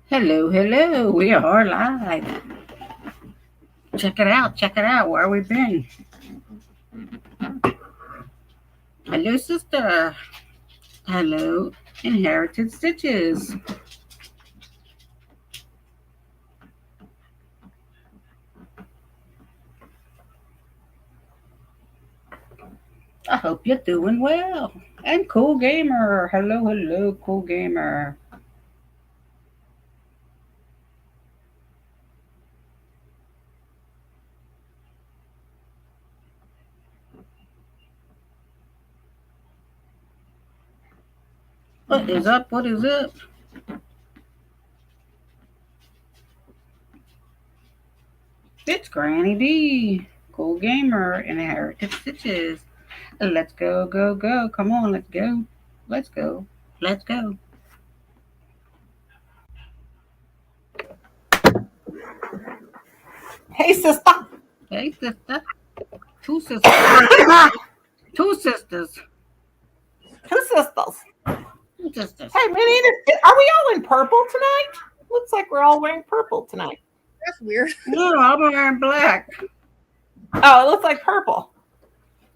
Hello, hello. We are live. Check it out. Check it out. Where we been? Hello, sister. Hello, Inherited Stitches. I hope you're doing well. And Cool Gamer. Hello, hello, Cool Gamer. What is up? What is up? It's Granny D. Cool Gamer and Inherited Stitches. Let's go, go, go. Come on, let's go. Let's go. Let's go. Hey, sister. Hey, sister. Two sisters. Two sisters. Two sisters. Two sisters. Hey, Minnie, are we all in purple tonight? Looks like we're all wearing purple tonight. That's weird. No, I'm wearing black. Oh, it looks like purple.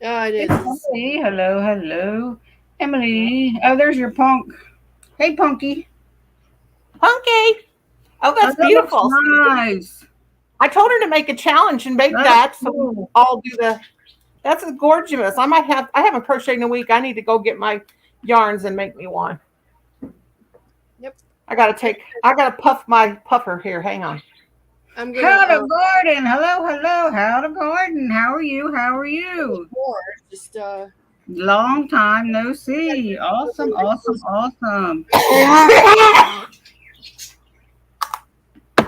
It is. Emily, hello, hello. Emily. Oh, there's your punk. Hey, Punky. Punky. Oh, that's that beautiful. Nice. I told her to make a challenge and make that. So cool. we'll all do the. That's gorgeous. I haven't crocheted in a week. I need to go get my yarns and make me one. Yep. I gotta puff my puffer here. Hang on. I'm How gonna. to garden. Hello, hello. How to garden. How are you? How are you? More. Just Long time no see. Awesome, awesome, awesome.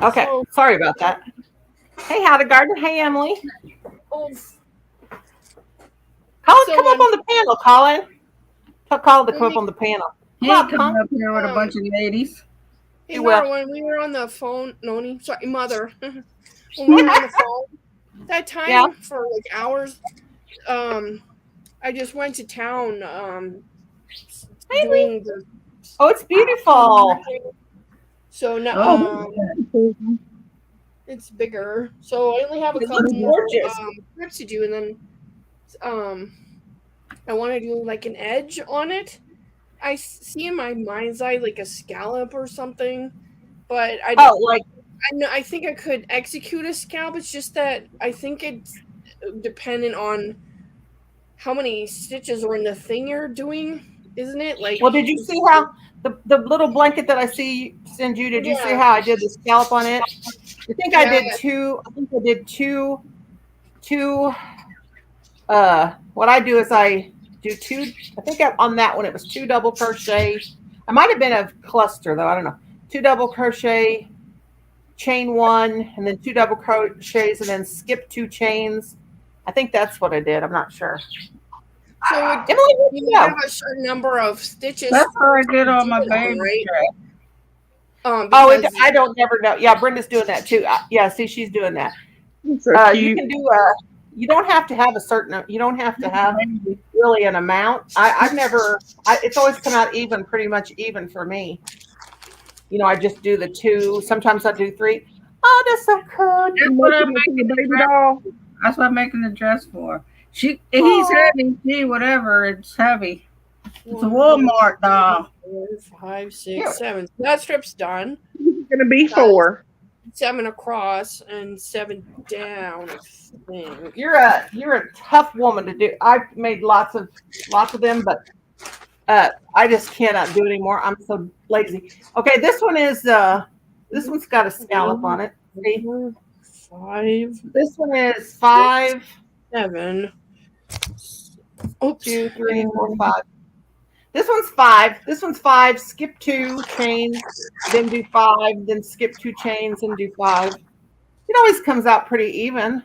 Okay. Sorry about that. Hey, how to garden. Hey, Emily. Oh, Colin, come up on the panel, Colin. Tell Colin to come up on the panel. He come up here with a bunch of ladies. Hey, Mara, when we were on the phone, Mother. When we were on the phone, that time for like hours, I just went to town. Doing the, it's beautiful. So now it's bigger. So I only have a couple more trips to do, and then I want to do like an edge on it. I see in my mind's eye like a scallop or something, but I think I could execute a scallop. It's just that I think it's dependent on how many stitches are in the thing you're doing, isn't it? Like, well, did you see how the little blanket that I send you? Did you see how I did the scallop on it? I think I did two. I think I did two. What I do is I do two. I think on that one it was 2 double crochet. I might have been a cluster though. I don't know. 2 double crochet, chain 1, and then 2 double crochets, and then skip 2 chains. I think that's what I did. I'm not sure. So Emily, you have a certain number of stitches. That's what I did on my baby dress. I don't never know. Yeah, Brenda's doing that too. Yeah, see, she's doing that. So you can do you don't have to have a certain. You don't have to have really an amount. I've never. It's always come out even, pretty much even for me. You know, I just do the 2. Sometimes I do 3. Oh, that's so cool. That's what I'm making the baby doll. That's what I'm making the dress for. He's heavy. She whatever. It's heavy. It's a Walmart doll. 4, 5, 6, 7. That strip's done. It's gonna be 4. 7 across and 7 down. You're a tough woman to do. I've made lots of them, but I just cannot do it anymore. I'm so lazy. Okay, this one is this one's got a scallop on it. 5. This one is 5, 7. Oops. 2, 3, 4, 5. This one's 5. This one's 5. Skip 2 chains, then do 5, then skip 2 chains and do 5. It always comes out pretty even.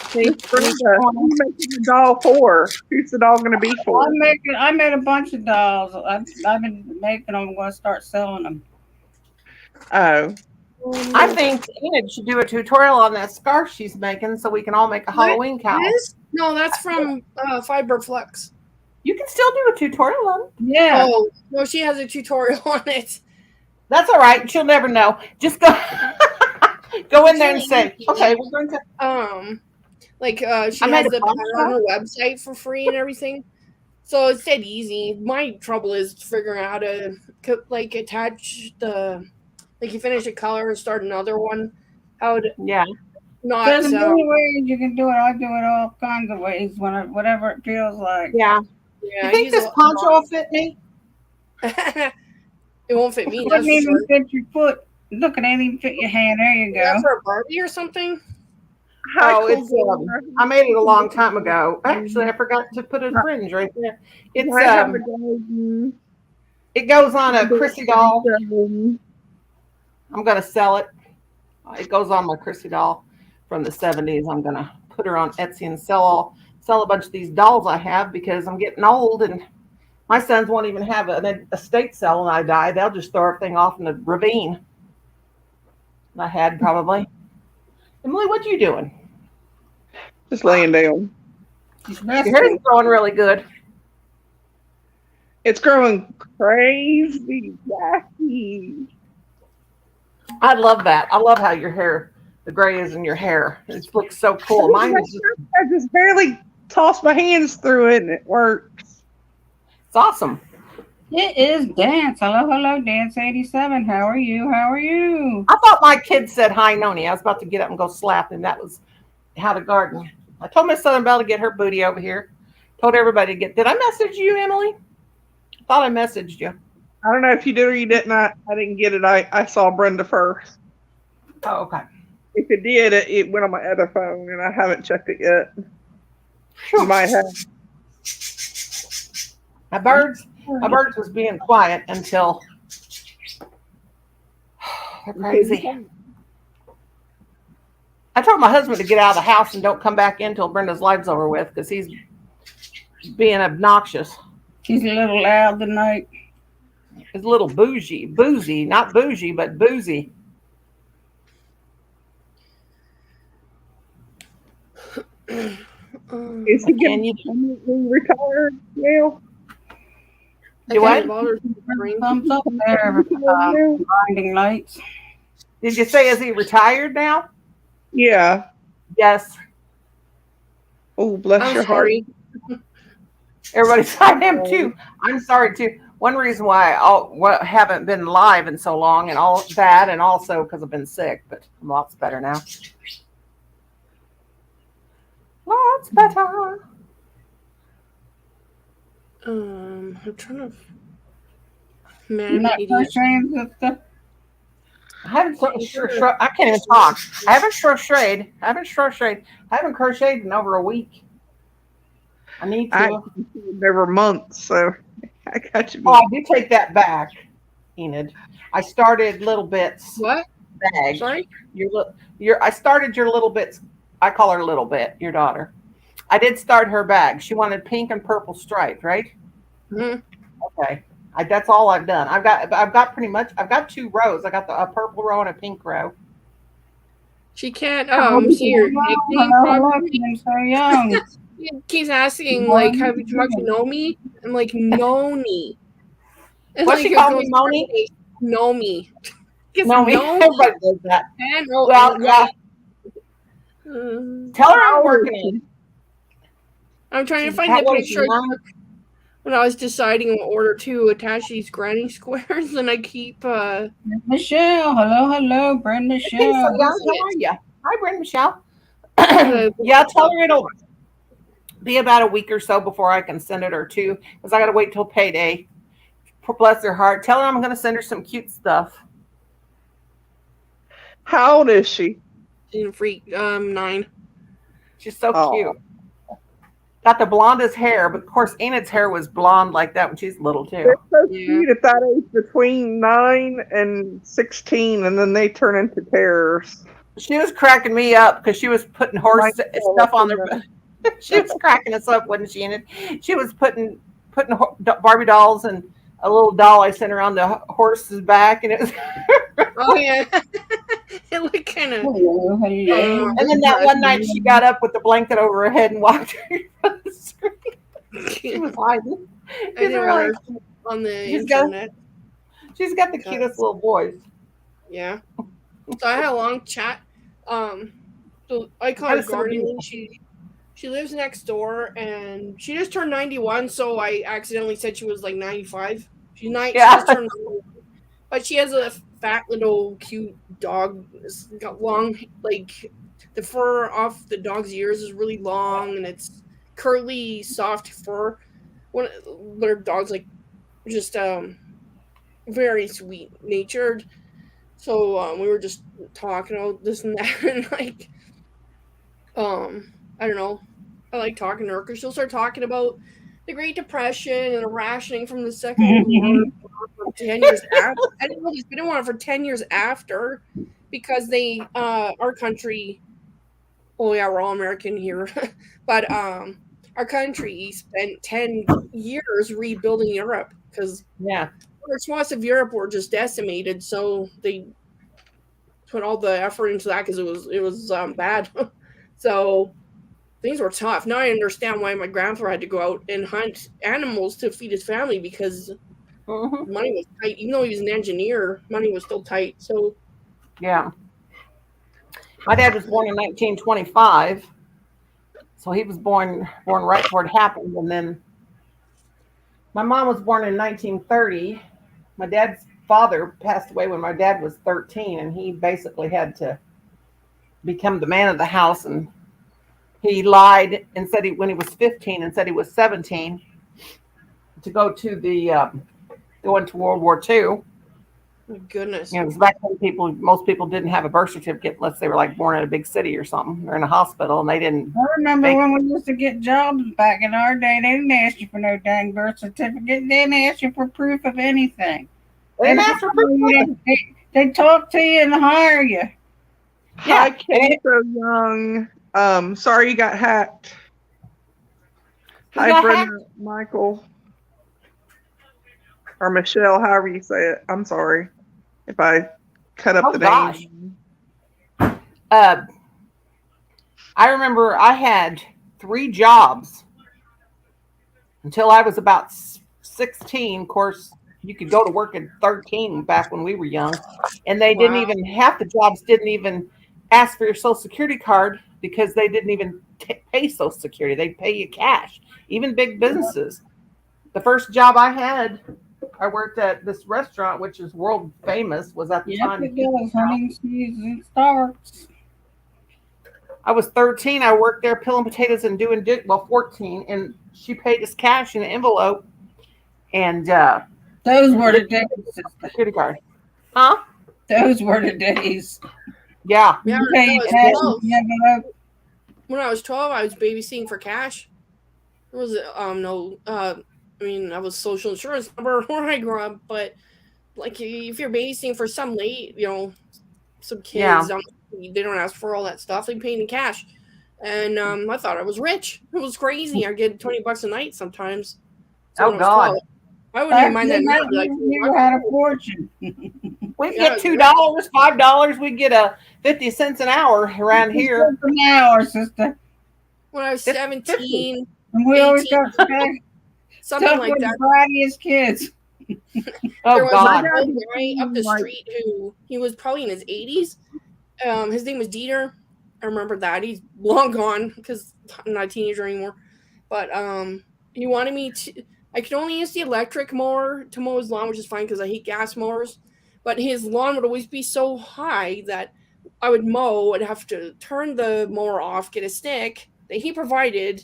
See, I'm making the doll 4. Who's the doll going to be for? I made a bunch of dolls. I've been making them. I'm going to start selling them. Oh. I think Enid should do a tutorial on that scarf she's making so we can all make a Halloween cowl. No, that's from That's all right. She'll never know. Just go go in there and say, okay, we're going to. Like she I has made a the bunch pattern on her website for free and everything. So it's dead easy. My trouble is figuring out how to like attach the like you finish a color and start another one. How to Yeah. not There's many ways you can do it. I do it all kinds of ways, whatever it feels like. Yeah. yeah. You think this poncho will fit me? It won't fit me. It That's wouldn't for even sure. fit your foot. Look, it ain't even fit your hand. There you Is that go. for a Barbie or something? Hi, Oh, it's Cool. I made it a long time ago. Actually, I forgot to put a fringe right there. It's I have a garden. it goes on a Chrissy doll. I'm gonna sell it. It goes on my Chrissy doll from the 70s. I'm gonna put her on Etsy and sell a bunch of these dolls I have because I'm getting old and my sons won't even have an estate sale when I die. They'll just throw everything off in the ravine. I had probably. Emily, what you doing? Just laying down. She's Your hair's resting. growing really good. It's growing crazy, wacky. I love that. I love how your hair, the gray is in your hair. It looks so cool. Mine is just, I just barely toss my hands through it and it works. it's awesome. It is Dance. Hello, Dance 87. How are you? How are you? I thought my kid said hi, Noni. I was about to get up and go slap him. That was how to garden. I told Miss Southern Belle to get her booty over here. Told everybody to get. Did I message you, Emily? I thought I messaged you. I don't know if you did or you didn't. I didn't get it. I saw Brenda first. Oh, okay. If it did, it went on my other phone, and I haven't checked it yet. You might have. My birds was being quiet until they're crazy. I told my husband to get out of the house and don't come back in until Brenda's life's over with because he's being obnoxious. She's a little loud tonight. He's a little boozy, not bougie, but boozy. Is he getting retired now? You what? Thumbs up there. Blinding lights. Did you say is he retired now? Yeah. Yes. Oh, bless I'm your sorry. heart. Everybody's I am too. I'm sorry too. One reason why I haven't been live in so long and all that, and also because I've been sick, but I'm lots better now. Lots better. I'm trying to. You're Man, not I'm an idiot. crocheting, sister? I haven't I can't even talk. I haven't crocheted. I haven't crocheted in over a week. I need to. There were months, so I got you. Oh, I do take that back, Enid. I started little bits. What? Bag. Sorry? I started your little bits. I call her little bit, your daughter. I did start her bag. She wanted pink and purple striped, right? Mm-hmm. Okay. That's all I've done. I've got pretty much. I've got 2 rows. I got a purple row and a pink row. She can't see her nickname properly. I'm so young. She keeps asking, like, have you talked to Nomi? I'm like, Noni. And What's she call me, Moni? Nomi. Nomi. Everybody does that. And no, Well, yeah. Tell her I'm working it. I'm trying to find How the old is picture she, Mom? when I was deciding what order to attach these granny squares, and I keep Michelle. Hello, Brenda Hey, so young, Michelle. how are you? Hi, Brenda Michelle. Yeah, tell her it'll be about a week or so before I can send it, or 2, because I got to wait till payday. Bless her heart. Tell her I'm going to send her some cute stuff. How old is she? in freak 9. She's so Oh. cute. Got the blondest hair, but of course Enid's hair was blonde like that when she's little too. They're so Yeah. cute at that age, between 9 and 16, and then they turn into terrors. She was cracking me up because she was putting horse stuff on their. She was cracking us up, wasn't she? Enid? She was putting Barbie dolls and a little doll I sent her on the horse's back, and it was. Oh yeah, it looked kind of. Hello, hello. And then that one night she got up with the blanket over her head and walked from the screen. She was hiding. I didn't really- watch on the She's got- internet. She's got the cutest little voice. Yeah. So I had a long chat. So I call her Garden. She lives next door, and she just turned 91. So I accidentally said she was like 95. She just turned 91. But she has a fat little cute dog. It's got long, like the fur off the dog's ears is really long, and it's curly, soft fur. One her dog's like just very sweet natured. So we were just talking about this and that, and like I don't know. I like talking to her because she'll start talking about the Great Depression and the rationing from the Second World War 10 years after. I didn't know we didn't want it for 10 years after because they our country. Oh yeah, we're all American here, but our country spent 10 years rebuilding Europe because large swaths of Europe were just decimated. So they put all the effort into that because it was bad. So things were tough. Now I understand why my grandfather had to go out and hunt animals to feed his family because money was tight. Even though he was an engineer, money was still tight. So yeah. My dad was born in 1925, so he was born right before it happened. And then my mom was born in 1930. My dad's father passed away when my dad was 13, and he basically had to become the man of the house. And he lied and said when he was 15 and said he was 17 to go into World War II. My goodness. You know, back then most people didn't have a birth certificate unless they were like born in a big city or something or in a hospital, and they didn't. I remember when we used to get jobs back in our day, they didn't ask you for no dang birth certificate. They didn't ask you for proof of anything. They didn't ask for proof. They talk to you and hire you. Hi, Kate. So young. Sorry you got hacked. Hi, Brenda, Michael, or Michelle, however you say it. I'm sorry if I cut up the name. I remember I had 3 jobs until I was about 16. Of course, you could go to work at 13 back when we were young, and they didn't even, half the jobs didn't even ask for your Social Security card because they didn't even pay Social Security. They'd pay you cash, even big businesses. The first job I had, I worked at this restaurant, which is world famous, was at the time. It does, honey. It starts. I was 13. I worked there peeling potatoes and 14, and she paid us cash in an envelope. And those were the days. Security card. Huh? Those were the days. Yeah. When I was 12, I was babysitting for cash. There was I was social insurance number where I grew up, but like if you're babysitting for some some kids, they don't ask for all that stuff. They pay in cash. And I thought I was rich. It was crazy. I get $20 a night sometimes. So God. I wouldn't even mind that now. Like, you had a fortune. We get $2, $5. We get a 50 cents an hour around here. An hour, sister. When I was 17, and we always got something like that. Brightest kids. There was a guy up the street who he was probably in his 80s. His name was Dieter. I remember that. He's long gone because I'm not a teenager anymore. But he wanted me to. I could only use the electric mower to mow his lawn, which is fine because I hate gas mowers. But his lawn would always be so high that I would mow. I'd have to turn the mower off, get a stick that he provided,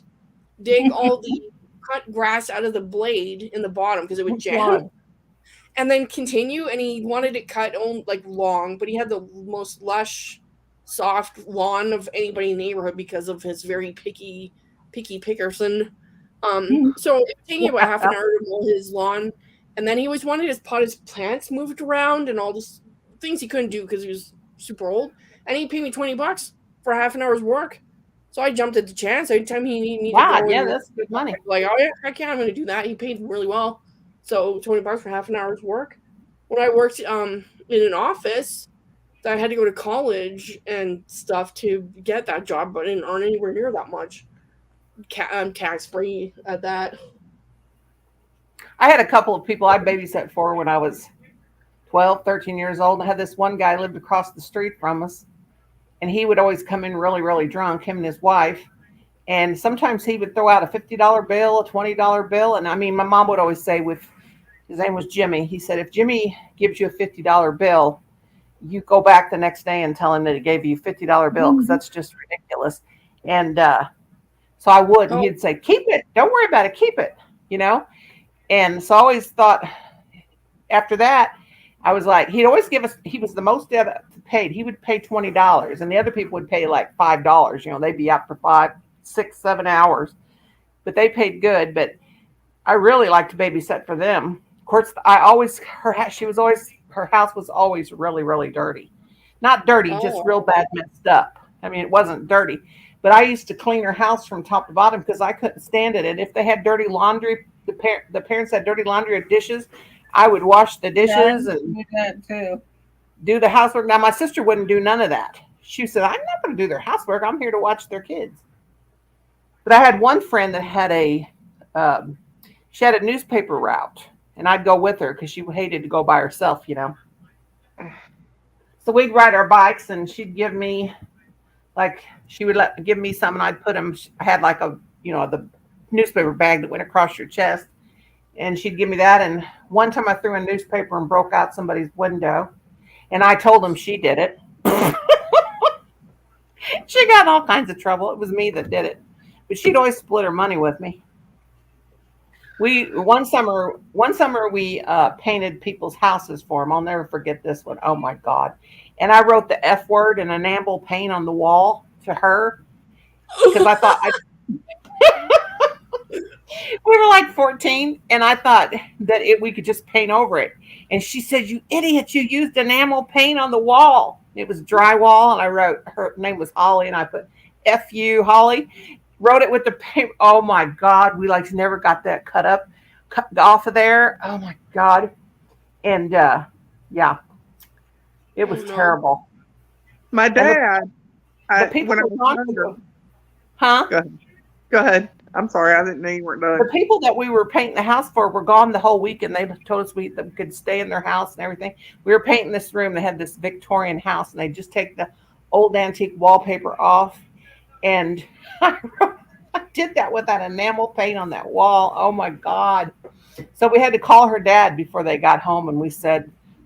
dig all the cut grass out of the blade in the bottom because it would jam, and then continue. And he wanted it cut long, but he had the most lush, soft lawn of anybody in the neighborhood because of his very picky Pickerson. So it took me about half an hour to mow his lawn, and then he always wanted his plants moved around and all these things he couldn't do because he was super old. And he paid me $20 for half an hour's work. So I jumped at the chance. Every time he needed that's good money. Like, oh yeah, heck yeah, I'm going to do that. He paid really well. So $20 for half an hour's work. When I worked in an office, I had to go to college and stuff to get that job, but I didn't earn anywhere near that much. Tax-free at that. I had a couple of people I babysat for when I was 12, 13 years old. I had this one guy lived across the street from us, and he would always come in really, really drunk, him and his wife. And sometimes he would throw out a $50 bill, a $20 bill. And I mean, my mom would always say, his name was Jimmy. He said, if Jimmy gives you a $50 bill, you go back the next day and tell him that he gave you a $50 bill, because that's just ridiculous. And so I would, and he'd say, keep it. Don't worry about it. Keep it, you know? And so I always thought after that, I was like, he'd always give us, he was the most paid. He would pay $20, and the other people would pay like $5. You know, they'd be out for 5, 6, 7 hours, but they paid good. But I really liked to babysit for them. Of course, her house was always really, really dirty. Not dirty, just real bad messed up. I mean, it wasn't dirty, but I used to clean her house from top to bottom because I couldn't stand it. And if they had dirty laundry, the parents had dirty laundry or dishes, I would wash the dishes and do that too. Do the housework. Now, my sister wouldn't do none of that. She said, I'm not going to do their housework. I'm here to watch their kids. But I had one friend that had she had a newspaper route, and I'd go with her because she hated to go by herself, you know. So we'd ride our bikes, and she'd give me, give me some, and I'd put them. I had like the newspaper bag that went across your chest, and she'd give me that. And one time I threw a newspaper and broke out somebody's window, and I told them she did it. She got in all kinds of trouble. It was me that did it, but she'd always split her money with me. One summer we painted people's houses for them. I'll never forget this one. Oh my God. And I wrote the F word in enamel paint on the wall to her because I thought we were like 14, and I thought that we could just paint over it. And she said, "You idiot, you used enamel paint on the wall." It was drywall, and I wrote, her name was Holly, and I put F you, Holly. Wrote it with the paint. Oh my God. We never got that cut off of there. Oh my God. And yeah, it was terrible. My dad, the people when I was younger, huh? Go ahead. I'm sorry. I didn't know you weren't done. The people that we were painting the house for were gone the whole week, and they told us we could stay in their house and everything. We were painting this room. They had this Victorian house, and they just take the old antique wallpaper off. And I did that with that enamel paint on that wall. Oh my God. So we had to call her dad before they got home, and we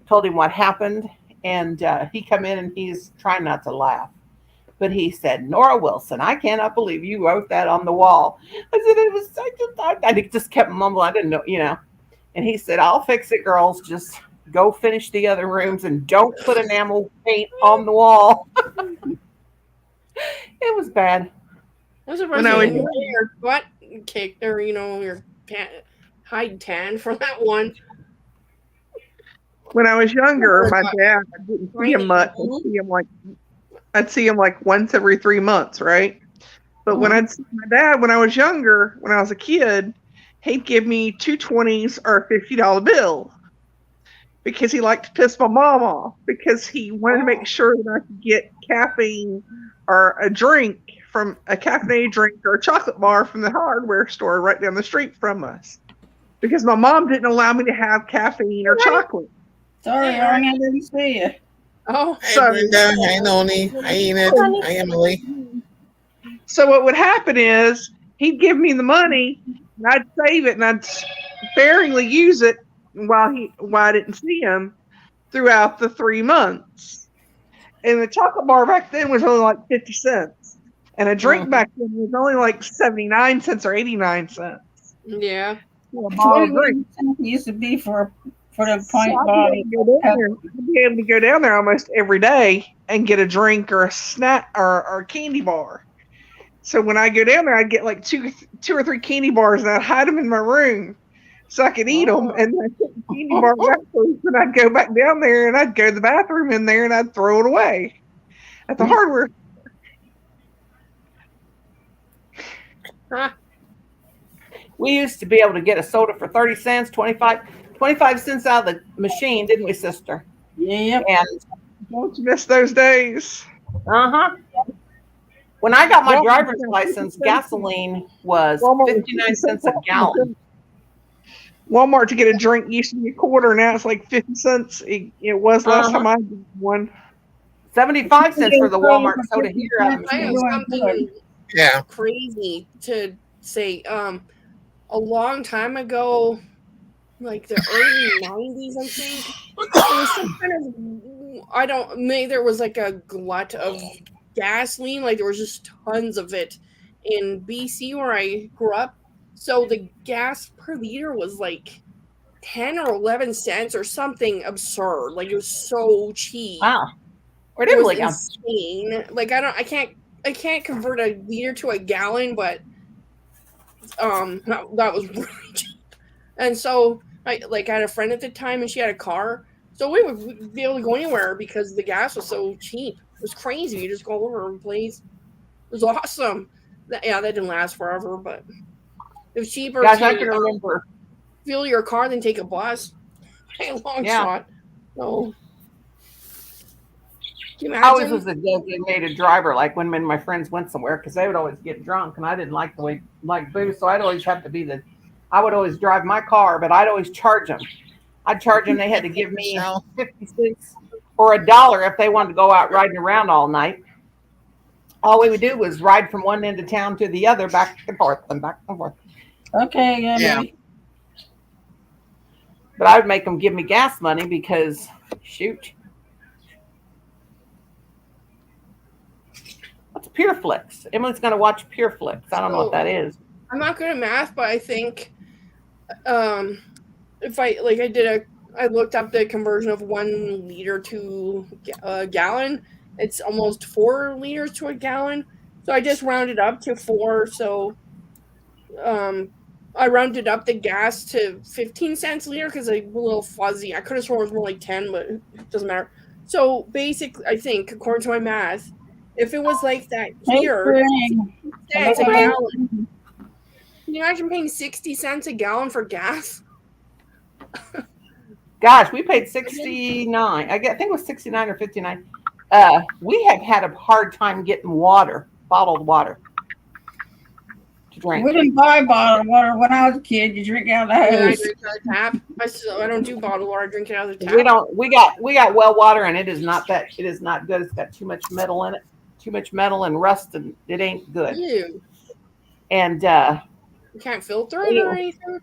told him what happened. And he come in, and he's trying not to laugh. But he said, "Nora Wilson, I cannot believe you wrote that on the wall." I said, I just kept mumbling. I didn't know, you know. And he said, "I'll fix it, girls. Just go finish the other rooms and don't put enamel paint on the wall." It was bad. I was surprised your butt kicked, or your hide tan for that one. When I was younger, my dad, I didn't see him much. I'd see him like once every 3 months, right? But when I'd see my dad when I was younger, when I was a kid, he'd give me 2 20s or a $50 bill because he liked to piss my mom off, because he wanted to make sure that I could get caffeine or a drink, from a caffeinated drink or a chocolate bar from the hardware store right down the street from us, because my mom didn't allow me to have caffeine or chocolate. Sorry, Arnie, I didn't see you. Oh, hey, Brenda. Hi, Noni. Hi, Enid. Hi, Emily. So what would happen is he'd give me the money, and I'd save it, and I'd sparingly use it while I didn't see him throughout the 3 months. And the chocolate bar back then was only like 50 cents. And a drink back then was only like 79 cents or 89 cents. Yeah. For a bottle of drink. It used to be for the pint So bottle. I'd be able to go down there almost every day and get a drink or a snack or a candy bar. So when I go down there, I'd get like two or three candy bars, and I'd hide them in my room so I could eat them. And I'd take the candy bar afterwards, and I'd go back down there, and I'd go to the bathroom in there, and I'd throw it away at the hardware. We used to be able to get a soda for 30 cents, 25 cents out of the machine, didn't we, sister? Yep. And Don't you miss those days? When I got my driver's license, gasoline was 59 cents a gallon. Walmart to get a drink used to be a quarter, now it's like 50 cents. It was last time I did one. 75 cents for the Walmart soda here. I have something Yeah. crazy to say. A long time ago, like the early 90s, I think, there was some kind of, maybe there was like a glut of gasoline, like there was just tons of it in BC where I grew up. So the gas per liter was like 10 or 11 cents or something absurd. Like it was so cheap. Wow. It was insane. Like I can't convert a liter to a gallon, but that was really cheap. And so I had a friend at the time and she had a car. So we would be able to go anywhere because the gas was so cheap. It was crazy. You just go over and place. It was awesome. That didn't last forever, but it was cheaper Guys, I can remember. Fuel your car than take a bus. A long shot. So I always was a designated driver, like when my friends went somewhere, because they would always get drunk, and I didn't like the way booze, so I'd always have to be I would always drive my car, but I'd always charge them. I'd charge them. They had to give me 50 cents or $1 if they wanted to go out riding around all night. All we would do was ride from one end of town to the other, back and forth and back and forth. Okay, Yeah. But I would make them give me gas money because, shoot. What's PureFlix? Emily's going to watch PureFlix. I don't know what that is. I'm not good at math, but I think if I looked up the conversion of 1 liter to a gallon. It's almost 4 liters to a gallon. So I just rounded up to 4. So I rounded up the gas to 15 cents a liter because I'm a little fuzzy. I could have sworn it was more like 10, but it doesn't matter. So basically, I think, according to my math, if it was like that here, 60 cents a gallon. Can you imagine paying 60 cents a gallon for gas? Gosh, we paid $69. I think it was $69 or $59. We have had a hard time getting water, bottled water, to drink. We didn't buy bottled water when I was a kid. You drink out of the I hose. drink out of the tap. I don't do bottled water. I drink it out of the tap. We got well water, and it is not good. It's got too much metal in it, too much metal and rust, and it ain't good. Ew. And you can't filter it or anything?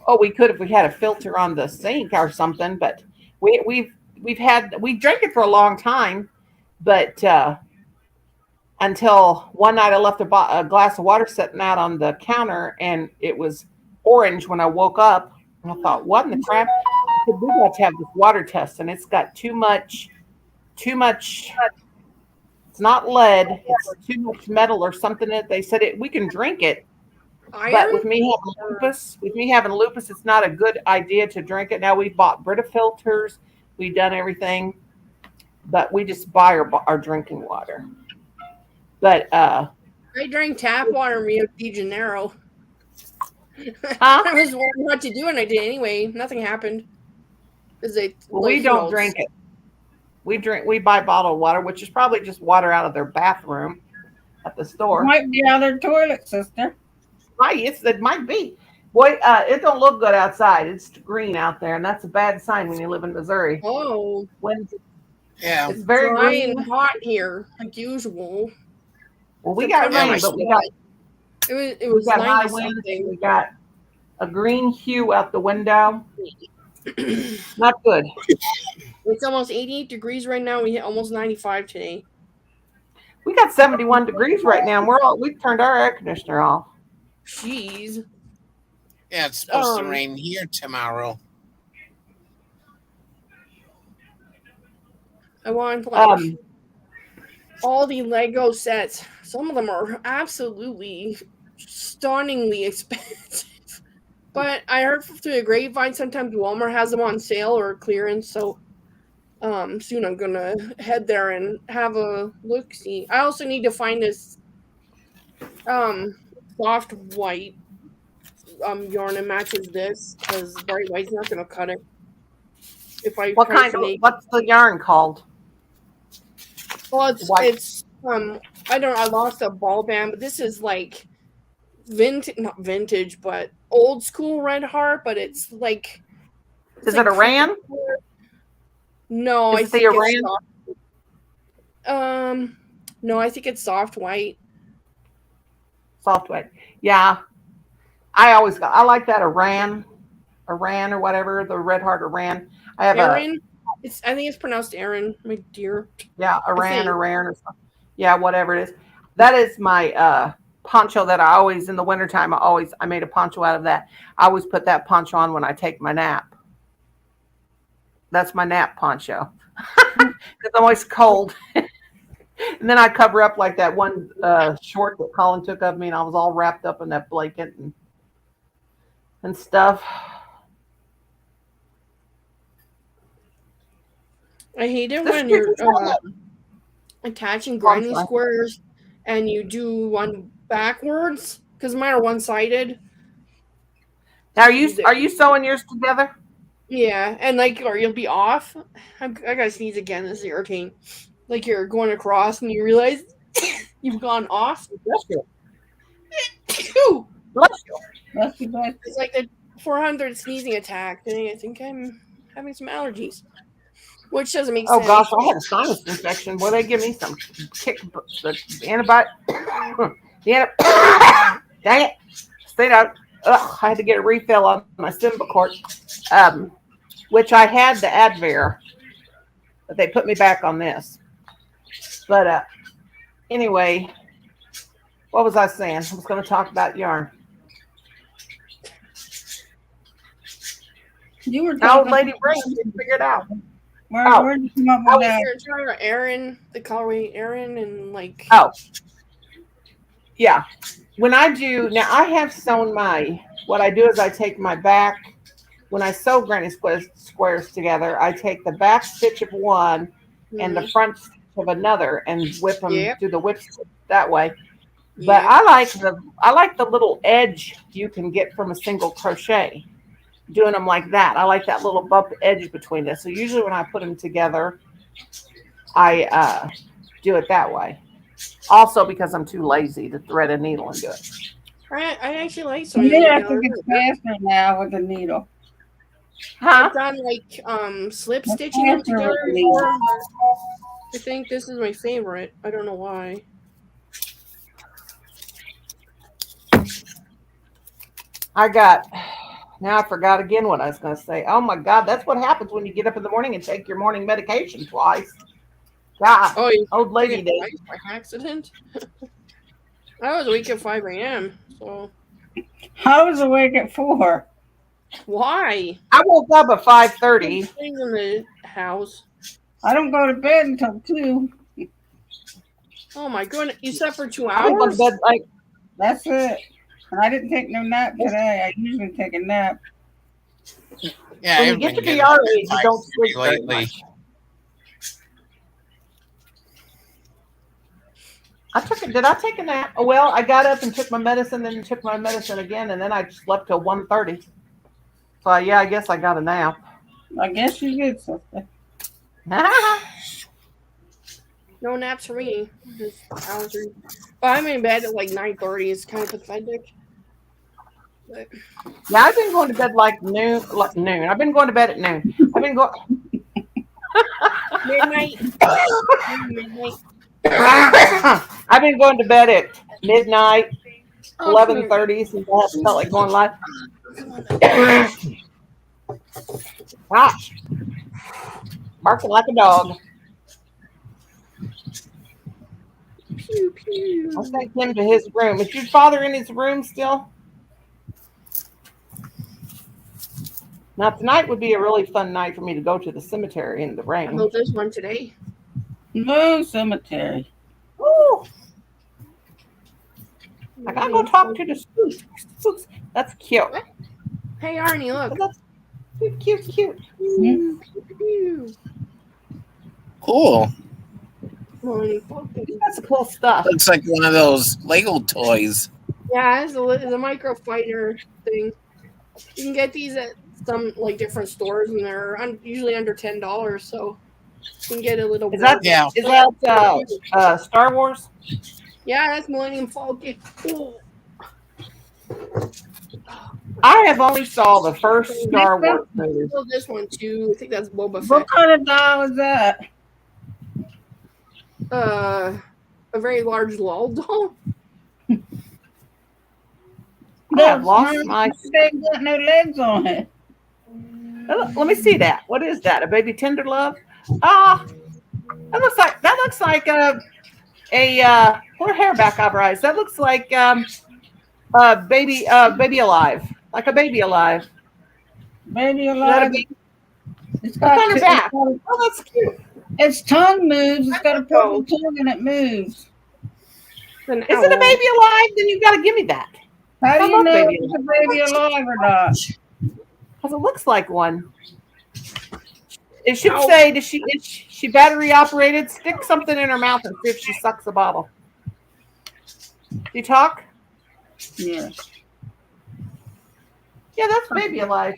Oh, we could if we had a filter on the sink or something, but we drank it for a long time, but until one night I left a glass of water sitting out on the counter and it was orange when I woke up, and I thought, what in the crap? We got to have this water test, and it's got too much. It's not lead. It's too much metal or something. That they said we can drink it. Iron? But with me having lupus, it's not a good idea to drink it. Now we've bought Brita filters, we've done everything, but we just buy our drinking water. But I drank tap water in Rio de Janeiro. Huh? I was wondering what to do, and I did anyway. Nothing happened. We don't drink it. We buy bottled water, which is probably just water out of their bathroom at the store. Might be out of their toilet, sister. It might be. Boy, it don't look good outside. It's green out there, and that's a bad sign when you live in Missouri. Oh. Yeah. It's very dry green. and hot here, like usual. Well, we got rain, but we was got high 90 winds. something. We got a green hue out the window. Not good. It's almost 88 degrees right now. We hit almost 95 today. We got 71 degrees right now, and we've turned our air conditioner off. Jeez. Yeah, it's supposed to rain here tomorrow. I want like all the Lego sets. Some of them are absolutely stunningly expensive. But I heard through the grapevine sometimes Walmart has them on sale or clearance. So soon I'm gonna head there and have a look. See, I also need to find this soft white yarn that matches this because bright white's not gonna cut it. If I what's the yarn called? Well, it's I lost a ball band, but this is like not vintage, but old school Red Heart, but it's like. Is it Iran? No, Is it the Iran? No, I think it's soft white. Soft white. Yeah. I like that Iran or whatever, the Red Heart Iran. I have Aaron. I think it's pronounced Aaron, my dear. Yeah, Iran or something. Yeah, whatever it is. That is my poncho that I always in the wintertime I made a poncho out of that. I always put that poncho on when I take my nap. That's my nap poncho. Because I'm always cold. And then I cover up like that one short that Colin took of me, and I was all wrapped up in that blanket and stuff. I hate it when you're attaching granny squares and you do one backwards because mine are one-sided. Now, are you sewing yours together? Yeah, and or you'll be off. I gotta sneeze again. This is irritating. Like you're going across and you realize you've gone off. Bless you. It's like the 400 sneezing attack. And I think I'm having some allergies, which doesn't make sense. Oh gosh, I had a sinus infection. Boy, they give me some kick. The antibiotic. Dang it! Stayed out. Ugh, I had to get a refill on my Symbicort, which I had the Advair, but they put me back on this. But anyway, what was I saying? I was going to talk about yarn. You were talking Lady Brain didn't figure it out. Where did you come up with that? You're talking about Aaron, the colorway Aaron, and like. Oh, yeah. When I do now, I have sewn what I do is I take my back. When I sew granny squares together, I take the back stitch of one and the front stitch of another and whip them through the whip stitch that way. But I like the little edge you can get from a single crochet. Doing them like that. I like that little bump edge between this. So usually when I put them together, I do it that way. Also because I'm too lazy to thread a needle and do it. I actually like sewing. Yeah, I think it's faster now with the needle. I've done slip stitching them together before. I think this is my favorite. I don't know why. Now I forgot again what I was going to say. Oh my God, that's what happens when you get up in the morning and take your morning medication twice. God, old lady did. By accident. I was awake at 5 a.m. So. I was awake at 4. Why? I woke up at 5:30. In the house. I don't go to bed until 2. Oh my goodness! You slept for 2 I hours. go to bed That's it. And I didn't take no nap today. I usually take a nap. Yeah, when you get to be our age, you don't sleep lately. Did I take a nap? Oh, well, I got up and took my medicine, then took my medicine again, and then I slept till 1:30. So I guess I got a nap. I guess you did, sister. No naps for me. I'm in bed at like 9:30. It's kind of pathetic. But. Yeah, I've been going to bed like noon. I've been going to bed at noon. I've been going midnight. I've been going to bed at midnight, 11:30 since I haven't felt like going live. Gosh, barking like a dog. Pew pew. I'll take him to his room. Is your father in his room still? Now tonight would be a really fun night for me to go to the cemetery in the rain. I know there's one today. No cemetery. Ooh. I gotta go talk to the spooks. That's cute. Hey Arnie, look. That's cute. Pew, pew. Cool. That's cool stuff. Looks like one of those Lego toys. Yeah, it's a micro fighter thing. You can get these at some different stores, and they're usually under $10. So you can get a little. Is that Star Wars? Yeah, that's Millennium Falcon. Cool. I have only saw the first Star Wars movie. Oh, this one too. I think that's Boba Fett. What kind of doll is that? A very large lol doll. I have lost my. They ain't got no legs on it. Let me see that. What is that? A baby tender love? Ah, that looks like a pull her hair back over her eyes. That looks like baby alive, like a baby alive. Baby Is that a alive. baby? It's Look on her got back. Oh, that's cute. its tongue moves. It's got a purple tongue and it moves. An Is it a owl. baby alive? Then you got to give me that. How do I you love know baby if it's a baby alive or not? Because it looks like one. It should say, is she battery operated? Stick something in her mouth and see if she sucks the bottle. Do you talk? Yeah. Yeah, that's baby alive.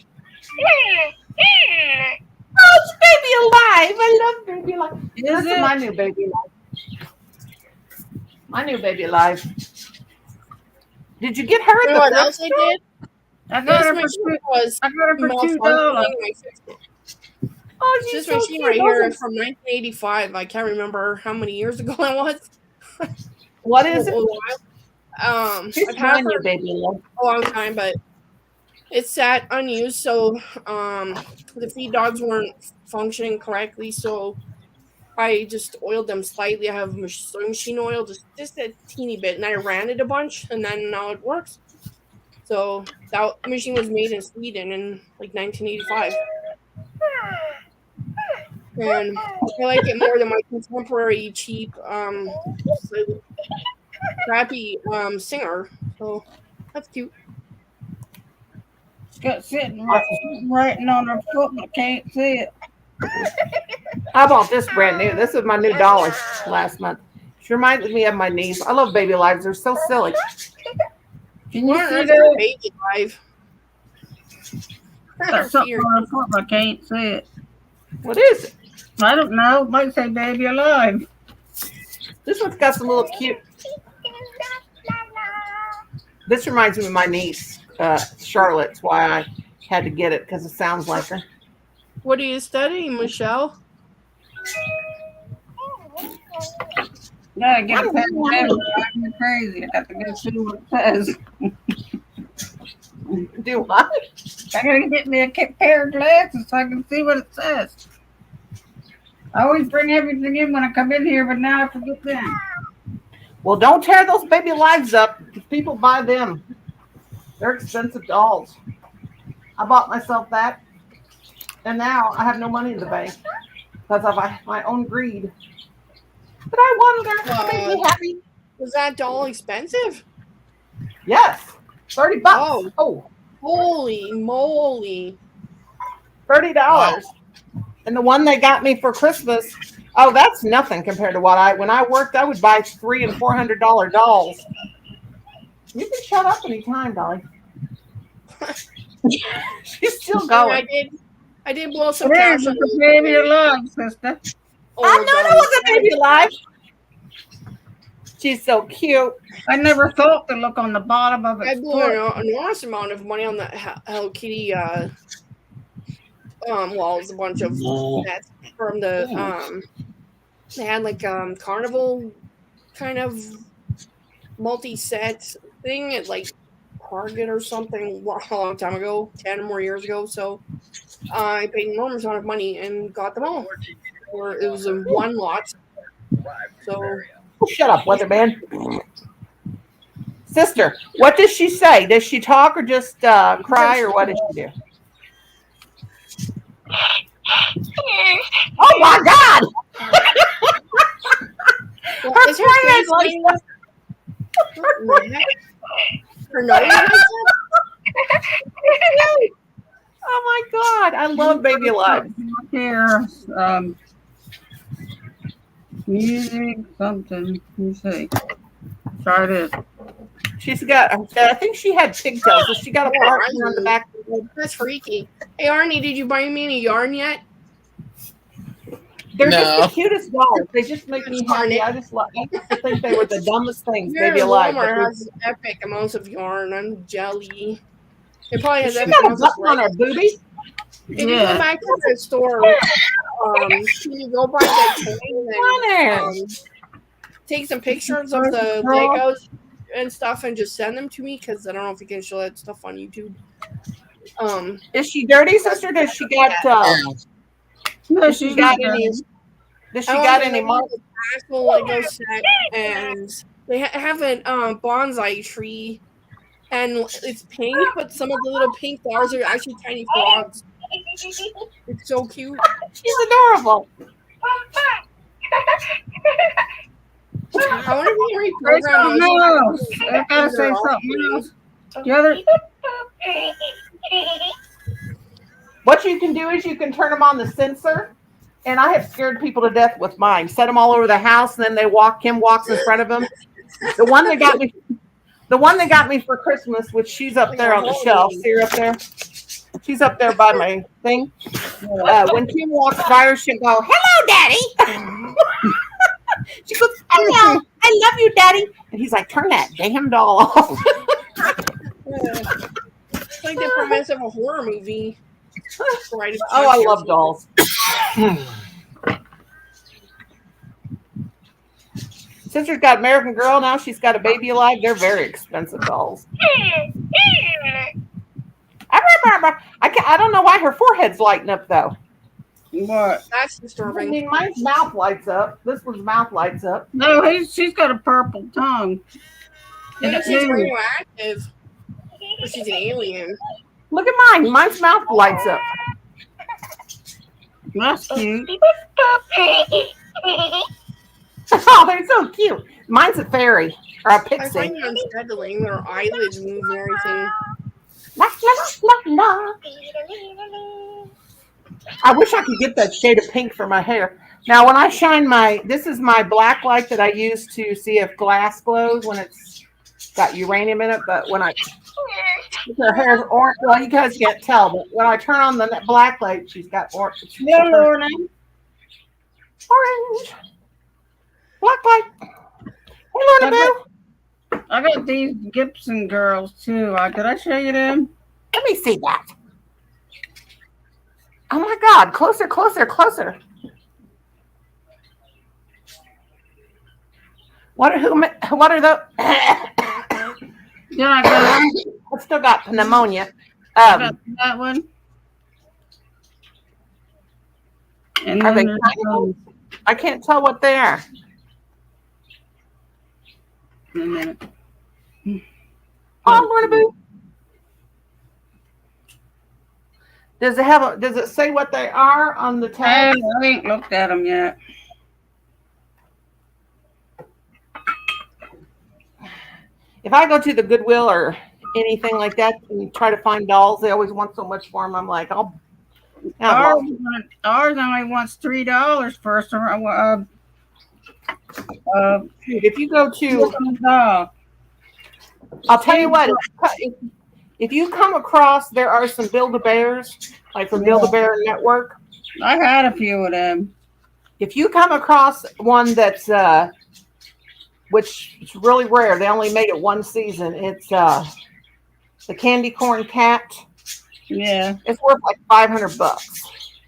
Oh, it's baby alive. I love baby alive. This is my new baby alive. My new baby alive. Did you get her You at know what the else I did? I got This her for machine was I got her for $2. malfunctioning. I fixed it. Oh, she's This so machine cute. right here is from 1985. I can't remember how many years ago it was. What is it? I've She's my had new her baby alive. a long time, but it sat unused, so the feed dogs weren't functioning correctly, so I just oiled them slightly. I have sewing machine oil, just a teeny bit, and I ran it a bunch, and then now it works. So that machine was made in Sweden in like 1985. And I like it more than my contemporary cheap crappy Singer. So that's cute. It's got sitting writing on her foot, but I can't see it. I bought this brand new. This is my new dollar last month. She reminded me of my niece. I love baby lives. They're so silly. Can you What on see earth is that? a baby live? Got something on her foot, but I can't see it. What is it? I don't know. It might say baby alive. This one's got some little cute. This reminds me of my niece, Charlotte. That's why I had to get it because it sounds like her. What are you studying, Michelle? Gotta get a pen and paper. Driving me crazy. I got to go see what it says. Do what? I gotta get me a pair of glasses so I can see what it says. I always bring everything in when I come in here, but now I forget them. Well, don't tear those baby lives up. People buy them. They're expensive dolls. I bought myself that, and now I have no money in the bank because of my own greed. But I wonder, it made me happy. Was that doll expensive? Yes, $30. Oh, Holy moly. $30. And the one they got me for Christmas, oh, that's nothing compared to when I worked, I would buy $300 and $400 dolls. You can shut up anytime, Dolly. She's still going. I did blow some There's cash on a baby alive, sister. I know that was a baby alive. She's so cute. I never thought to look on the bottom of I its blew foot. an enormous amount of money on that Hello Kitty walls, a bunch of sets from the they had like carnival kind of multi-set thing at like Target or something a long time ago, 10 or more years ago. So I paid an enormous amount of money and got them all. Or it was in one lot. So Shut up, Weatherman. Sister, what does she say? Does she talk or just cry, or what does she do? Oh my God! Her is her face like her nose? Oh my God! I love Baby Alive. Here, music, something. Let me see. Try this. She's got. I think she had pigtails. So she got a part on the back. That's freaky. Hey Arnie, did you buy me any yarn yet? They're just No. the cutest dolls. They just make me happy. I just think they were the dumbest things maybe alive. Walmart has epic amounts of yarn and jelly. It probably has She epic got a amounts of button on her booby. If you go back to the store, you go buy that toy and take some pictures of the Legos and stuff and just send them to me because I don't know if you can show that stuff on YouTube. Is she dirty, sister? Does she got? No, Does she got any? Does she got any marbles? Actual Lego set, and they have a bonsai tree, and it's pink, but some of the little pink flowers are actually tiny frogs. It's so cute. She's adorable. I wonder if we can reprogram those. I gotta say something else. The other. What you can do is you can turn them on the sensor, and I have scared people to death with mine. Set them all over the house, and then Kim walks in front of them. The one that got me for Christmas, which she's up there on the shelf. See her up there? She's up there by my thing. When Kim walks by her, she'll go, "Hello, Daddy." She goes, "Hello, I love you, Daddy." And he's like, "Turn that damn doll off." It's like the premise of a horror movie. Right, oh, I love dolls. Sister's got American Girl now. She's got a baby alive. They're very expensive dolls. I don't know why her forehead's lighting up though. What? That's I disturbing. mean, mine's mouth lights up. This one's mouth lights up. No, she's got a purple tongue. Maybe she's radioactive. Or she's an alien. Look at mine. Mine's mouth lights up. That's cute. Oh, they're so cute. Mine's a fairy or a I pixie. find it unsettling. Their eyelids move and everything. La, la, la, la. I wish I could get that shade of pink for my hair. Now, when I shine this is my black light that I use to see if glass glows when it's got uranium in it. But when her hair's orange, well, you guys can't tell, but when I turn on the black light, she's got orange. Orange. Black light. Hey, Lorna Boo. I got these Gibson girls too. Did I show you them? Let me see that. Oh my God! Closer, closer, closer. What are the? Yeah, I got I still got pneumonia. I got that one. And Are they then tiny? I can't tell what they are. in a minute. Oh, Lorna Boo. Does it say what they are on the tag? I ain't looked at them yet. If I go to the Goodwill or anything like that and try to find dolls, they always want so much for them. I'm like, Ours only wants $3 for if you go to, I'll tell you what, if you come across, there are some Build-A-Bears, like from Build-A-Bear Network. I had a few of them. If you come across one that's, which is really rare, they only made it one season. It's the Candy Corn Cat. Yeah. It's worth like $500.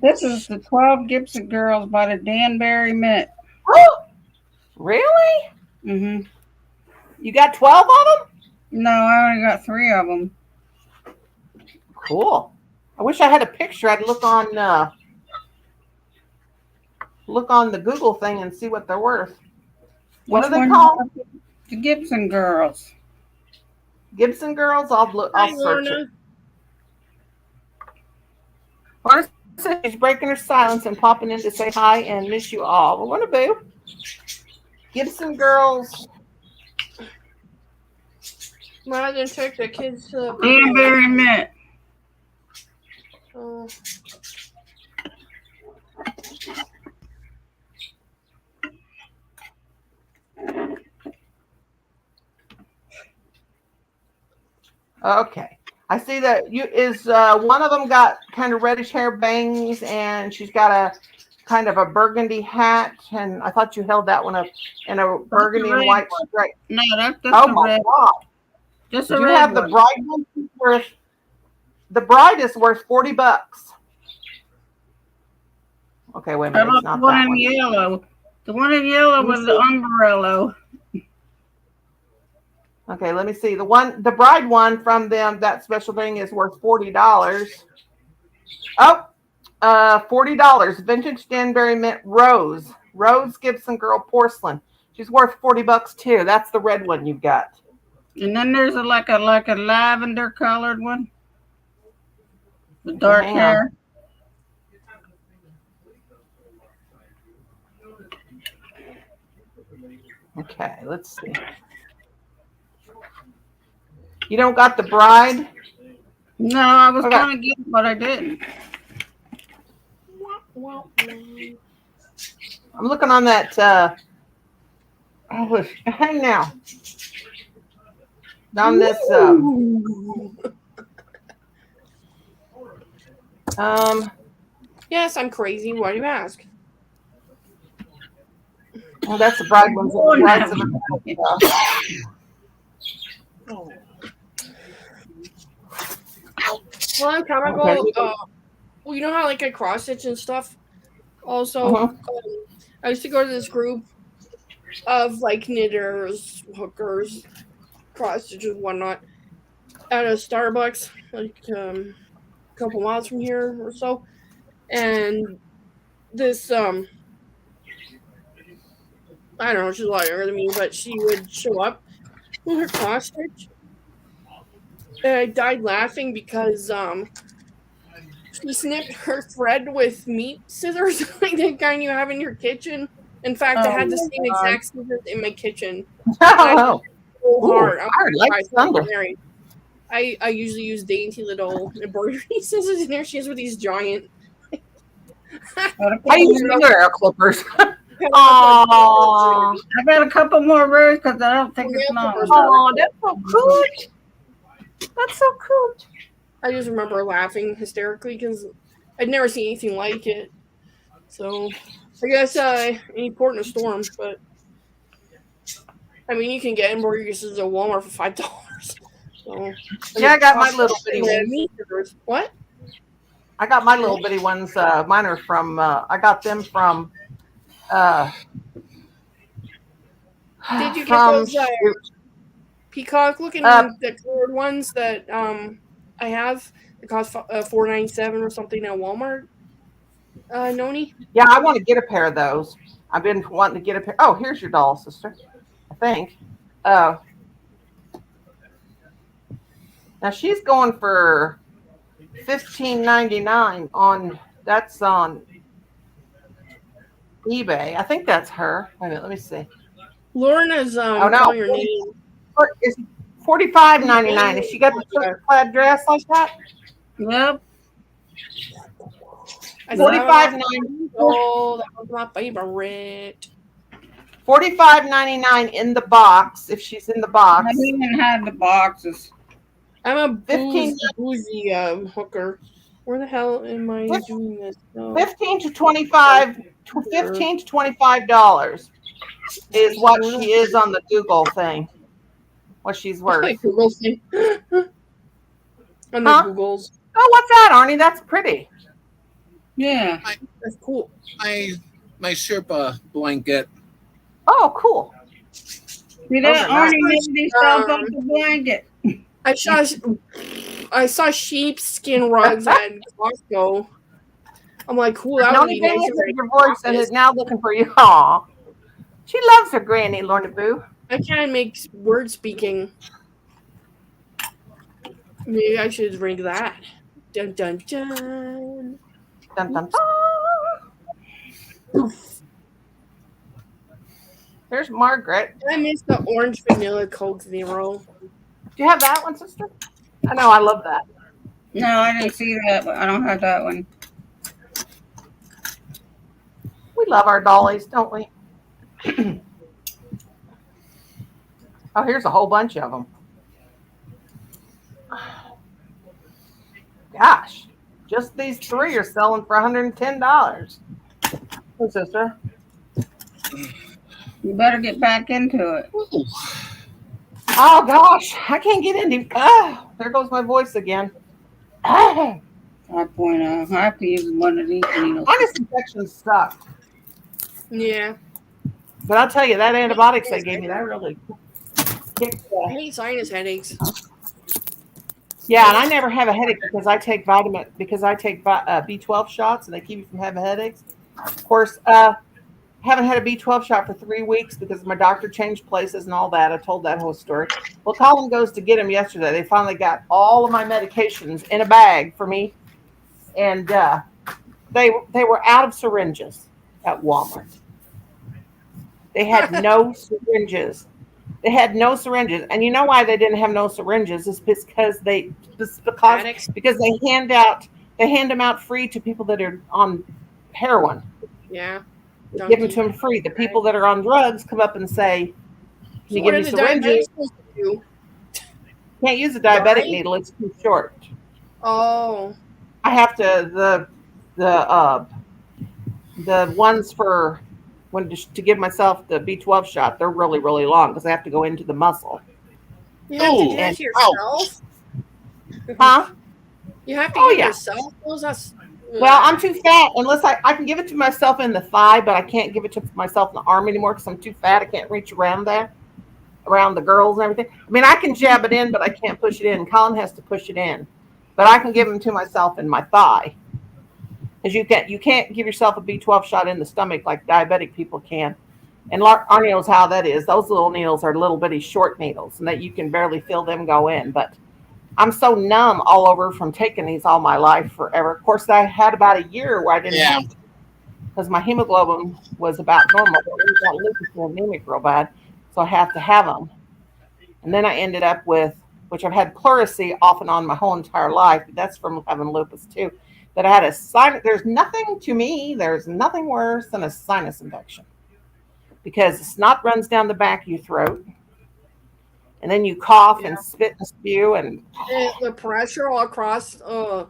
This is the 12 Gibson Girls by the Danbury Mint. Oh, really? Mm-hmm. You got 12 of them? No, I only got 3 of them. Cool. I wish I had a picture. I'd look on the Google thing and see what they're worth. What are they called? The Gibson Girls. Gibson Girls? I'll search it. Lorna says she's breaking her silence and popping in to say hi and miss you all. Well, Lorna Boo. Gibson Girls. Rather than check the kids. Danbury Mint. Okay. I see that one of them got kind of reddish hair bangs and she's got kind of a burgundy hat, and I thought you held that one up in a burgundy and white stripe. No, that's Oh the my red. God! Just Do a you red have the one. bride one? The bride is worth $40. Okay, wait a How minute. It's about the not one that in one. yellow? The one in yellow Let me with the umbrella. Okay, let me see. The bride one from them, that special thing is worth $40. Oh, $40. Vintage Danbury Mint Rose. Rose Gibson Girl Porcelain. She's worth $40 too. That's the red one you've got. And then there's like a lavender colored one. The dark Hang on. hair. Okay, let's see. You don't got the bride? No, I was Okay. trying to get it, but I didn't. I'm looking on that. Hang now. On this. Yes, I'm crazy. Why do you ask? Well, that's the bride one. Long time ago, well, you know how like I cross stitch and stuff. Also, I used to go to this group of like knitters, hookers, cross stitches, whatnot, at a Starbucks, like a couple miles from here or so, and this I don't know, she's a lot younger than me, but she would show up with her cross stitch. And I died laughing because she snipped her thread with meat scissors, like the kind you have in your kitchen. In fact, I had the same exact scissors in my kitchen. Oh, So hard. I like thunder. I usually use dainty little embroidery scissors, and there she is with these giant. I use fingernail clippers. Aww. I got a couple more rows because I don't think it's long. Oh, that's so cute. That's so cute. I just remember laughing hysterically because I'd never seen anything like it. So I guess any port in a storm, but I mean you can get embroidery scissors at Walmart for $5. So Yeah, I got my little bitty ones. What? I got my little bitty ones. Mine are from. I got them from. Did you get those peacock looking the colored ones that I have? It cost $4.97 or something at Walmart. Noni? Yeah, I want to get a pair of those. I've been wanting to get a pair. Oh, here's your doll, sister. I think. Now she's going for $15.99 on. That's on eBay. I think that's her. Wait a minute, let me see. Lorna's no, calling your name. It's $45.99. Has she got the silk plaid dress like that? Yep. $45.99. Oh, that was my favorite. $45.99 in the box. If she's in the box. I didn't even have the boxes. I'm a 15 bougie hooker. Where the hell am I doing this? No. $15 to $25 is what she is on the Google thing. What she's worth. Like Google thing. On the Googles. Oh, what's that, Arnie? That's pretty. Yeah. That's cool. My Sherpa blanket. Oh, cool. See that? Arnie made himself up the blanket. I saw sheepskin rugs at Costco. I'm like, cool. That would be nice. Your voice and is now looking for you. Aw. She loves her granny, Lorna Boo. I can't make word speaking. Maybe I should ring that. Dun dun dun. Dun dun dun. There's Margaret. I miss the orange vanilla Coke Zero. Do you have that one, sister? I know, I love that. No, I didn't see that. I don't have that one. We love our dollies, don't we? Oh, here's a whole bunch of them. Gosh, just these three are selling for $110. Hey, sister. You better get back into it. Ooh. Oh gosh, I can't get into. There goes my voice again. 5.0. I have to use one of these needles. Sinus infections suck. Yeah. But I'll tell you, that antibiotics they gave me, that really kicked I hate sinus headaches. Yeah, and I never have a headache because I take B12 shots and they keep me from having headaches. Of course, haven't had a B12 shot for 3 weeks because my doctor changed places and all that. I told that whole story. Well, Colin goes to get him yesterday. They finally got all of my medications in a bag for me, and they were out of syringes at Walmart. They had no syringes. They had no syringes, and you know why they didn't have no syringes? Is because they hand them out free to people that are on heroin. Yeah. They give them to them free. The people that are on drugs come up and say, "Can you give me syringes?" Can't use a diabetic needle; it's too short. Oh. I have to the ones for when to give myself the B12 shot. They're really really long because I have to go into the muscle. You have to do that to yourself? Huh? You have to do it yourself? Well, I'm too fat. Unless I can give it to myself in the thigh, but I can't give it to myself in the arm anymore because I'm too fat. I can't reach around there, around the girls and everything. I mean, I can jab it in, but I can't push it in. Colin has to push it in. But I can give them to myself in my thigh. Because you can't give yourself a B12 shot in the stomach like diabetic people can. And Arnie knows how that is. Those little needles are little bitty short needles, and that you can barely feel them go in. But I'm so numb all over from taking these all my life forever. Of course, I had about a year where I didn't have to because my hemoglobin was about normal. But we got lupus and anemic real bad, so I have to have them. And then I ended up with, which I've had pleurisy off and on my whole entire life. But that's from having lupus too. But I had a sinus. There's nothing worse than a sinus infection because the snot runs down the back of your throat. And then you cough and spit and spew and the pressure all across. I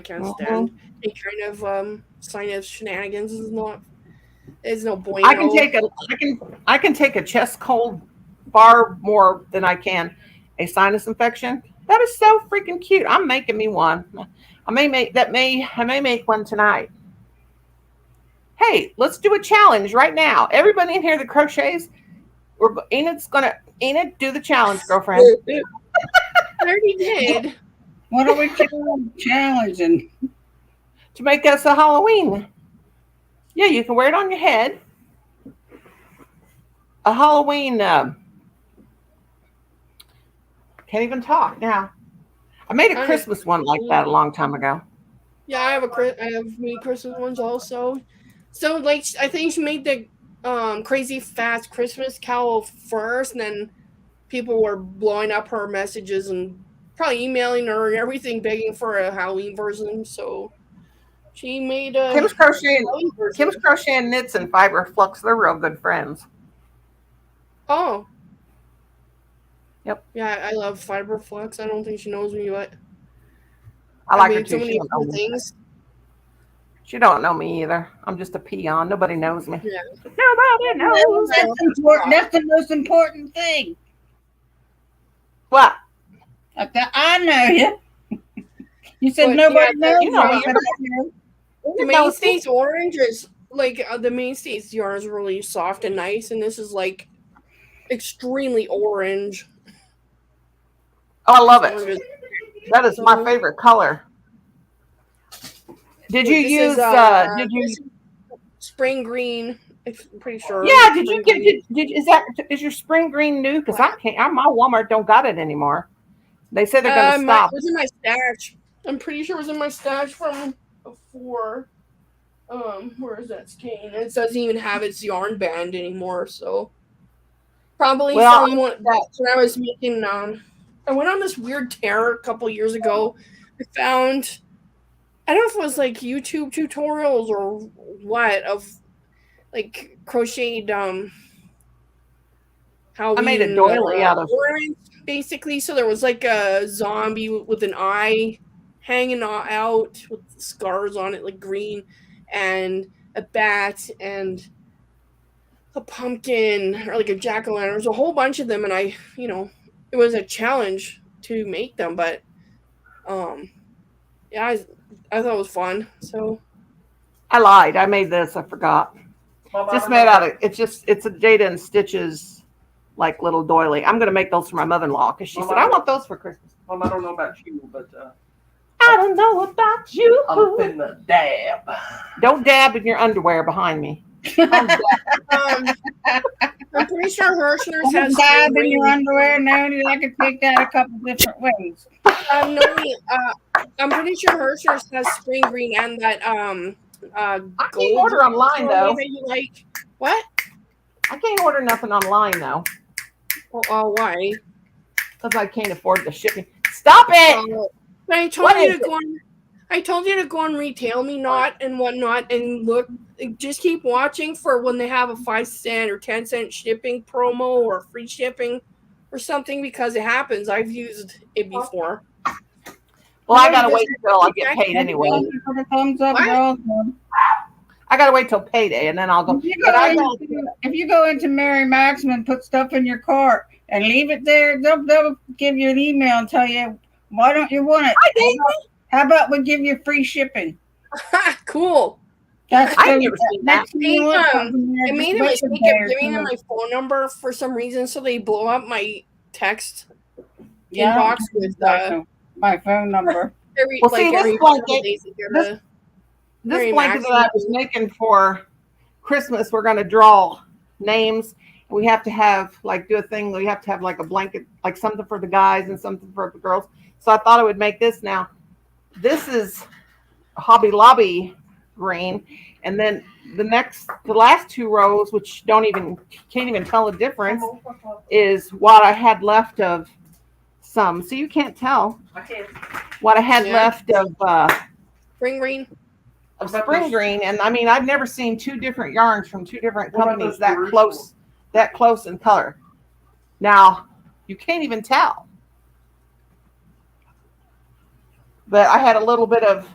can't stand any kind of sinus shenanigans. It's no bueno. I can take a chest cold far more than I can a sinus infection. That is so freaking cute. I'm making me one. I may make one tonight. Hey, let's do a challenge right now. Everybody in here that crochets, Enid, do the challenge, girlfriend. I already did. What are we challenging? To make us a Halloween. Yeah, you can wear it on your head. A Halloween. Can't even talk now. I made a Christmas one like that a long time ago. Yeah, I have made Christmas ones also. So like, I think she made the crazy fast Christmas cowl first, and then people were blowing up her messages and probably emailing her and everything, begging for a Halloween version. So she made a Kim's crocheting knits and fiber flux. They're real good friends. Oh. Yep. Yeah, I love fiber flux. I don't think she knows me yet. I like her too. So many things. She don't know me either. I'm just a peon. Nobody knows me. Yeah. Nobody knows. That's important. That's the most important thing. What? I know you. You said nobody knows. You know me. The Mainstays orange is like the Mainstays yarn is really soft and nice, and this is like extremely orange. Oh, I love it. That is my favorite color. Did you use spring green? I'm pretty sure. Yeah. Did you get? Is your spring green new? Because I can't. My Walmart don't got it anymore. They said they're going to stop. It was in my stash. I'm pretty sure it was in my stash from before. Where is that skein? It doesn't even have its yarn band anymore. So probably someone that when I was making. I went on this weird tear a couple years ago. I found. I don't know if it was like YouTube tutorials or what of like crocheted Halloween. I made a doily out of orange, basically. So there was like a zombie with an eye hanging out with scars on it, like green, and a bat and a pumpkin or like a jack-o'-lantern. There's a whole bunch of them, and I, it was a challenge to make them, but yeah, I thought it was fun. So I lied. I made this. I forgot. Just made out of it's a Jada and Stitches like little doily. I'm gonna make those for my mother-in-law because she said I want those for Christmas. Mom, I don't know about you, but I don't know about you. I'm finna dab. Don't dab in your underwear behind me. I'm pretty sure Hirschner's has Dab spring in your green. underwear. No, I could take that a couple different ways. No, I'm pretty sure Hirschner's has spring green and that I can't gold order online though. that you like. What? I can't order nothing online though Why? because I can't afford the shipping. Stop it! But I told What you is to go on. I told you to go on Retail Me Not and whatnot and look. Just keep watching for when they have a 5-cent or 10-cent shipping promo or free shipping or something because it happens. I've used it before. Well, I gotta wait until I get paid anyway. Thank you for the thumbs up, What? girls. I gotta wait till payday and then I'll go. If you But I go go. if you go into Mary Maxim and put stuff in your cart and leave it there, they'll give you an email and tell you why don't you want it. I did. How about we give you free shipping? Cool. That's I've the never seen that. next thing you want something there, I made a just wait mistake a day of or giving them two. my phone number for some reason, so they blow up my text Yeah, I don't inbox with my phone number. every Well, see, this every blanket- couple days they give this- a- This Mary blanket Maxim. that I was making for Christmas, we're gonna draw names. We have to have do a thing. We have to have like a blanket, like something for the guys and something for the girls. So I thought I would make this now. This is Hobby Lobby green, and then the last two rows, which can't even tell the difference, is what I had left of some. So you can't tell what I had Yeah. left of spring green. spring green. And I mean, I've never seen two different yarns from two different What about companies those that close in color. Now you can't even tell. But I had a little bit of.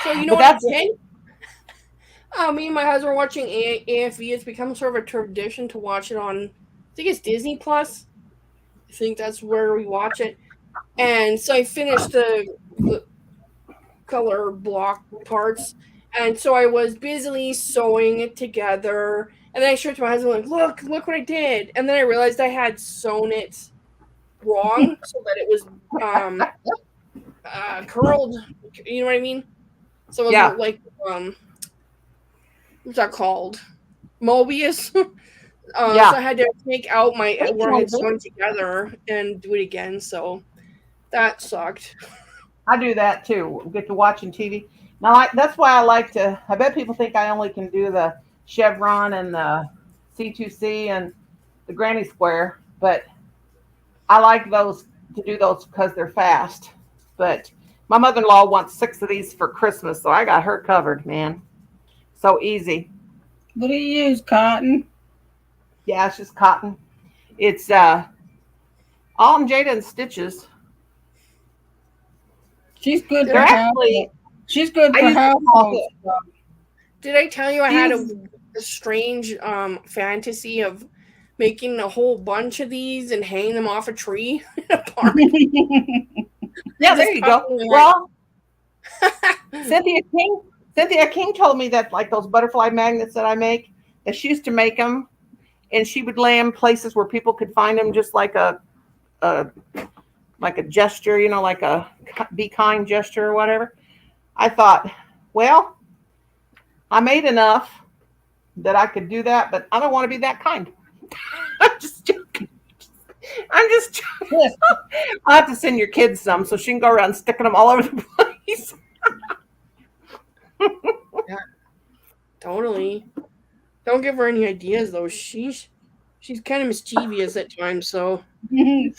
So you know But what I did? Me and my husband were watching AFV. It's become sort of a tradition to watch it on. I think it's Disney Plus. I think that's where we watch it. And so I finished the color block parts, and so I was busily sewing it together. And then I showed it to my husband, like, look what I did. And then I realized I had sewn it wrong, so that it was curled. You know what I mean? So it was like what's that called? Mobius. So I had to take out my where I had sewn together and do it again. So that sucked. I do that too. Get to watching TV. Now that's why I like to. I bet people think I only can do the chevron and the C2C and the granny square, but I like those to do those because they're fast. But my mother-in-law wants 6 of these for Christmas, so I got her covered, man. So easy. What do you use? Cotton? Yeah, it's just cotton. It's all in Jada and Stitches. She's good for They're household. actually. She's good I for use them household all. stuff. Did I tell you I had a strange fantasy of making a whole bunch of these and hanging them off a tree in a park? Yeah, there you go. Well, Cynthia King told me that like those butterfly magnets that I make, that she used to make them, and she would lay them places where people could find them, just like a gesture, like a be kind gesture or whatever. I thought, well, I made enough that I could do that, but I don't want to be that kind. I'm just joking. I'll have to send your kids some so she can go around sticking them all over the place. Yeah, totally. Don't give her any ideas though. She's kind of mischievous at times. So Cute.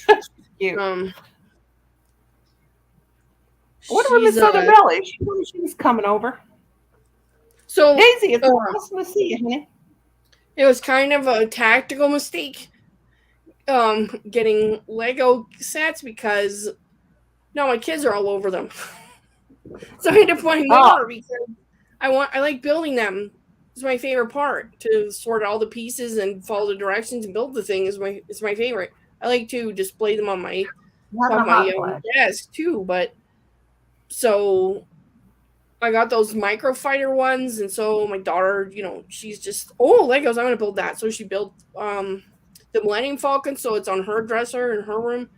I wonder where Miss Southern Belle is. She told me she was coming over. So Daisy, it's awesome to see you, honey. it was kind of a tactical mistake getting Lego sets because now my kids are all over them. So I had to find more because I like building them. It's my favorite part, to sort all the pieces and follow the directions and build the thing is my favorite. I like to display them on my desk too, but so I got those micro fighter ones, and so my daughter, she's just, Legos, I'm gonna build that. So she built the Millennium Falcon, so it's on her dresser in her room.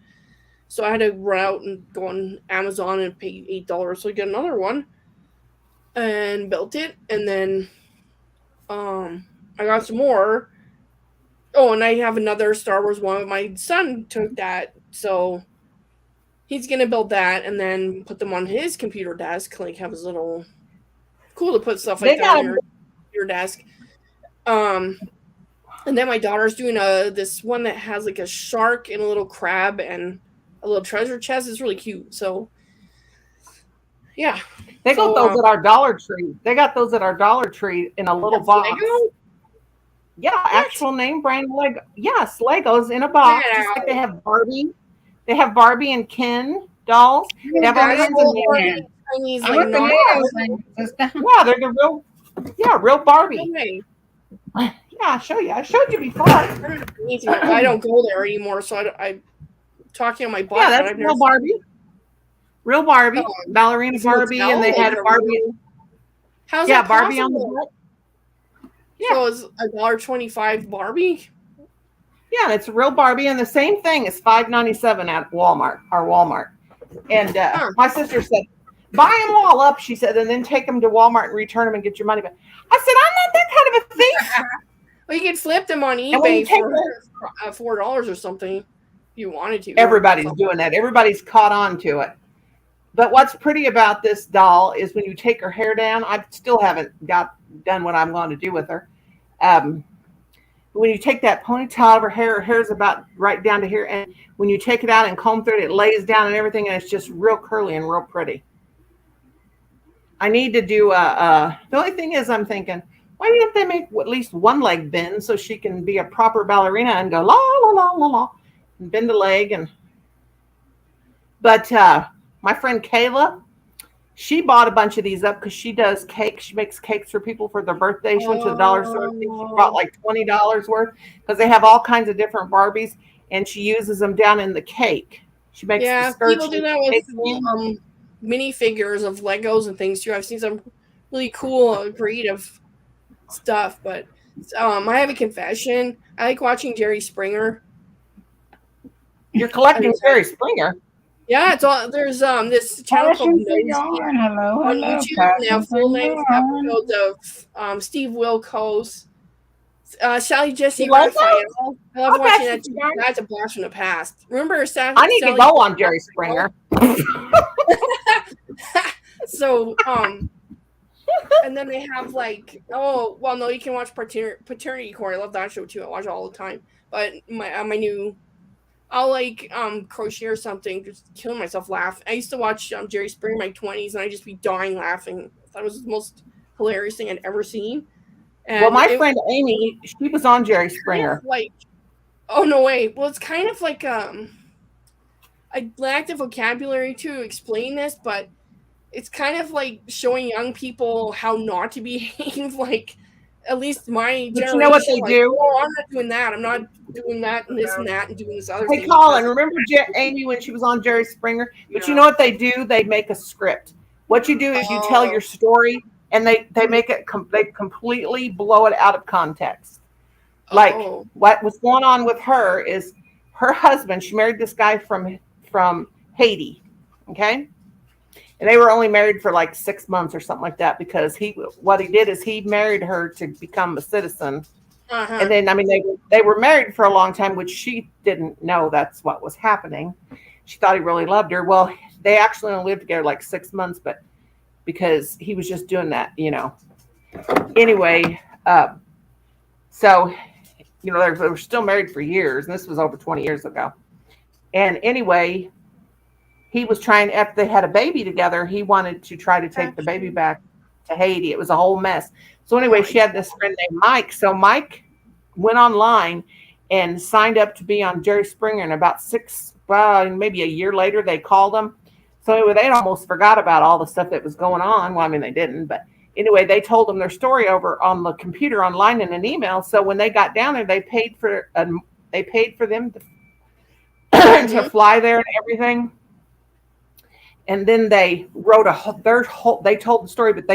So I had to run out and go on Amazon and pay $8 so I get another one, and built it, and then I got some more. Oh, and I have another Star Wars one. My son took that, so he's gonna build that and then put them on his computer desk. Like, have his little cool to put stuff like that on your desk. And then my daughter's doing this one that has like a shark and a little crab and a little treasure chest. It's really cute. So yeah, they got those at our Dollar Tree. They got those at our Dollar Tree in a little box. Lego? Yeah, actual name brand Lego. Yes, Legos in a box. Just like they have Barbie. They have Barbie and Ken dolls. They have all kinds of Chinese, I want the Legos, sister. Yeah, they're the real Barbie. Okay. Yeah, I'll show you. I showed you before. I don't go there anymore, so I'm talking on my butt. Yeah, that's real Barbie. Real Barbie, ballerina Barbie, and they had a Barbie. How's that Barbie possible? on the butt. Yeah. So it's $1.25 Barbie? Yeah, it's a real Barbie, and the same thing is $5.97 at Walmart, our Walmart. And my sister said, buy them all up, she said, and then take them to Walmart and return them and get your money back. I said, I'm not that kind of a thief. Well, you could flip them on eBay for $4 or something if you wanted to. Everybody's doing that. Everybody's caught on to it. But what's pretty about this doll is when you take her hair down, I still haven't done what I'm going to do with her. When you take that ponytail out of her hair's about right down to here. And when you take it out and comb through it, it lays down and everything. And it's just real curly and real pretty. I need to do the only thing is I'm thinking, why didn't they make at least one leg bend so she can be a proper ballerina and go la, la, la, la, la, and bend a leg. But my friend Kayla, she bought a bunch of these up because she does cakes. She makes cakes for people for their birthday. She went to the dollar store. I think she bought like $20 worth because they have all kinds of different Barbies, and she uses them down in the cake. She makes the skirts. People do that with minifigures of Legos and things too. I've seen some really cool, creative stuff. But I have a confession. I like watching Jerry Springer. You're collecting Jerry Springer. Yeah, it's all there's this channel called Hello, on YouTube. They have full length episodes of Steve Wilkos, Sally Jesse Raphael. I love watching that too. That's a blast from the past. Remember Sally? I need to go on Jerry Springer. So and then they have like no, you can watch Paternity Court. I love that show too. I watch it all the time. But my new. I'll like crochet or something, just killing myself laughing. I used to watch Jerry Springer in my 20s, and I'd just be dying laughing. I thought it was the most hilarious thing I'd ever seen. And well, my friend Amy, she was on Jerry Springer. Like, oh no way! Well, it's kind of like I lack the vocabulary to explain this, but it's kind of like showing young people how not to behave. Like, at least my generation. You know what they do? Oh, I'm not doing that. I'm not doing that and this and that and doing this other thing. Hey, Colin, remember Amy when she was on Jerry Springer? But you know what they do? They make a script. What you do is you tell your story, and they make it. They completely blow it out of context. Like what was going on with her is her husband. She married this guy from Haiti. Okay. And they were only married for like 6 months or something like that because what he did is he married her to become a citizen. Uh-huh. And then, I mean, they were married for a long time, which she didn't know that's what was happening. She thought he really loved her. Well, they actually only lived together like 6 months, but because he was just doing that, Anyway, so, they were still married for years, and this was over 20 years ago. And anyway, he was trying, after they had a baby together, he wanted to try to take the baby back to Haiti. It was a whole mess. So anyway, she had this friend named Mike. So Mike went online and signed up to be on Jerry Springer. And about maybe a year later, they called him. So anyway, they'd almost forgot about all the stuff that was going on. Well, I mean, they didn't. But anyway, they told them their story over on the computer online in an email. So when they got down there, they paid for them to, to fly there and everything. And then they wrote they told the story, but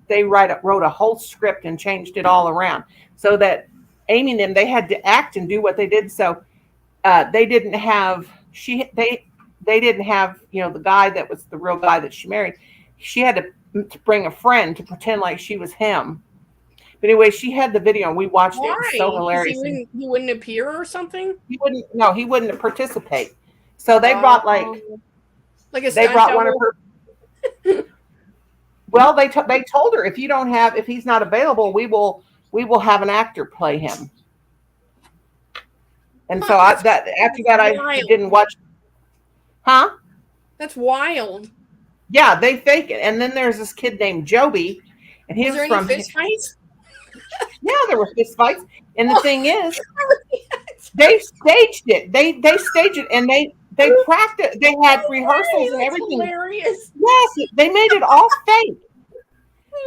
they wrote a whole script and changed it all around so that Amy and them, they had to act and do what they did. So they didn't have they didn't have, the guy that was the real guy that she married. She had to bring a friend to pretend like she was him. But anyway, she had the video and we watched it. It was so hilarious. He wouldn't appear or something? He wouldn't participate. So they brought they brought one of her. Well, they told her, if he's not available, we will have an actor play him. And so after that, I didn't watch. Huh? That's wild. Yeah, they fake it. And then there's this kid named Joby, and he was there from any fist fights? Yeah, there were fist fights. And the thing is, they staged it. They staged it, and they practiced. They had rehearsals and everything. Hilarious. Yes, they made it all fake.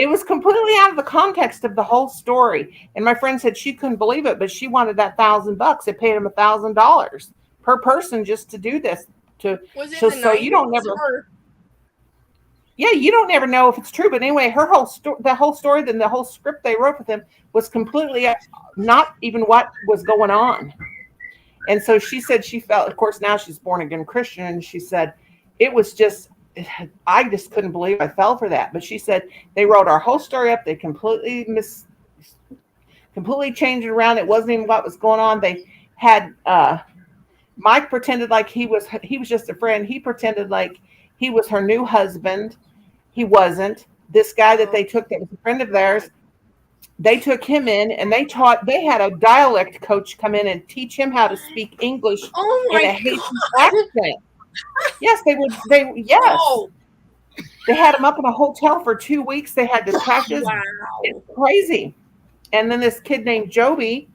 It was completely out of the context of the whole story. And my friend said she couldn't believe it, but she wanted that $1,000. They paid him $1,000 per person just to do this. So you don't never. Yeah, you don't never know if it's true. But anyway, the whole story, then the whole script they wrote with him was completely not even what was going on. And so she said she felt, of course, now she's born again Christian, and she said it was just, I just couldn't believe I fell for that. But she said they wrote our whole story up. They completely changed it around. It wasn't even what was going on. They had Mike pretended like he was just a friend. He pretended like he was her new husband. He wasn't. This guy that they took that was a friend of theirs, they took him in and they had a dialect coach come in and teach him how to speak English in a Haitian accent. Yes, yes. Oh. They had him up in a hotel for 2 weeks. They had to practice. Wow. It's crazy. And then this kid named Joby,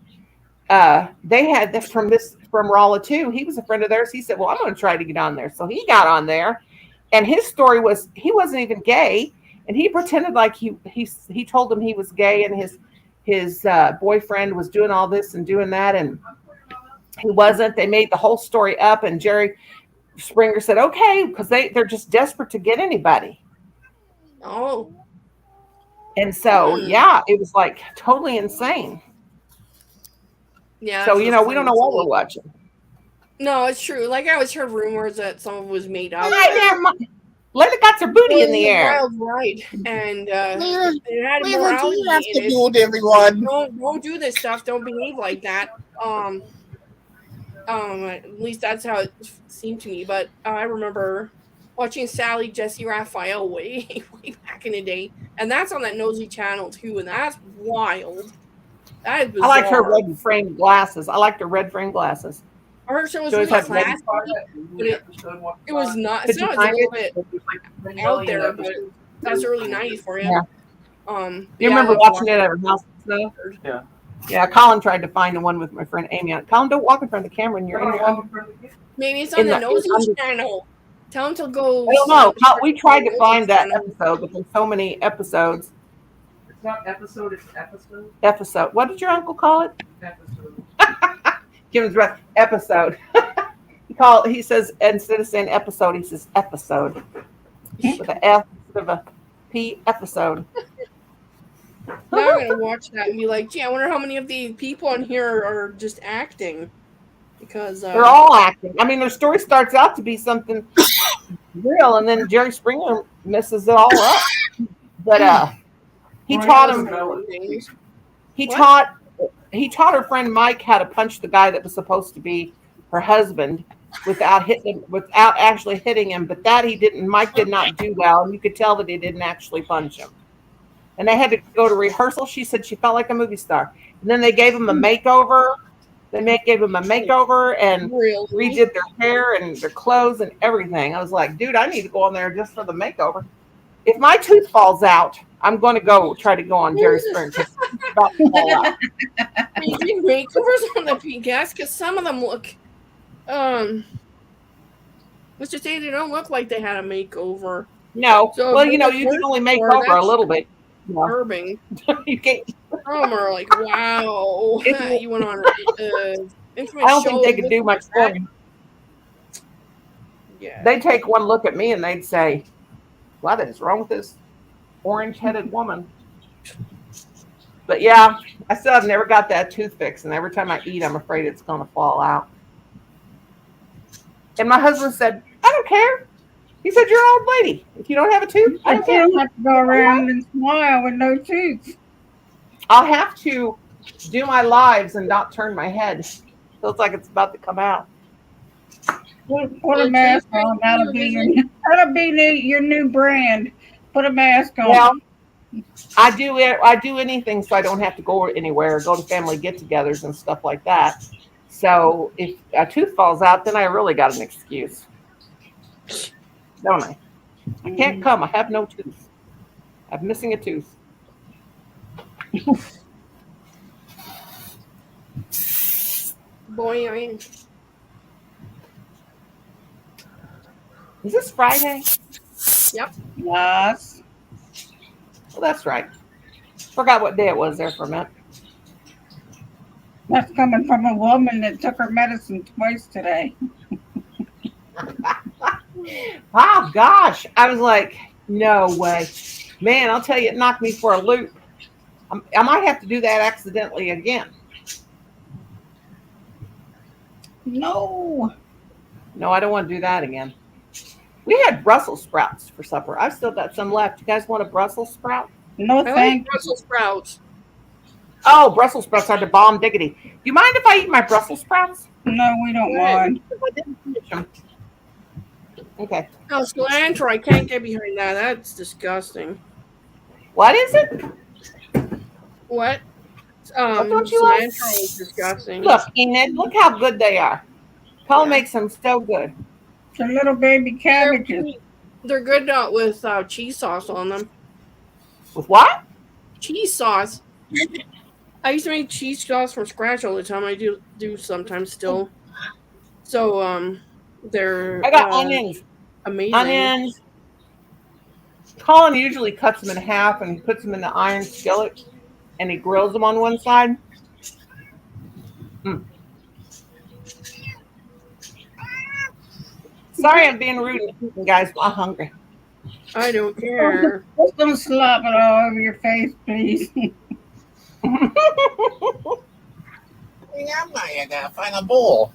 they had this from Rolla too. He was a friend of theirs. He said, well, I'm going to try to get on there. So he got on there. And his story was he wasn't even gay, and he pretended like he told them he was gay, and his boyfriend was doing all this and doing that, and he wasn't. They made the whole story up, and Jerry Springer said, "Okay," because they're just desperate to get anybody. Oh, and so yeah, it was like totally insane. Yeah. So we don't know what we're watching. No, it's true. Like I always heard rumors that some of it was made up. Linda got her booty in the air. Wild ride, and it had What morality do you have to in it. do with everyone? Don't do this stuff. Don't behave like that. At least that's how it seemed to me. But I remember watching Sally Jesse Raphael way back in the day, and that's on that Nosy channel too, and that's wild. That is bizarre. I liked her red framed glasses. Her show was really classy, but it was not. It's not a little bit out there, but that's really nice for you. Yeah. You remember watching it at her house? Though? Yeah. Yeah, Colin tried to find the one with my friend Amy on it. Colin, don't walk in front of the camera, and you're in the one. Maybe it's on the Nosy channel. Tell him to go. I don't know. We tried to find that episode, but there's so many episodes. It's not episode, it's episode. Episode. What did your uncle call it? Episode. Jim's right. Episode. He says, instead of saying episode, he says episode. With an F instead of a P, episode. Now I'm going to watch that and be like, gee, I wonder how many of the people on here are just acting. Because they're all acting. I mean, their story starts out to be something real, and then Jerry Springer messes it all up. But he taught him. He taught her friend Mike how to punch the guy that was supposed to be her husband without actually hitting him. But that Mike did not do well. And you could tell that he didn't actually punch him. And they had to go to rehearsal. She said she felt like a movie star. And then they gave him a makeover. Gave him a makeover and redid their hair and their clothes and everything. I was like, dude, I need to go on there just for the makeover. If my tooth falls out, I'm going to try to go on Jerry Springer. About to fall out. Makeovers on the PCast because some of them look, let's just say they don't look like they had a makeover. No, So well, you can only make over a little bit. disturbing. You can't. Some are like, wow, you went on intimate I don't show think they could do much for me. Yeah. They'd take one look at me and they'd say, "What is wrong with this orange-headed woman?" But yeah, I still have never got that tooth fixed, and every time I eat, I'm afraid it's going to fall out. And my husband said, "I don't care." He said, "You're an old lady. If you don't have a tooth, I don't You care. don't have to go around and smile with no teeth. I'll have to do my lives and not turn my head. Feels like it's about to come out." Put a mask on. That'll be your new brand. Put a mask on. Well, I do anything so I don't have to go anywhere, go to family get-togethers and stuff like that. So if a tooth falls out, then I really got an excuse, don't I? I can't come. I have no tooth. I'm missing a tooth. Boy, Is this Friday? Yep. Yes. Well, that's right. Forgot what day it was there for a minute. That's coming from a woman that took her medicine twice today. Oh, gosh. I was like, no way. Man, I'll tell you, it knocked me for a loop. I might have to do that accidentally again. No. No, I don't want to do that again. We had Brussels sprouts for supper. I've still got some left. You guys want a Brussels sprout? No, I like thank Brussels sprouts. Oh, Brussels sprouts are the bomb diggity. Do you mind if I eat my Brussels sprouts? you. No, we don't mind. I didn't finish them. Okay. Oh, cilantro. I can't get behind that. That's disgusting. What is it? What? don't you like? Cilantro is disgusting. Look, Enid, look how good they are. Paul makes them so good. The little baby cabbages. They're good with cheese sauce on them. With what? Cheese sauce. I used to make cheese sauce from scratch all the time. I do sometimes still. So they're I got onions. amazing. Onions. Colin usually cuts them in half and puts them in the iron skillet, and he grills them on one side. Mm. Sorry, I'm being rude, guys. I'm hungry. I don't care. Just don't slap it all over your face, please. Yeah, I'm not. I gotta find a bowl.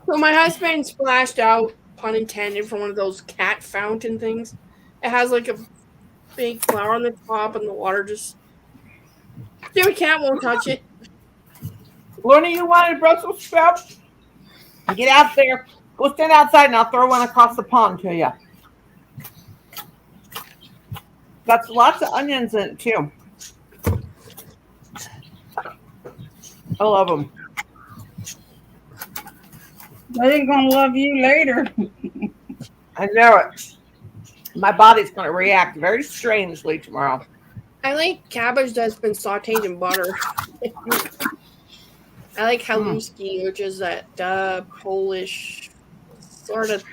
So my husband splashed out, pun intended, from one of those cat fountain things. It has like a big flower on the top, and the water just. Stupid cat won't touch it. Lorna, you wanted Brussels sprouts? Get out there. Go stand outside, and I'll throw one across the pond to you. Got lots of onions in it too. I love them. They ain't gonna love you later. I know it. My body's going to react very strangely tomorrow. I like cabbage that's been sauteed in butter. I like haluski, which is that Polish sort of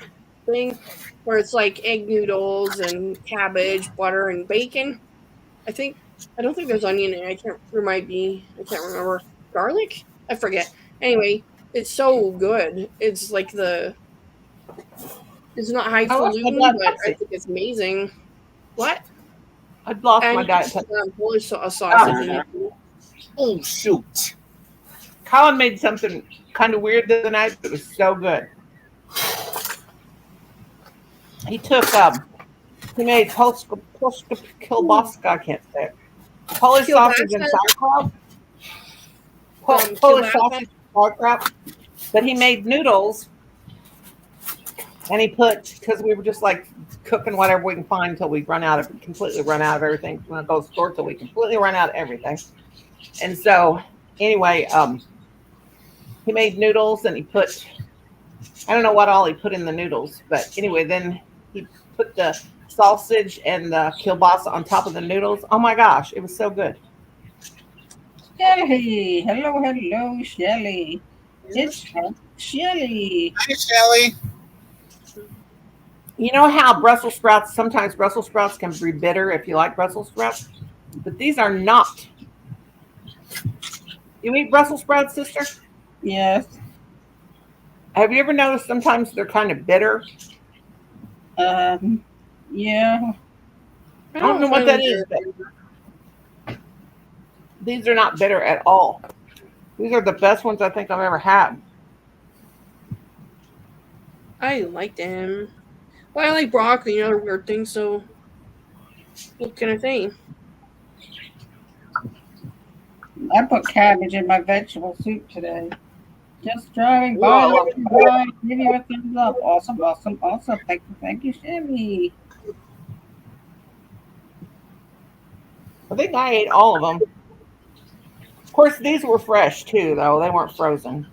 thing where it's like egg noodles and cabbage, butter, and bacon. I don't think there's onion in it. I can't remember. Garlic? I forget. Anyway, it's so good. It's like it's not highfalutin, but I think it's amazing. What? I've lost my diet. Polish sausage in it. Oh shoot! Colin made something kind of weird the other night, but it was so good. He took he made Polish kielbasa. I can't say it. Polish sausage and sauerkraut. Polish sausage and sauerkraut. But he made noodles, and he put, because we were just like cooking whatever we can find until we completely run out of everything. We're gonna go to the store till we completely run out of everything. And so, anyway, he made noodles, and he put, I don't know what all he put in the noodles, but anyway, then he put the sausage and the kielbasa on top of the noodles. Oh my gosh, it was so good. Shelly. Hello, Shelly. It's Shelly. Hi, Shelly. You know how Brussels sprouts, sometimes Brussels sprouts can be bitter if you like Brussels sprouts, but these are not. You eat Brussels sprouts, sister? Yes. Have you ever noticed sometimes they're kind of bitter? Yeah. I don't know what that is, but these are not bitter at all. These are the best ones I think I've ever had. I like them. Well, I like broccoli and other weird things, so what can I say? I put cabbage in my vegetable soup today. Just driving Ooh, I by, love looking by, give you a thumbs up. Awesome, awesome, awesome. Thank you, Chevy. I think I ate all of them. Of course, these were fresh too, though. They weren't frozen.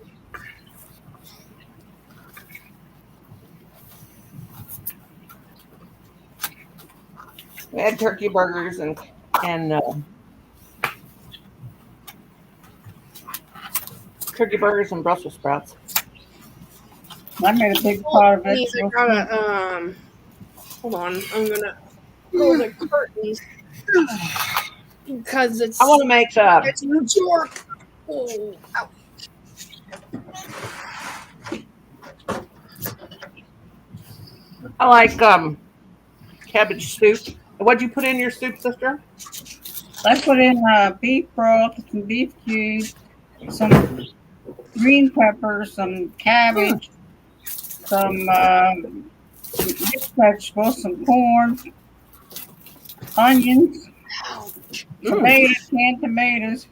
We had turkey burgers and turkey burgers and Brussels sprouts. I made a big pot of I vegetable soup. gotta, hold on. I'm gonna close the curtains because it's. I want to make It's New York. Oh, ow. I like cabbage soup. What'd you put in your soup, sister? I put in beef broth, some beef cubes, some green peppers, some cabbage, some mixed vegetables, some corn, onions, tomatoes, canned tomatoes,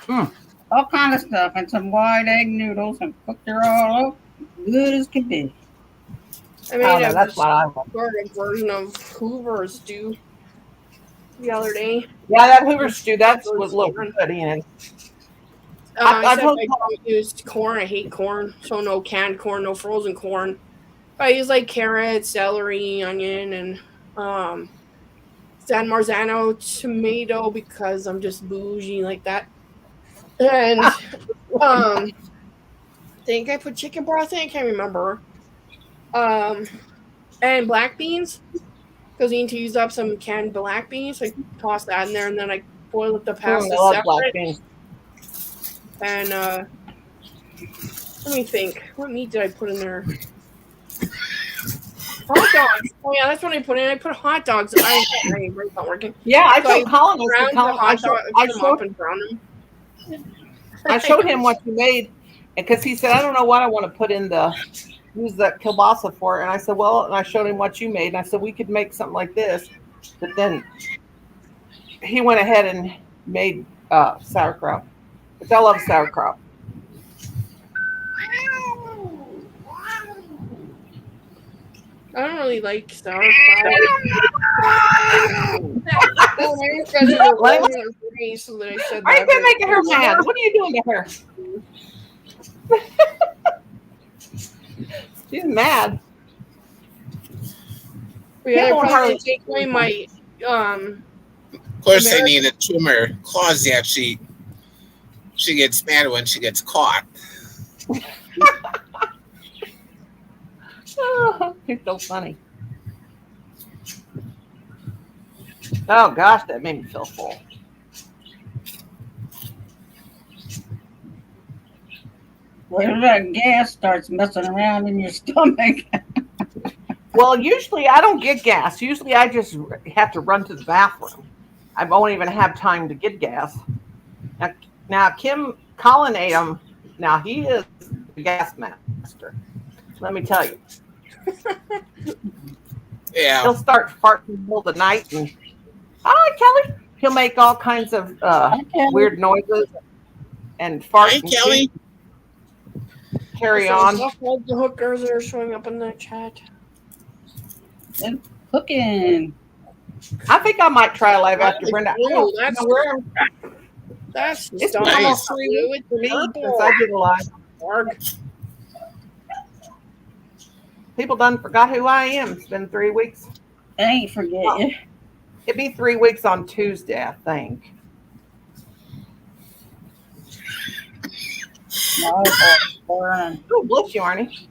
all kind of stuff, and some white egg noodles, and cooked it all up, good as can be. I made no, that's what I want. a version of Hoover stew the other day. Yeah, that Hoover stew, that was looking good, Ian. I don't use corn. I hate corn. So no canned corn, no frozen corn. I use like carrots, celery, onion, and San Marzano tomato because I'm just bougie like that. And I think I put chicken broth in. I can't remember. And black beans because we need to use up some canned black beans. So I toss that in there, and then I boil up the pasta I love separate. black beans. And let me think. What meat did I put in there? Hot dogs. Oh yeah, that's what I put in. I put hot dogs. My brain's not working. Yeah, I So told Colin. Brown the hot dog. I put them up and brown them. I showed him what you made, because he said, I don't know what I want to put in use that kielbasa for. And I said, well, and I showed him what you made. And I said, we could make something like this. But then he went ahead and made sauerkraut. Which I love sauerkraut. I don't really like sauerkraut. So that I said Why are you making her mad? What are you doing to her? She's mad. Yeah, I probably take away my Of course, they need a tumor cause that she gets mad when she gets caught. You're so funny. Oh gosh, that made me feel full. Well, that gas starts messing around in your stomach. Well, usually I don't get gas. Usually I just have to run to the bathroom. I won't even have time to get gas. Now Colin ate them. Now he is the gas master. Let me tell you. Yeah. He'll start farting in the middle of the night and, hi, Kelly. He'll make all kinds of weird noises and fart. Hi, Kelly. Carry on. All the hookers that are showing up in the chat. And cooking. I think I might try live after Brenda. Ooh, that's It's dumb. been almost 3 weeks for me since I did a live. People done forgot who I am. It's been 3 weeks. I ain't forget you. It'd be 3 weeks on Tuesday, I think. No, Oh, bless you, Arnie.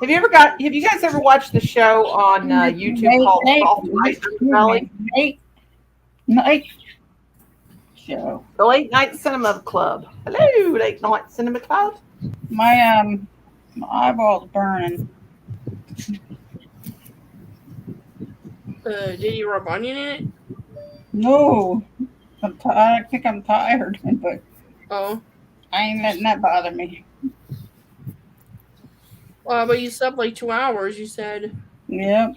Have you guys ever watched the show on YouTube called Salt and Light Valley? Night show. The Late Night Cinema Club. Hello, Late Night Cinema Club. My eyeball's burning. Did you rub onion in it? No, I think I'm tired, but Oh. I ain't letting that bother me. Well, but you slept like 2 hours, you said. Yep.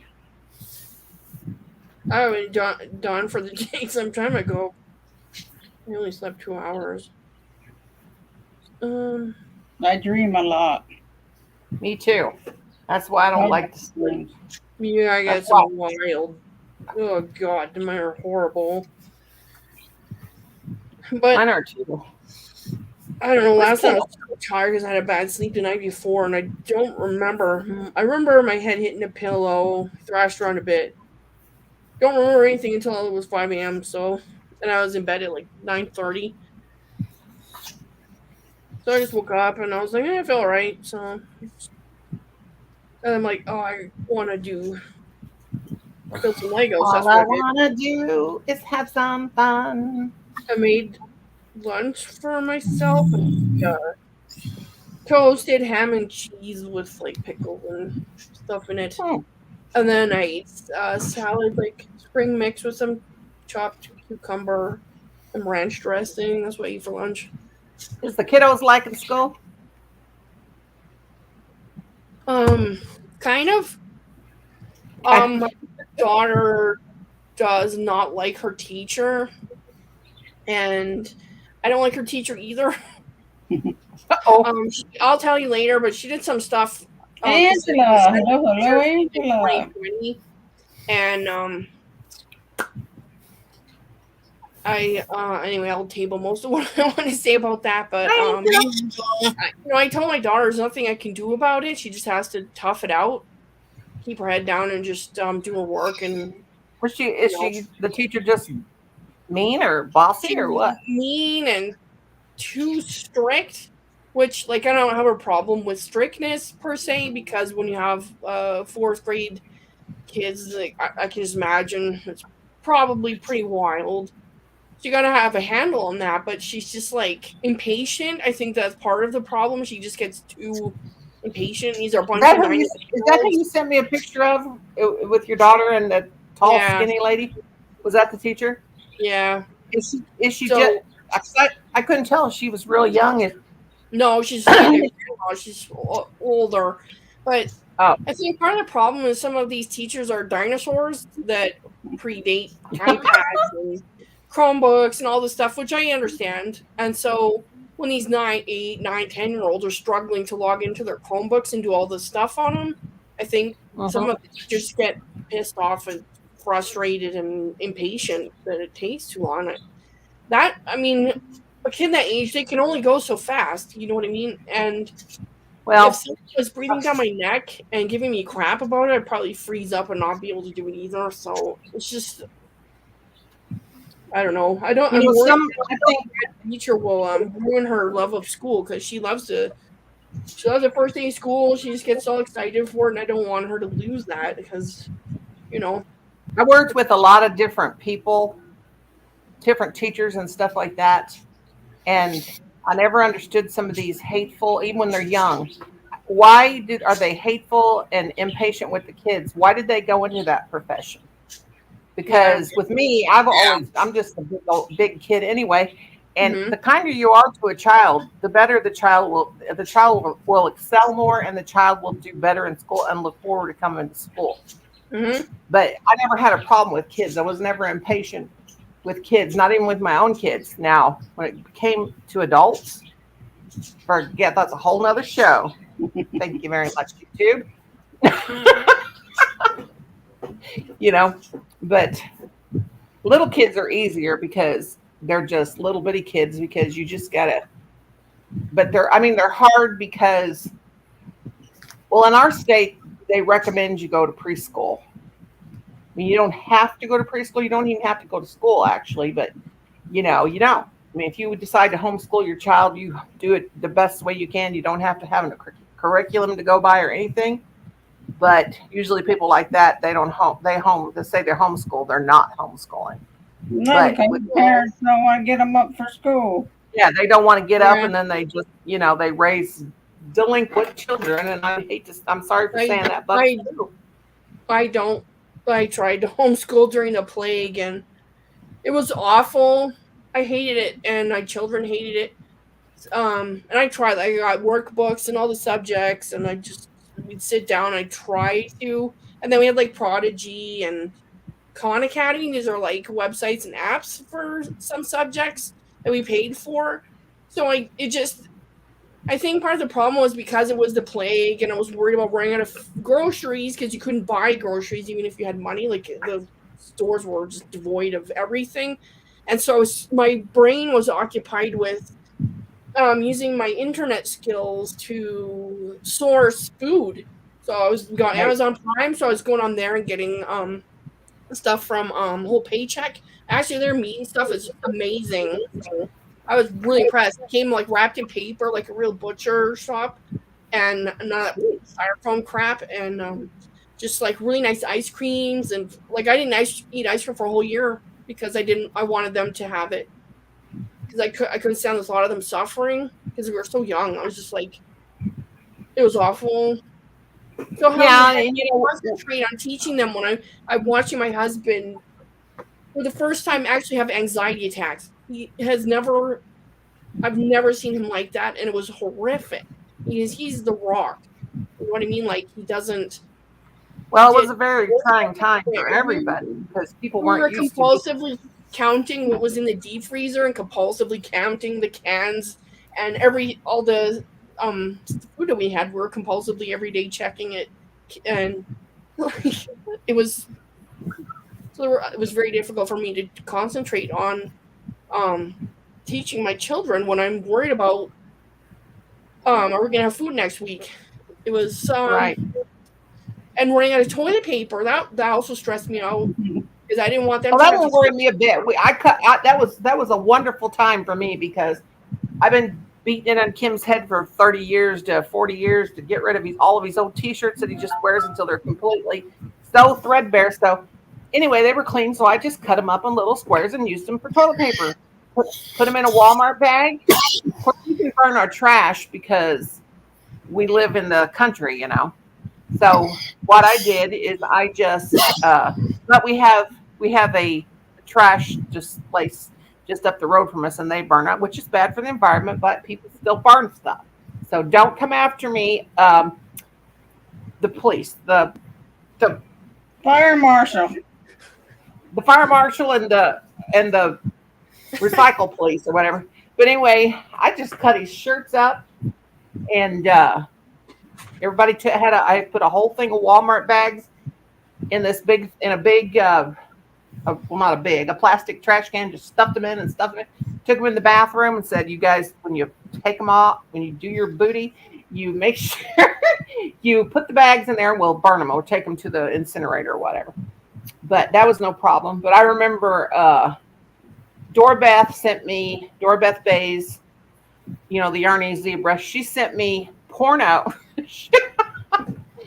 I already done for the day some time ago. I only slept 2 hours. I dream a lot. Me too. That's why I don't like to sleep. Yeah, I got That's some wild. Oh God, mine are horrible. But Mine are too. I don't know. Last night I was so tired because I had a bad sleep the night before, and I don't remember. I remember my head hitting a pillow, thrashed around a bit. Don't remember anything until it was 5 a.m. So, and I was in bed at like 9:30. So I just woke up and I was like, I feel alright. So, and I'm like, oh, I want to build some Legos. All I want to do is have some fun. I made lunch for myself and toasted ham and cheese with like pickles and stuff in it. Oh. And then I ate salad, like spring mix with some chopped cucumber and ranch dressing. That's what I eat for lunch. Is the kiddos liking school? Kind of. My daughter does not like her teacher, and I don't like her teacher either. I'll tell you later, but she did some stuff. Angela, hello, Angela. 2020, and anyway, I'll table most of what I want to say about that. But I told my daughter there's nothing I can do about it. She just has to tough it out, keep her head down, and just do her work. And is she the teacher just mean or bossy or what? Mean and too strict. Which, like, I don't have a problem with strictness per se, because when you have fourth grade kids, like, I can just imagine it's probably pretty wild. So you gotta have a handle on that. But she's just like impatient. I think that's part of the problem. She just gets too impatient. These are a bunch of Is that who you sent me a picture of with your daughter and the tall, skinny lady? Was that the teacher? Yeah. Is she just? I couldn't tell if she was real young. No, she's she's older, but I think part of the problem is some of these teachers are dinosaurs that predate iPads and Chromebooks and all this stuff, which I understand. And so when these 9, 8, 9, 10-year-olds are struggling to log into their Chromebooks and do all this stuff on them, I think some of the teachers get pissed off and frustrated and impatient that it takes too long. A kid that age, they can only go so fast. You know what I mean? And if someone was breathing down my neck and giving me crap about it, I'd probably freeze up and not be able to do it either. So it's just, I don't know. I think the teacher will ruin her love of school, because she loves the first day of school. She just gets all excited for it, and I don't want her to lose that because, I worked with a lot of different people, different teachers and stuff like that. And I never understood some of these hateful, even when they're young. Why are they hateful and impatient with the kids? Why did they go into that profession? Because with me, I'm just a big kid anyway. And the kinder you are to a child, the better the child will excel more, and the child will do better in school and look forward to coming to school. But I never had a problem with kids. I was never impatient with kids, not even with my own kids. Now, when it came to adults, forget, that's a whole nother show. Thank you very much, YouTube. But little kids are easier because they're just little bitty kids, because you just gotta, but they're hard because, well, in our state, they recommend you go to preschool. I mean, you don't have to go to preschool. You don't even have to go to school, actually. But, you don't. I mean, if you decide to homeschool your child, you do it the best way you can. You don't have to have a curriculum to go by or anything. But usually people like that, they say they're homeschooled. They're not homeschooling. No, But because parents don't want to get them up for school. Yeah, they don't want to get up, Yeah. and then they just, they raise delinquent children. And I'm sorry for saying that, but I don't. I tried to homeschool during the plague, and it was awful. I hated it, and my children hated it. And I tried. I got workbooks and all the subjects, and we'd sit down. I tried to, and then we had like Prodigy and Khan Academy. These are like websites and apps for some subjects that we paid for. So I think part of the problem was because it was the plague, and I was worried about running out of groceries because you couldn't buy groceries even if you had money. Like the stores were just devoid of everything, and so my brain was occupied with using my internet skills to source food. So I was got Amazon Prime, so I was going on there and getting stuff from Whole Paycheck. Actually, their meat and stuff is amazing. So I was really impressed. It came like wrapped in paper, like a real butcher shop, and not styrofoam crap, and just like really nice ice creams. And like I didn't eat ice cream for a whole year because I wanted them to have it because I couldn't stand a lot of them suffering because we were so young. I was just like, it was awful. So I concentrate on teaching them when I'm watching my husband for the first time actually have anxiety attacks. I've never seen him like that, and it was horrific. He's the Rock. You know what I mean? Like he doesn't. Well, it was a very trying time for everybody because people weren't used compulsively counting what was in the deep freezer and compulsively counting the cans and all the food that we had. We were compulsively every day checking it, and it was very difficult for me to concentrate on teaching my children when I'm worried about are we gonna have food next week. It was right. And running out of toilet paper that also stressed me out because I didn't want them. Well, that will worry me a bit. That was a wonderful time for me because I've been beating it on Kim's head for 30 years to 40 years to get rid of all of his old T-shirts that he just wears until they're completely so threadbare. So anyway, they were clean, so I just cut them up in little squares and used them for toilet paper. Put them in a Walmart bag. Of course, you can burn our trash because we live in the country, So what I did is I just, but we have a trash place just up the road from us, and they burn up, which is bad for the environment, but people still burn stuff. So don't come after me. The police, the fire marshal, and the recycle police or whatever. But anyway, I just cut his shirts up, and everybody I put a whole thing of Walmart bags in a plastic trash can, just stuffed them in, took them in the bathroom and said, you guys, when you take them off, when you do your booty, you make sure you put the bags in there and we'll burn them or take them to the incinerator or whatever. But that was no problem. But I remember Dorabeth Bays, the Yarny Zebra, she sent me porno.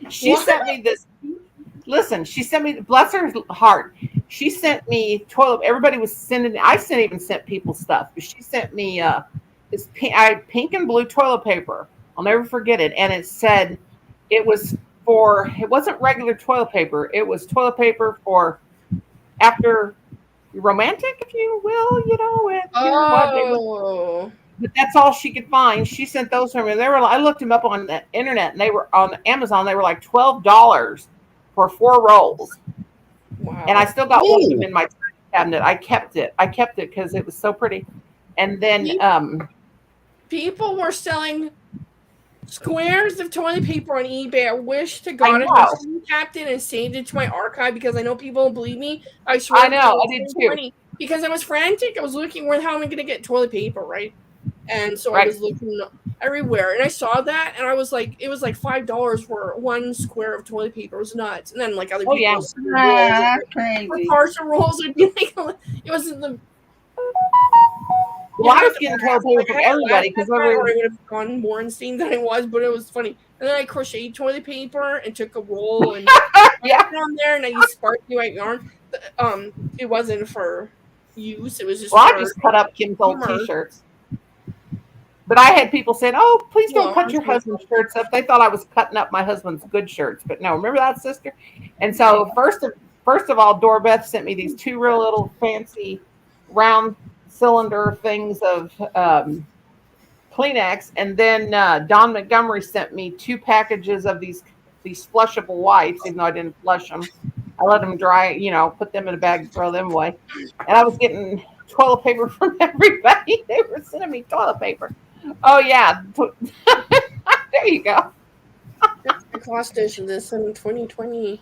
She sent me this. Listen, she sent me, bless her heart, she sent me toilet. Everybody was sending. I even sent people stuff, but she sent me this pink and blue toilet paper. I'll never forget it. And it said it wasn't regular toilet paper. It was toilet paper for after romantic, if you will, But that's all she could find. She sent those to me. I looked them up on the internet, and they were on Amazon. They were like $12 for 4 rolls. Wow. And I still got one of them in my cabinet. I kept it because it was so pretty. And then people were selling squares of toilet paper on eBay. I wish to God I kept it and saved it to my archive because I know people don't believe me. I swear. I know. I did too. Because I was frantic. I was looking how am I going to get toilet paper, right? And so I was looking everywhere, and I saw that, and I was like, it was like $5 for 1 square of toilet paper. It was nuts. And then like other people, crazy. Partial rolls would be like, it wasn't the. Well, I was getting toilet paper from everybody because I would have gone more insane than I was, but it was funny. And then I crocheted toilet paper and took a roll and Yeah. put it on there, and I used sparkly white yarn. It wasn't for use; it was just. Well, I for just cut up Kim's old humor. T-shirts. But I had people saying, "Oh, please don't Well, cut your husband's shirts up." They thought I was cutting up my husband's good shirts, but no. Remember that, sister? And so first of all, Dorbeth sent me these 2 real little fancy round cylinder things of Kleenex, and then Don Montgomery sent me 2 packages of these flushable wipes. Even though I didn't flush them, I let them dry. Put them in a bag, throw them away. And I was getting toilet paper from everybody. They were sending me toilet paper. Oh yeah, there you go. That's the cost of this in 2020.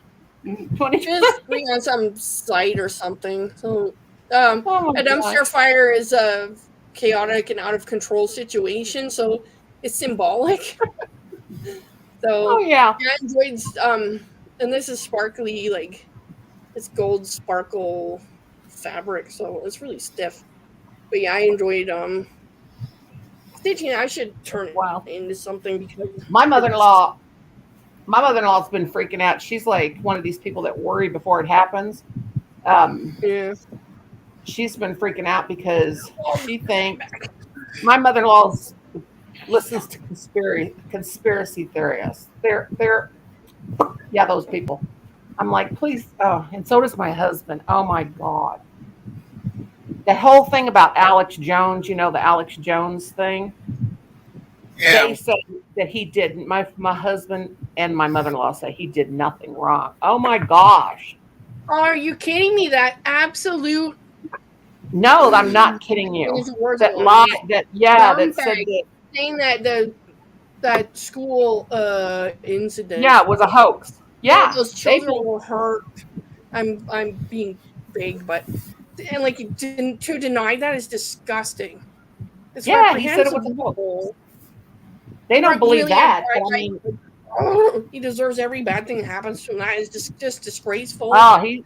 20. Just be on some site or something. So, Oh my a dumpster gosh. fire is a chaotic and out of control situation, so it's symbolic. Oh So yeah. I enjoyed and this is sparkly, like it's gold sparkle fabric, so it's really stiff. But yeah, I enjoyed stitching. I should turn it Wow. into something because My mother-in-law's been freaking out. She's like one of these people that worry before it happens. yeah. She's been freaking out because she thinks my mother-in-law listens to conspiracy theorists. They're those people. I'm like, please. Oh, and so does my husband. Oh my God. The whole thing about Alex Jones, the Alex Jones thing. Yeah. They say that he didn't. My husband and my mother-in-law say he did nothing wrong. Oh my gosh. Are you kidding me? That absolute No, I'm not kidding you. those words That alone. lie. That said Scumbag. that. Saying that school incident. Yeah, it was a hoax. Yeah, those children were hurt. I'm being vague, but and like to deny that is disgusting. It's Yeah, he said it was a reprehensible. They don't Right, believe really, that. I- But I mean, He deserves every bad thing that happens to him. That is just disgraceful. he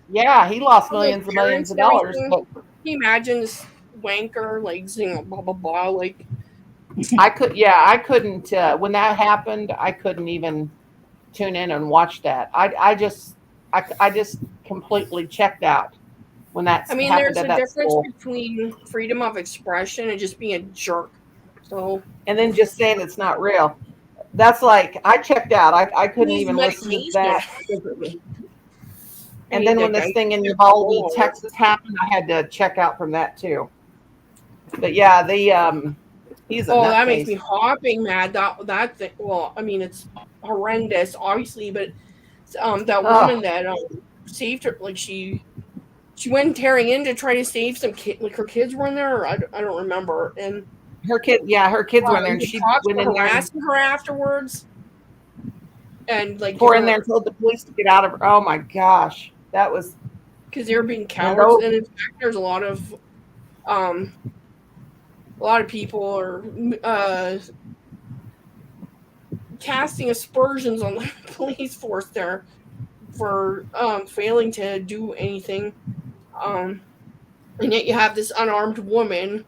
lost All millions those and millions parents of and dollars. everything. But Can you imagine this wanker like saying blah blah blah like I couldn't. When that happened, I couldn't even tune in and watch that. I just completely checked out when that I mean, happened there's at a that difference school. between freedom of expression and just being a jerk. So And then just saying it's not real. That's like I checked out. I couldn't Needs even listen to medication. that. And then when this thing in Uvalde, Texas happened, I had to check out from that too. But yeah, he's a that makes me nutcase. hopping mad. That thing. Well, I mean, it's horrendous, obviously, but that woman that saved her, like she went tearing in to try to save some kid, like her kids were in there. Or I don't remember, and Her kids were in there, and the she cops went were in there and harassing her afterwards, and like tore in there and told the police to get out of her. Oh my gosh, that was because they were being cowards. those- And in fact, there's a lot of people are casting aspersions on the police force there for failing to do anything. And yet you have this unarmed woman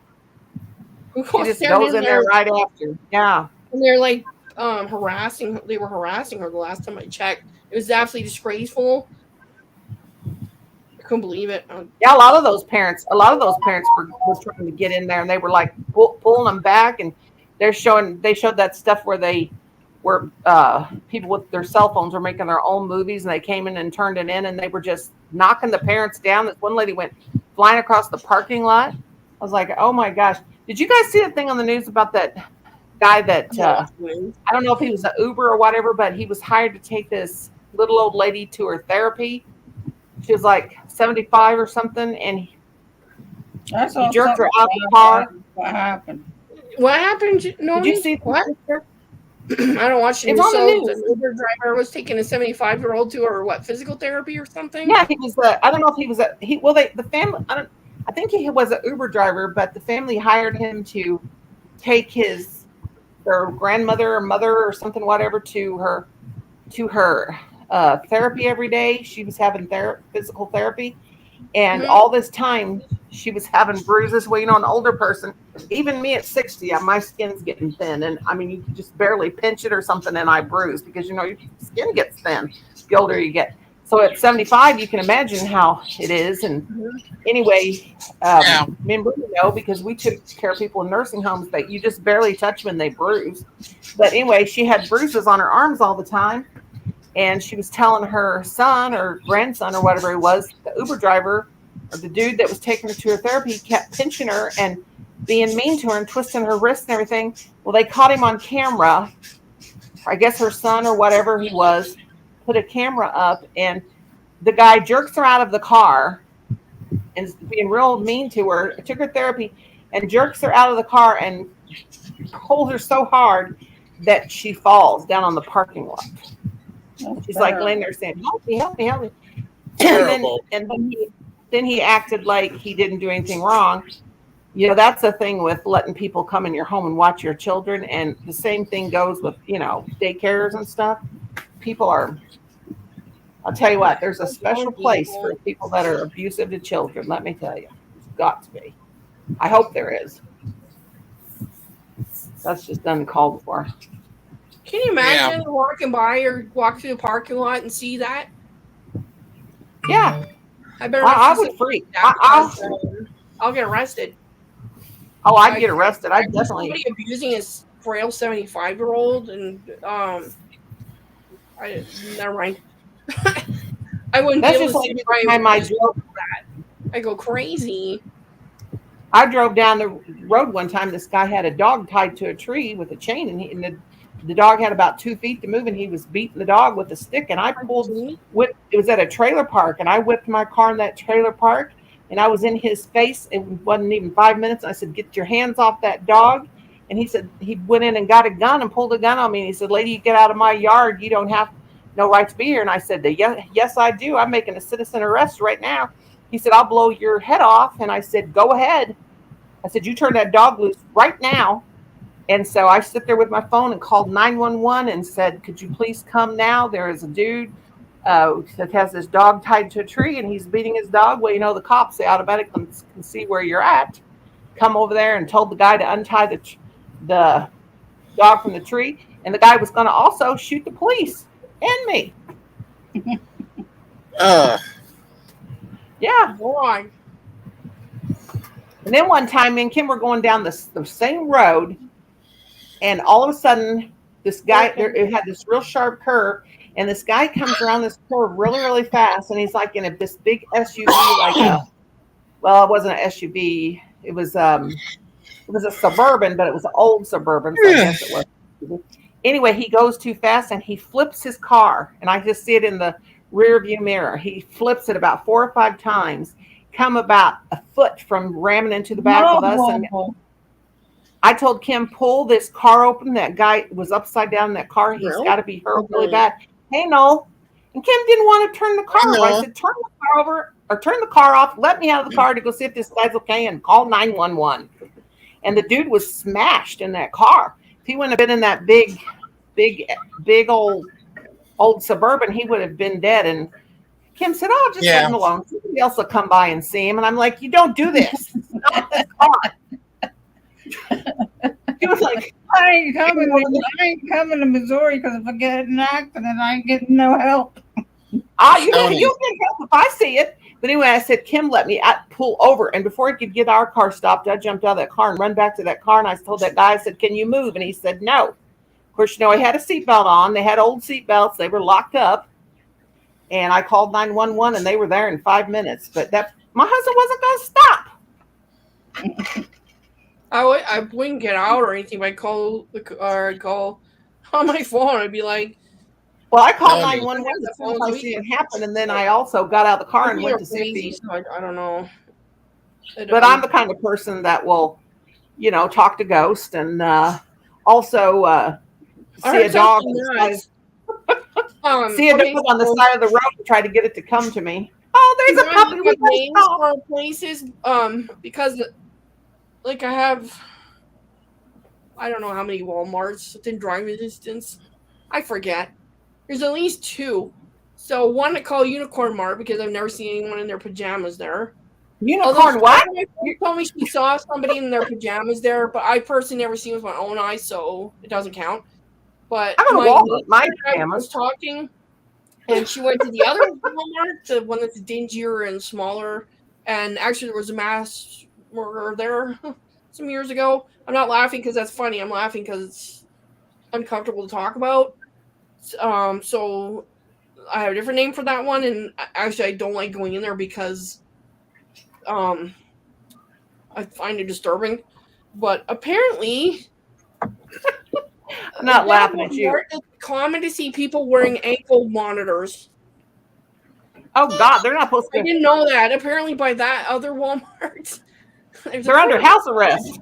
who she just goes in there right after. Yeah. and they're like harassing. They were harassing her the last time I checked. It was absolutely disgraceful. I couldn't believe it. Yeah, a lot of those parents were trying to get in there, and they were like pulling them back, and they showed that stuff where they were people with their cell phones were making their own movies, and they came in and turned it in, and they were just knocking the parents down. This one lady went flying across the parking lot. I was like, oh my gosh. Did you guys see that thing on the news about that guy that I don't know if he was an Uber or whatever, but he was hired to take this little old lady to her therapy. She was like 75 or something, and he jerked her out of the car. What happened? What happened? No, Did you see what? that? I don't watch it. It's on the So news. the Uber driver was taking a 75-year-old to her physical therapy or something. Yeah, he was. I don't know if he was. The family. I think he was an Uber driver, but the family hired him to take their grandmother or mother or something, whatever, to her therapy every day. She was having physical therapy, and all this time she was having bruises. Well, an older person, even me at 60, my skin's getting thin. And I mean, you can just barely pinch it or something and I bruise because, your skin gets thin the older you get. So at 75, you can imagine how it is. And anyway, me and Brittany know because we took care of people in nursing homes that you just barely touch them and they bruise. But anyway, she had bruises on her arms all the time. And she was telling her son or grandson or whatever it was, the Uber driver or the dude that was taking her to her therapy kept pinching her and being mean to her and twisting her wrists and everything. Well, they caught him on camera. I guess her son or whatever he was put a camera up, and the guy jerks her out of the car and is being real mean to her. Took her therapy and jerks her out of the car and pulls her so hard that she falls down on the parking lot. She's like laying there saying, "Help me, help me, help me." Terrible. And then he acted like he didn't do anything wrong. That's the thing with letting people come in your home and watch your children. And the same thing goes with, daycares and stuff. People are, I'll tell you what, there's a special place for people that are abusive to children. Let me tell you, it's got to be. I hope there is. That's just uncalled for. Can you imagine walking by or walk through the parking lot and see that? Yeah. I would freak. I'll get arrested. Oh, I'd get arrested. I'd definitely. Somebody abusing a frail 75-year-old and never mind. I wouldn't That's be just able like to the time I drove. I go crazy. I drove down the road one time. This guy had a dog tied to a tree with a chain, and the dog had about 2 feet to move, and he was beating the dog with a stick. And I pulled. It was at a trailer park, and I whipped my car in that trailer park, and I was in his face. It wasn't even 5 minutes. I said, "Get your hands off that dog." And he said he went in and got a gun and pulled a gun on me. And he said, "Lady, you get out of my yard. You don't have no right to be here." And I said, "Yes, I do. I'm making a citizen arrest right now." He said, "I'll blow your head off." And I said, "Go ahead." I said, "You turn that dog loose right now." And so I sit there with my phone and called 911 and said, "Could you please come now? There is a dude that has this dog tied to a tree and he's beating his dog." Well, the cops, they automatically can see where you're at. Come over there and told the guy to untie the dog from the tree. And the guy was going to also shoot the police and me. Yeah. Boy. And then one time, me and Kim were going down the same road, and all of a sudden, this guy, it had this real sharp curve, and this guy comes around this curve really, really fast, and he's like in this big SUV, it wasn't an SUV, it was a Suburban, but it was an old Suburban, so I guess it was. Anyway, he goes too fast, and he flips his car, and I just see it in the rear view mirror. He flips it about 4 or 5 times. Come about a foot from ramming into the back of us. And I told Kim, pull this car open. That guy was upside down in that car. He's got to be hurt really bad. Hey, Noel. And Kim didn't want to turn the car over. I said, turn the car over or turn the car off. Let me out of the car to go see if this guy's okay and call 911. And the dude was smashed in that car. If he wouldn't have been in that big old Suburban, he would have been dead. And Kim said, "Oh, just leave him alone. Somebody else will come by and see him." And I'm like, "You don't do this. Stop this car." He was like, I ain't coming to Missouri because if I get in an accident, I ain't getting no help. You'll get help if I see it. But anyway, I said, "Kim, let me pull over." And before he could get our car stopped, I jumped out of that car and run back to that car. And I told that guy, I said, "Can you move?" And he said, "No." Of course, he had a seatbelt on. They had old seatbelts. They were locked up. And I called 911, and they were there in 5 minutes. But my husband wasn't going to stop. I wouldn't get out or anything. But I'd call on my phone. I'd be like, "Well, I called 911 as soon as I see it happen, and then I also got out of the car and went to see." I don't know. But I'm the kind of person that will, talk to ghosts and also see a dog. See a dog on the side of the road and try to get it to come to me. Oh, there's a puppy with names for places. Because I have, I don't know how many Walmarts within driving distance. I forget. There's at least 2. So one I call Unicorn Mart because I've never seen anyone in their pajamas there. Unicorn what? She told me she saw somebody in their pajamas there, but I personally never seen it with my own eyes, so it doesn't count. But I'm gonna Walmart. My pajamas. was talking, and she went to the other Walmart, the one that's dingier and smaller. And actually, there was a mass murder there some years ago. I'm not laughing because that's funny. I'm laughing because it's uncomfortable to talk about. So I have a different name for that one, and actually, I don't like going in there because I find it disturbing. But apparently, I'm not laughing at you. It's common to see people wearing ankle monitors. Oh God, they're not supposed to. I didn't know that. Apparently, by that other Walmart, they're under house arrest.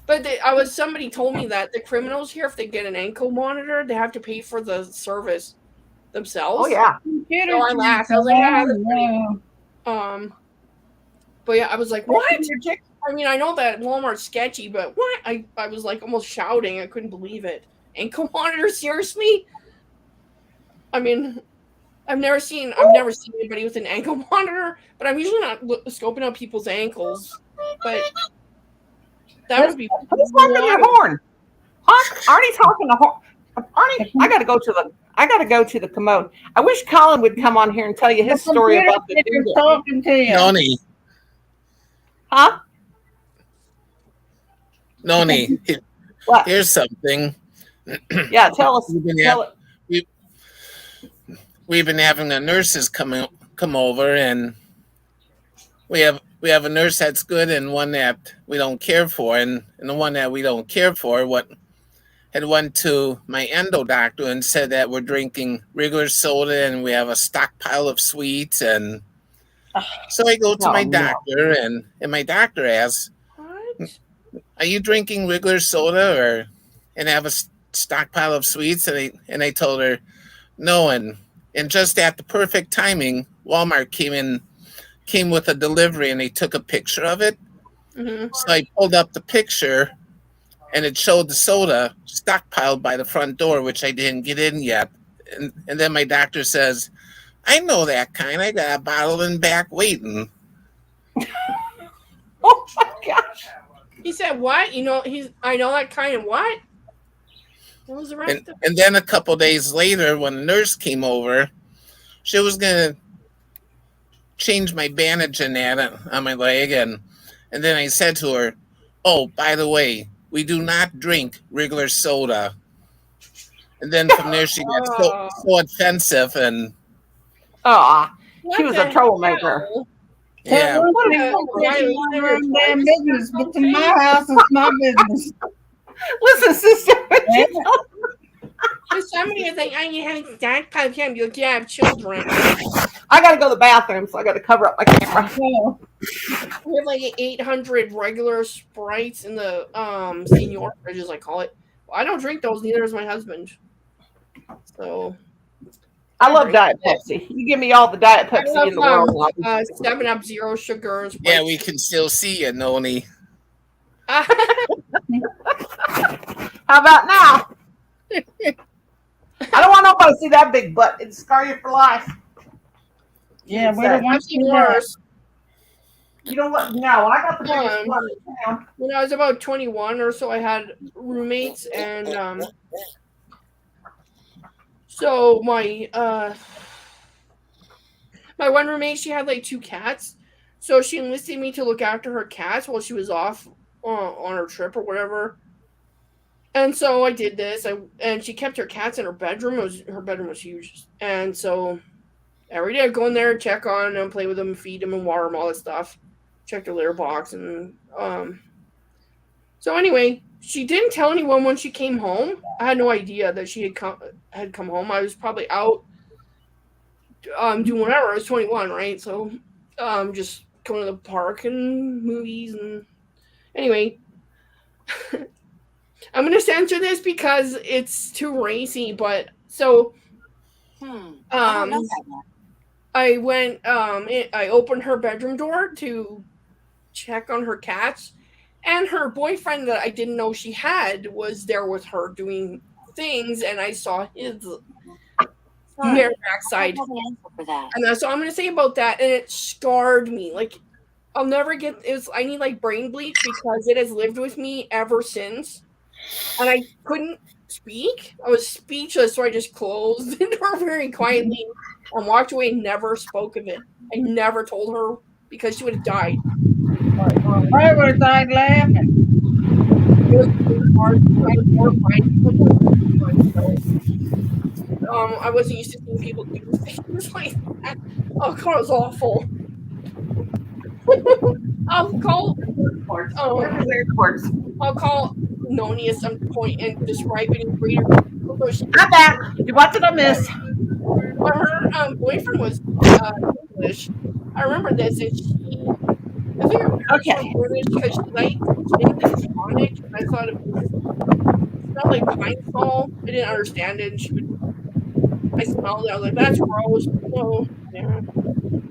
But somebody told me that the criminals here, if they get an ankle monitor, they have to pay for the service themselves. Oh yeah. So I laughed. I was like, yeah, that's pretty. But yeah, I was like, what? I mean, I know that Walmart's sketchy, but what? I was like almost shouting. I couldn't believe it. Ankle monitor, seriously? I mean, I've never seen anybody with an ankle monitor, but I'm usually not scoping out people's ankles. But that would be. Who's honking their horn? Arnie's honking the horn. Arnie, I gotta go to the commode. I wish Colin would come on here and tell you his story about the dude talking to you. Noni, Huh? Noni, What? here's something. Yeah, tell us. We've been having the nurses come over, and we have a nurse that's good and one that we don't care for, and the one that we don't care for had went to my endo doctor and said that we're drinking regular soda and we have a stockpile of sweets. And so I go to my doctor, and my doctor asks, What? are you drinking regular soda and have a stockpile of sweets? And I told her no, and just at the perfect timing, Walmart came with a delivery, and they took a picture of it. Mm-hmm. So I pulled up the picture, and it showed the soda stockpiled by the front door, which I didn't get in yet. And then my doctor says, I know that kind. I got a bottle in back waiting. Oh my gosh. He said, what? I know that kind of what? What was the rest of it? And then a couple days later, when the nurse came over, she was going to change my bandage and that on my leg. And then I said to her, oh, by the way, we do not drink regular soda. And then from there, she got so offensive. And she was a troublemaker. yeah. Damn business. Get to my house. It's my business. Listen, sister. Somebody was like, "I need having stockpile of candy." You're like, yeah, I have children. I gotta go to the bathroom, so I gotta cover up my camera. We have like 800 regular Sprites in the senior fridge, as I call it. Well, I don't drink those. Neither does my husband. So I love Diet Pepsi. You give me all the Diet Pepsi in the world. 7-Up, zero sugar. Yeah, we can still see you, Noni. How about now? I don't want nobody to see that big butt. It'd scar you for life. Yeah, we don't want I've seen worse. You know what? No, I got the biggest one in town. When I was about 21 or so, I had roommates, and so my one roommate, she had like 2 cats, so she enlisted me to look after her cats while she was off on her trip or whatever. And so I did this, and she kept her cats in her bedroom. Her bedroom was huge, and so every day I'd go in there and check on them, play with them, feed them, and water them, all that stuff. Check their litter box, and so anyway, she didn't tell anyone when she came home. I had no idea that she had come home. I was probably out doing whatever. I was 21, right? So just going to the park and movies, and anyway. I'm going to censor this because it's too racy, but so I went I opened her bedroom door to check on her cats, and her boyfriend that I didn't know she had was there with her doing things, and I saw his bare backside. And that's all I'm going to say about that, and it scarred me. Like, I'll never get it. I need like brain bleach because it has lived with me ever since. And I couldn't speak. I was speechless, so I just closed the door very quietly and walked away and never spoke of it. I never told her because she would have died. I would have died laughing. It was really hard. I wasn't used to seeing people do things like that. Oh god, it was awful. I'll call Noni at some point and describe it in greater. I'm back. What did I miss? But her boyfriend was English. I remember this, and I think her parents were British because she liked gin and tonic, and I thought it smelled like pine sol. I didn't understand it, and I smelled it. I was like, "That's gross." So yeah,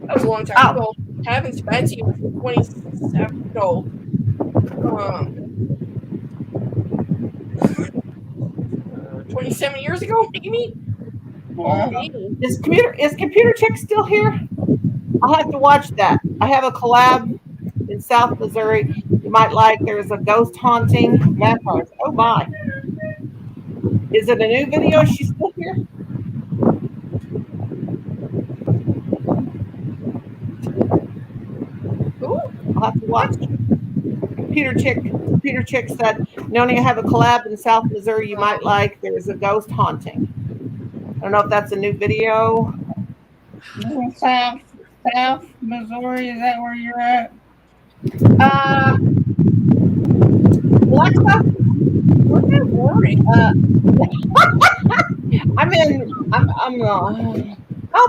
that was a long time ago. Heavens, Betsy was 27. No, 27 years ago, maybe. Is computer chick still here? I'll have to watch that. I have a collab in South Missouri. You might like. There's a ghost haunting vampires. Oh my! Is it a new video? Is she still here? Ooh, I'll have to watch. Computer chick said, "Noni, I have a collab in South Missouri. You might like. There's a ghost haunting." I don't know if that's a new video. South Missouri, is that where you're at? Alexa, what's that word?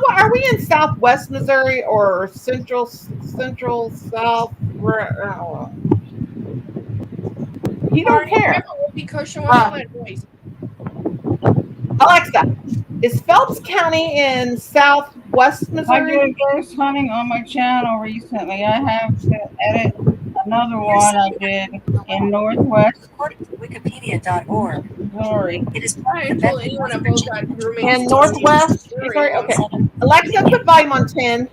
Are we in Southwest Missouri or Central South? You don't care. Because she wants to let noise. Alexa, is Phelps County in Southwest Missouri? I did ghost hunting on my channel recently. I have to edit another one I did in Northwest. Wikipedia.org. Missouri. It is I told anyone about that. In Northwest Missouri? Okay. Alexa, put volume on 10.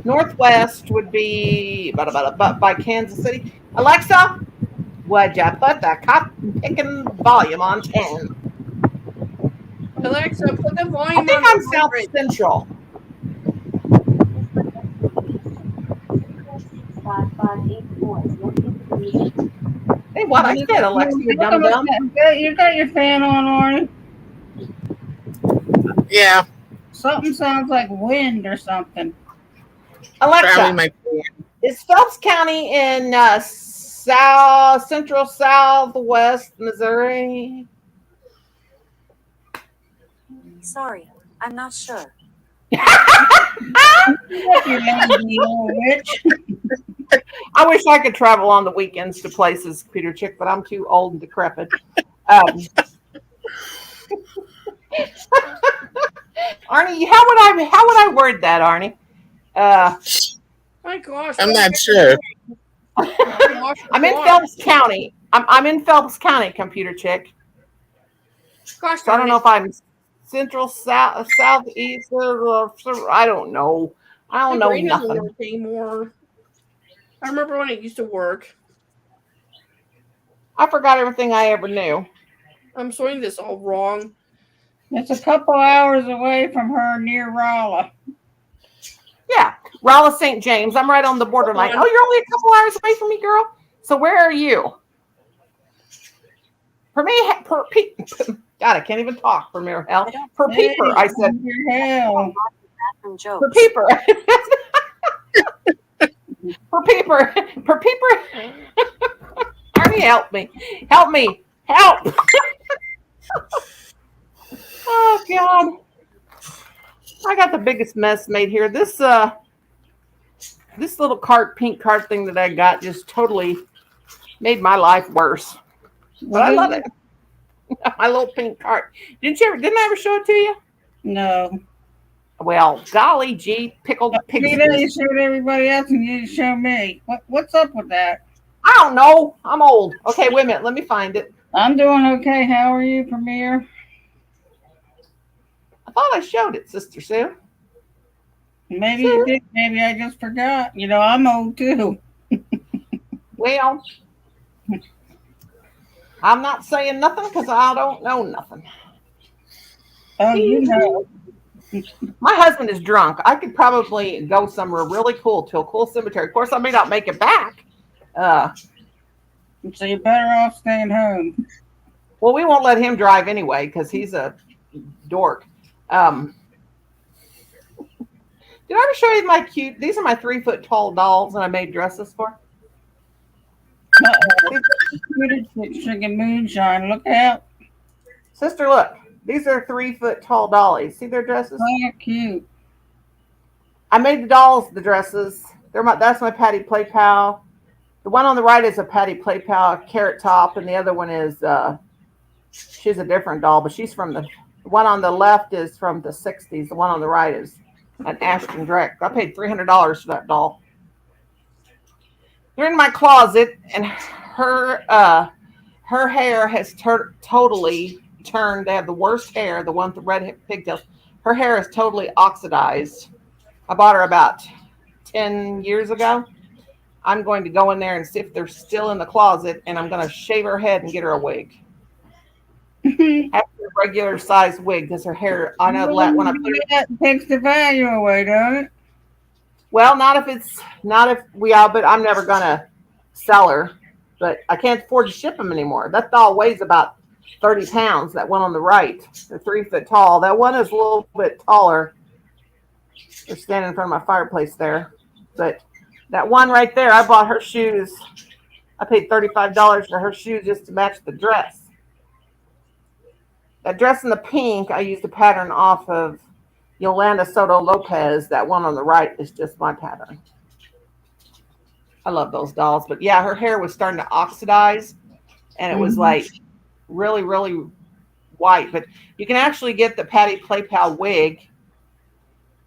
Northwest would be by Kansas City. Alexa, would you put the cotton picking volume on 10? Alexa, put the volume on. I think I'm South Central. 5584. Hey, what I said, Alexa, you dumb. You got your fan on, Arnie? Yeah. Something sounds like wind or something. Alexa, is Phelps County in Central Southwest Missouri? Sorry, I'm not sure. I wish I could travel on the weekends to places, Peter Chick, but I'm too old and decrepit. Arnie, how would I word that, Arnie? My gosh, I'm not sure. I'm in Phelps County. I'm in Phelps County, Computer Chick. Gosh, so I don't know if I'm Central, Southeast, I don't know. I don't know nothing anymore. I remember when it used to work. I forgot everything I ever knew. I'm sorting this all wrong. It's a couple hours away from her near Rolla. Yeah, Rolla, St. James. I'm right on the borderline. Oh, you're only a couple hours away from me, girl. So where are you? God, I can't even talk for mere hell. Per peeper, I said. Per peeper. Per peeper. Per peeper. Arnie, help me. Help me. Help. Oh, God. I got the biggest mess made here. This little pink cart thing that I got just totally made my life worse. But I love it. My little pink cart. Didn't I ever show it to you? No. Well, golly gee, pickled pigs. You showed everybody else and you didn't show me. What's up with that? I don't know. I'm old. Okay, wait a minute. Let me find it. I'm doing okay. How are you, Premier? I thought I showed it, Sister Sue. Maybe you did. Maybe I just forgot. You know, I'm old too. Well, I'm not saying nothing because I don't know nothing. Oh, you know. My husband is drunk. I could probably go somewhere really cool to a cool cemetery. Of course, I may not make it back. So you're better off staying home. Well, we won't let him drive anyway because he's a dork. Did I ever show you my cute? These are my 3-foot tall dolls that I made dresses for. Drinking moonshine. Look out. Sister, look. These are 3-foot tall dollies. See their dresses? Oh, you're cute. I made the dolls the dresses. That's my Patty Play Pal. The one on the right is a Patty Play Pal Carrot Top, and the other one is she's a different doll, but she's from the one on the left is from the 60s. The one on the right is an Ashton Drake. I paid $300 for that doll. They're in my closet, and her hair has totally turned. They have the worst hair, the one with the red pigtails. Her hair is totally oxidized. I bought her about 10 years ago. I'm going to go in there and see if they're still in the closet, and I'm going to shave her head and get her a wig. After a regular size wig, because her hair, I know when I put it, that takes the value away, don't it? well, not if we are, but I'm never going to sell her. But I can't afford to ship them anymore. That doll weighs about 30 pounds. That one on the right, the 3-foot tall. That one is a little bit taller. They're standing in front of my fireplace there. But that one right there, I bought her shoes. I paid $35 for her shoes just to match the dress. That dress in the pink, I used a pattern off of Yolanda Soto Lopez. That one on the right is just my pattern. I love those dolls. But yeah, her hair was starting to oxidize. And it was like really, really white. But you can actually get the Patty Play Pal wig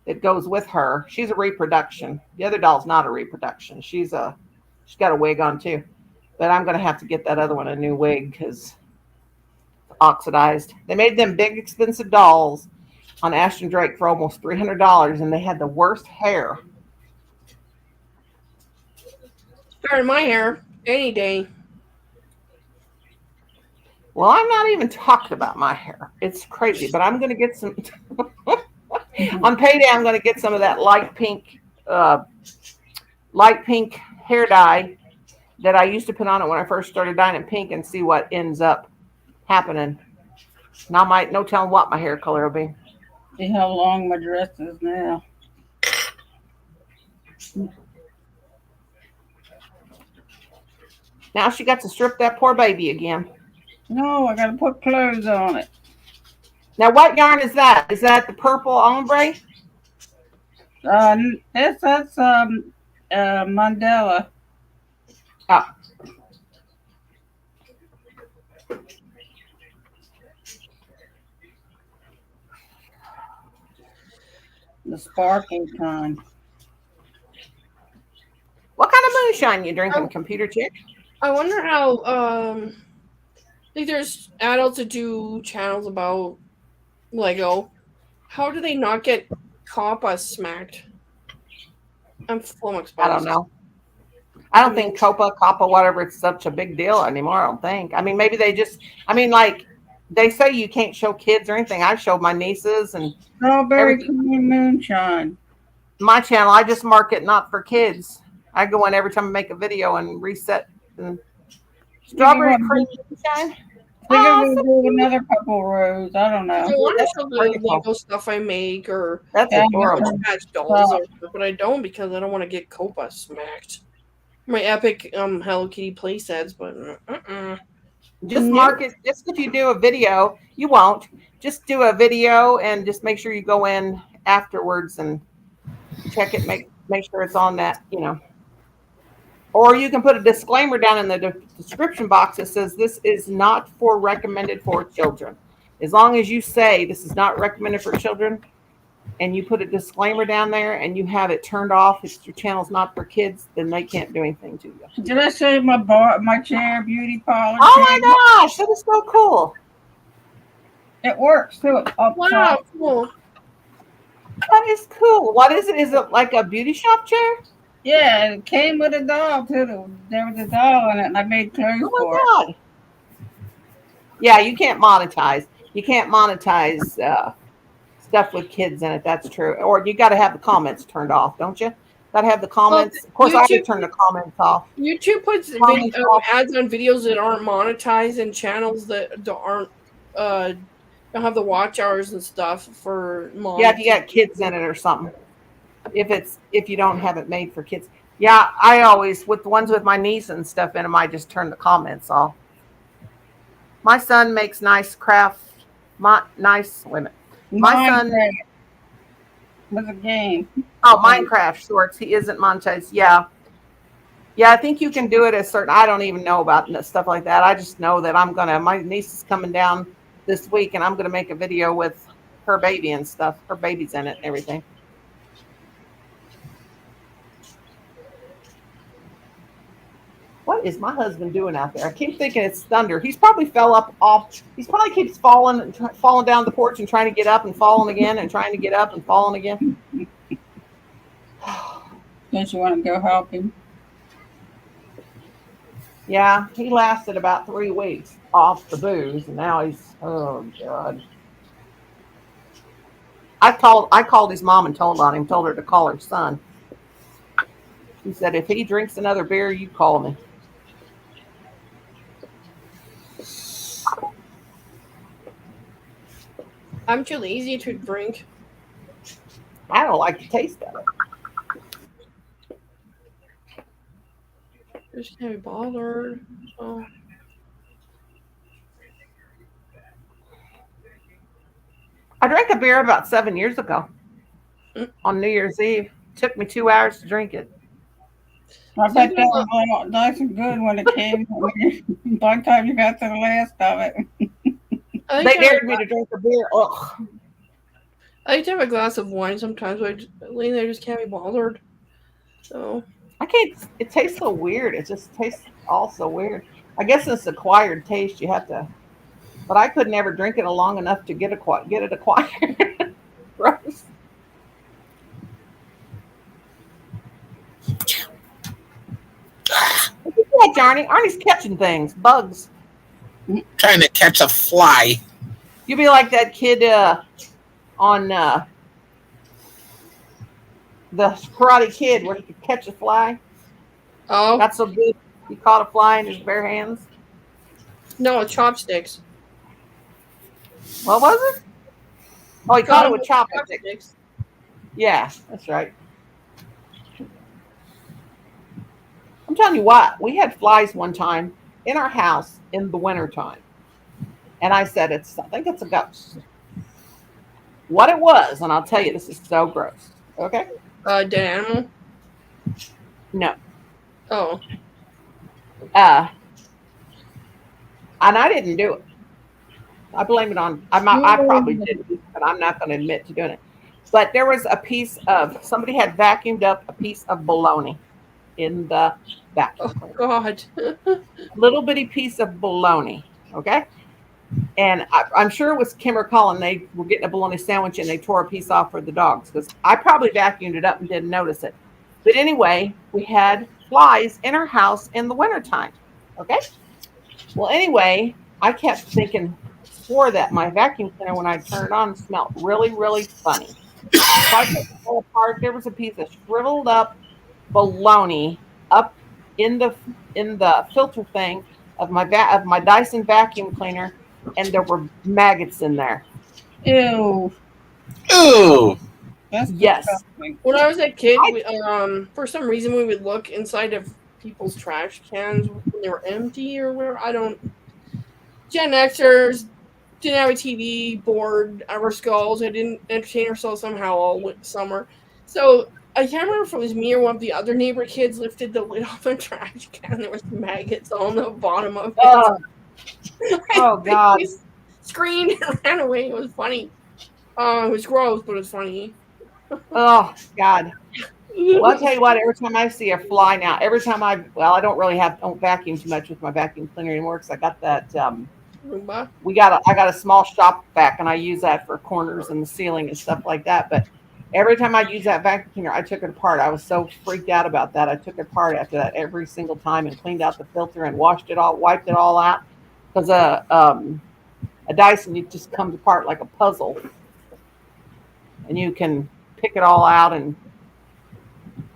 that goes with her. She's a reproduction. The other doll's not a reproduction. She's got a wig on too. But I'm going to have to get that other one a new wig because it's oxidized. They made them big, expensive dolls on Ashton Drake for almost $300, and they had the worst hair. Better than my hair any day. Well, I'm not even talking about my hair. It's crazy, but I'm going to get some. On payday, I'm going to get some of that light pink hair dye that I used to put on it when I first started dyeing it pink and see what ends up happening. Now, no telling what my hair color will be. See how long my dress is now. Now she got to strip that poor baby again. No, I got to put clothes on it. Now, what yarn is that? Is that the purple ombre? That's Mandela. Oh. The sparkling kind. What kind of moonshine you drinking, computer chick? I wonder how like there's adults that do channels about Lego. How do they not get Copa smacked? I'm flummoxed by I don't know. I don't think Copa, whatever, it's such a big deal anymore. I don't think. I mean, maybe like they say you can't show kids or anything. I've showed my nieces and Strawberry cream moonshine. My channel. I just mark it not for kids. I go in every time I make a video and reset. Strawberry cream moonshine. I think we'll do another couple rows. I don't know. I want to show the Lego stuff I make or that's adorable. Dolls, but I don't because I don't want to get Copa smacked. My epic Hello Kitty play sets, but just mark it. Just if you do a video, you won't. Just do a video and just make sure you go in afterwards and check it. Make sure it's on that, Or you can put a disclaimer down in the description box that says this is not recommended for children. As long as you say this is not recommended for children and you put a disclaimer down there and you have it turned off, if your channel's not for kids, then they can't do anything to you. Did I show you my chair beauty parlor? Oh my gosh, that is so cool. It works too. Wow, cool. That is cool. What is it? Is it like a beauty shop chair? Yeah, it came with a doll too. There was a doll in it, and I made clothes Oh for it. my god. Yeah, you can't monetize. You can't monetize stuff with kids in it. That's true. Or you got to have the comments turned off, don't you? Got to have the comments. Of course, I YouTube- would turn the comments off. YouTube puts Comments off. ads on videos that aren't monetized and channels that aren't don't have the watch hours and stuff for moms. Yeah, if you got kids in it or something. If you don't have it made for kids. Yeah, I always with the ones with my niece and stuff in them, I just turn the comments off. My son makes nice craft. Nice women. My son was a game. Oh, Minecraft shorts. He isn't monetized. Yeah. Yeah, I think you can do it at certain. I don't even know about stuff like that. I just know that my niece is coming down this week and I'm going to make a video with her baby and stuff. Her baby's in it and everything. What is my husband doing out there? I keep thinking it's thunder. He's probably fell up off. He's probably keeps falling down the porch and trying to get up and falling again and trying to get up and falling again. Don't you want to go help him? Yeah, he lasted about 3 weeks off the booze, and now he's oh god. I called his mom and told her to call her son. She said, if he drinks another beer, you call me. I'm too lazy to drink. I don't like the taste of it. Just can't be bothered. So. I drank a beer about 7 years ago on New Year's Eve. Took me 2 hours to drink it. I bet that was nice and good when it came. By the time you got to the last of it. They dared me to drink a beer. Ugh. I like to have a glass of wine sometimes, but I just can't be bothered. So I can't. It tastes so weird. It just tastes all so weird. I guess it's acquired taste. You have to. But I could never drink it long enough to get it acquired. Gross. Look at that, Johnny. Arnie's catching things, bugs. Trying to catch a fly. You be like that kid on the Karate Kid where he could catch a fly. oh Not so good. He caught a fly in his bare hands. no, chopsticks. What was it? Oh, he caught it with chopsticks. Yeah, that's right. I'm telling you what, we had flies one time in our house in the wintertime. And I said, I think it's a ghost. What it was, and I'll tell you, this is so gross. Okay? Dead animal. No. Oh, And I didn't do it. I blame it on, I probably did, but I'm not going to admit to doing it. But there was a piece of, somebody had vacuumed up a piece of bologna in the vacuum. oh God. Little bitty piece of bologna, okay? And I'm sure it was Kim or Colin. They were getting a bologna sandwich and they tore a piece off for the dogs because I probably vacuumed it up and didn't notice it. But anyway, we had flies in our house in the wintertime, okay? Well, anyway, I kept thinking, swore that my vacuum cleaner, when I turned it on, smelled really, really funny. So I took it all apart. There was a piece of shriveled up bologna up in the filter thing of my Dyson vacuum cleaner, and there were maggots in there. Ew. Ooh. That's Yes. disgusting. When I was a kid, for some reason we would look inside of people's trash cans when they were empty or where I don't. Gen Xers didn't have a TV, bored out of our skulls. I didn't entertain ourselves somehow all summer. So I can't remember if it was me or one of the other neighbor kids lifted the lid off a trash can. There was maggots on the bottom of it. Oh God. We screamed and ran away. It was funny. It was gross, but it was funny. Oh God. Well, I'll tell you what, every time I see a fly now, I don't vacuum too much with my vacuum cleaner anymore because I got that, Roomba. I got a small shop vac and I use that for corners and the ceiling and stuff like that. But Every time I use that vacuum cleaner, I took it apart. I was so freaked out about that. I took it apart after that every single time and cleaned out the filter and washed it all, wiped it all out. Because a Dyson, it just comes apart like a puzzle, and you can pick it all out. And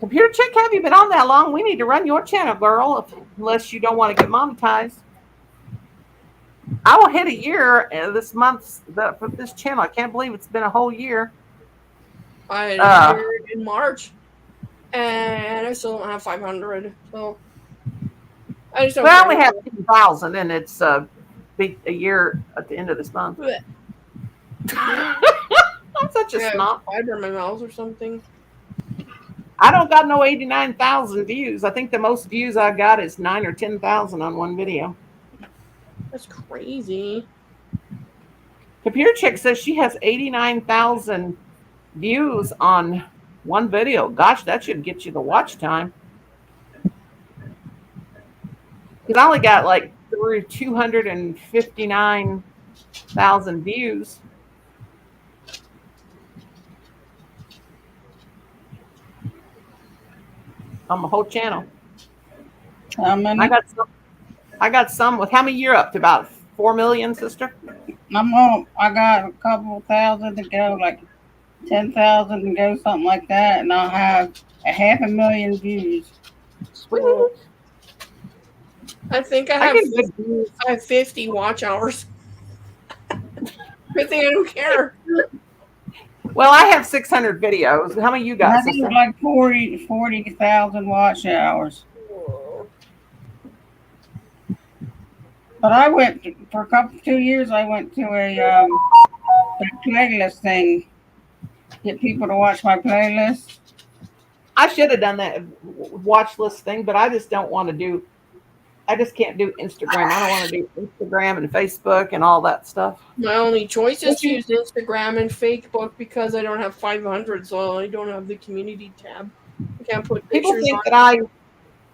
Computer Chick, have you been on that long? We need to run your channel, girl, unless you don't want to get monetized. I will hit a year this month for this channel. I can't believe it's been a whole year. I hired in March, and I still don't have 500. So I just don't. Well, we have 10,000, and it's be a year at the end of this month. I'm such a snot. Fiber in my mouth or something. I don't got no 89,000 views. I think the most views I got is 9 or 10,000 on one video. That's crazy. Computer Chick says she has 89,000 views on one video. Gosh, that should get you the watch time. Because I only got like 259,000 views. On the whole channel. How many? I got some with how many you're up to? About 4 million, sister? I got a couple thousand to go, like 10,000 to go, something like that, and I'll have 500,000 views. Sweet. I think I have 50 watch hours. I think I don't care. Well, I have 600 videos. How many you got, I think sister? like 40,000 watch hours. But I went for 2 years. I went to a playlist thing, get people to watch my playlist. I should have done that watch list thing, but I just don't want to do. I just can't do Instagram. I don't want to do Instagram and Facebook and all that stuff. My only choice is to use Instagram and Facebook because I don't have 500, so I don't have the community tab. I can't put People pictures think on that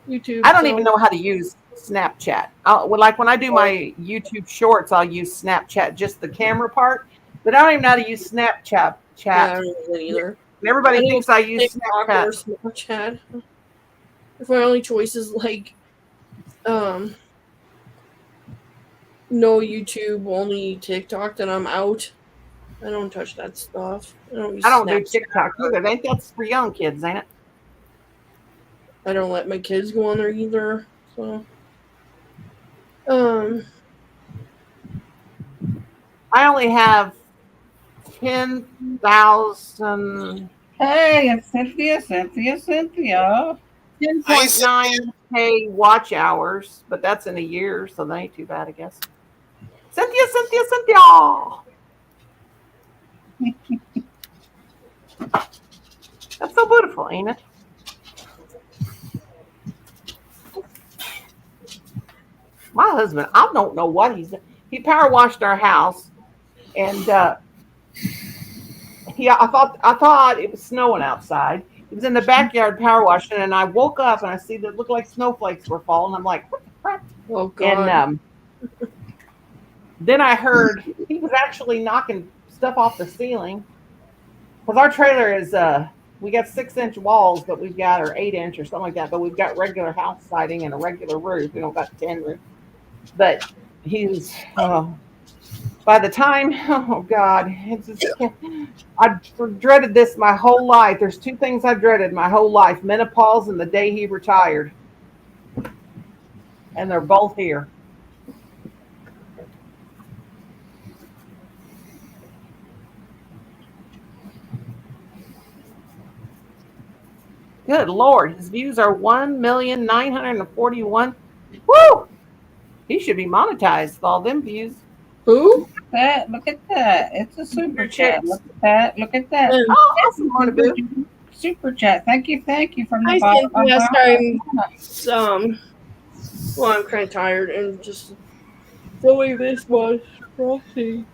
YouTube. I don't even know how to use Snapchat. Like when I do my YouTube shorts, I'll use Snapchat, just the camera part. But I don't even know how to use Snapchat. Yeah, I don't know either. And everybody thinks I use TikTok or Snapchat. Snapchat. If my only choice is like, no YouTube, only TikTok, then I'm out. I don't touch that stuff. I don't do TikTok either. I think that's for young kids, ain't it? I don't let my kids go on there either. So, I only have 10,000. Hey, it's Cynthia. 10.9K watch hours, but that's in a year, so that ain't too bad, I guess. Cynthia. That's so beautiful, ain't it? My husband, I don't know what he power washed our house, and I thought it was snowing outside. It was in the backyard power washing, and I woke up and I see that it looked like snowflakes were falling. I'm like, what the crap? Oh God. And then I heard he was actually knocking stuff off the ceiling. Because our trailer is we got 6-inch walls, but we've got, or 8-inch or something like that, but we've got regular house siding and a regular roof. We don't got tin roof. But he's by the time, oh God, I dreaded this my whole life. There's 2 things I dreaded my whole life: menopause and the day he retired. And they're both here. Good Lord, his views are 1,941,000. Woo! He should be monetized with all them views. Who? Look at that. It's a super chat. Look at that. Oh, awesome, Monabu. Super chat. Thank you from the I bottom. think yes, well, I'm kind of tired and just the way this was. Roxy.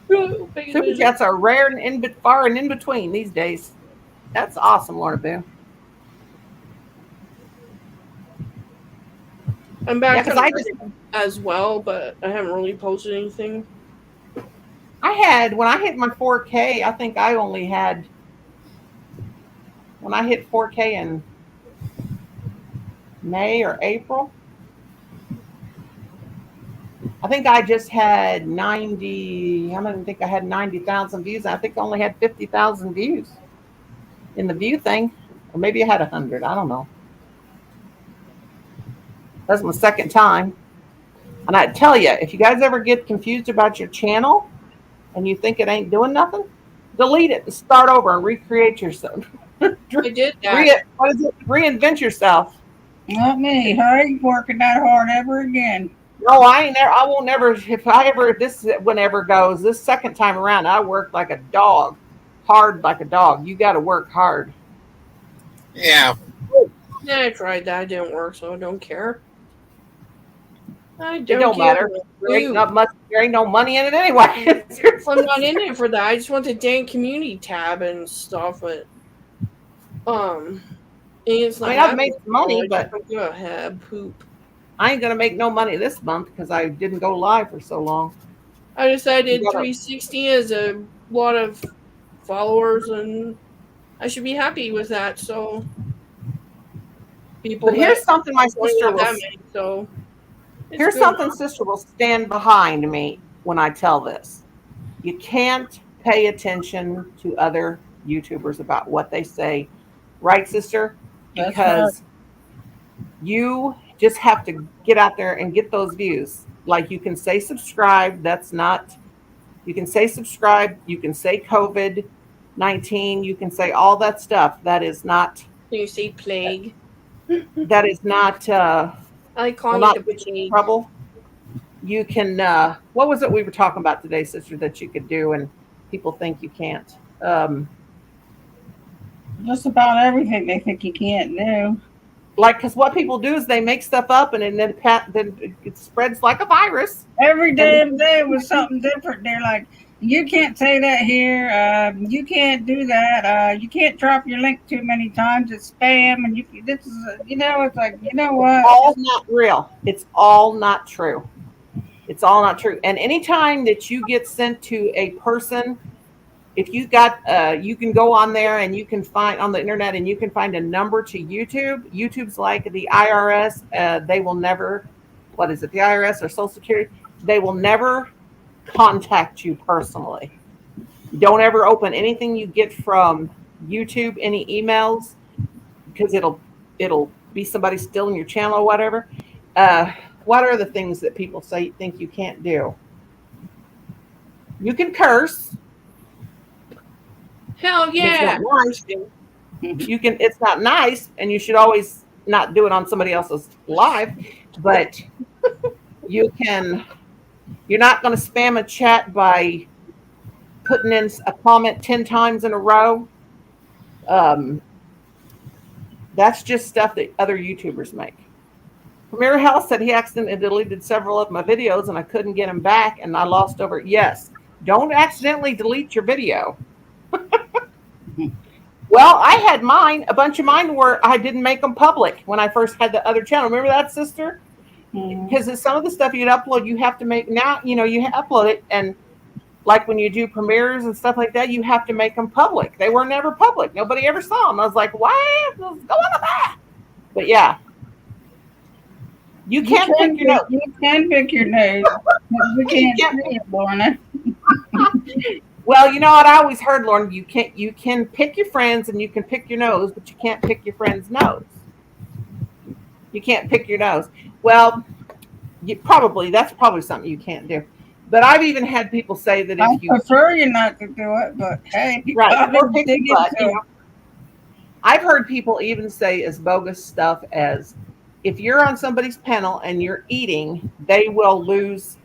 Super chats are rare and far and in between these days. That's awesome, Lorna Boo. I'm back Yeah, as well, but I haven't really posted anything. I had, when I hit my 4K, I think I only had when I hit 4K in May or April. I think I just had 90. I don't think I had 90,000 views. I think I only had 50,000 views in the view thing, or maybe I had 100. I don't know. That's my second time. And I tell you, if you guys ever get confused about your channel and you think it ain't doing nothing, delete it and start over and recreate yourself. I did that. Reinvent yourself. Not me. I ain't working that hard ever again. No, I ain't never. I won't never. If this whenever goes, this second time around, I worked like a dog, hard like a dog. You got to work hard. Yeah. Yeah, I tried that. It didn't work, so I don't care. I It don't care. matter. There ain't not much. There ain't no money in it anyway. I'm not in it for that. I just want the dang community tab and stuff, but it's not. I mean, I've made some money, but go ahead, poop. I ain't gonna make no money this month because I didn't go live for so long. I decided You gotta- 360 is a lot of followers, and I should be happy with that. So people. But here's something my only sister want will. that many, so it's Here's good. something sister will stand behind me when I tell this. You can't pay attention to other YouTubers about what they say, right, sister? That's Because you just have to get out there and get those views. Like you can say subscribe. That's not. You can say subscribe. You can say COVID-19. You can say all that stuff. That is not. Can you say plague? That is not. I like calling Well, it the plague. Trouble. You can. What was it we were talking about today, sister? That you could do, and people think you can't. Just about everything they think you can't do. Like, because what people do is they make stuff up, and then it spreads like a virus. Every damn day was something different. They're like, you can't say that here. You can't do that. You can't drop your link too many times. It's spam. And this is, it's like, you know what? All not real. It's all not true. It's all not true. And anytime that you get sent to a person, if you got, you can go on there and you can find on the internet and you can find a number to YouTube. YouTube's like the IRS. They will never, what is it, the IRS or Social Security? They will never contact you personally. Don't ever open anything you get from YouTube, any emails, because it'll be somebody stealing your channel or whatever. What are the things that people think you can't do? You can curse. Hell yeah! It's not nice. You can. It's not nice, and you should always not do it on somebody else's live. But you can. You're not going to spam a chat by putting in a comment 10 times in a row. That's just stuff that other YouTubers make. Premier Health said he accidentally deleted several of my videos, and I couldn't get them back, and I lost over. Yes, don't accidentally delete your video. Well, I had mine. A bunch of mine were, I didn't make them public when I first had the other channel. Remember that, sister? Because some of the stuff you'd upload, you have to make now, you upload it. And like when you do premieres and stuff like that, you have to make them public. They were never public. Nobody ever saw them. I was like, what? What's going on with that? But yeah. You can't pick your nose. You can pick your nose. We can't see it, Lorna. Well, you know what I always heard, Lauren, you can pick your friends and you can pick your nose, but you can't pick your friend's nose. You can't pick your nose. Well, that's probably something you can't do. But I've even had people say that I if you prefer you not to do it, but hey, right, or pick dig your butt, into it. I've heard people even say as bogus stuff as if you're on somebody's panel and you're eating, they will lose.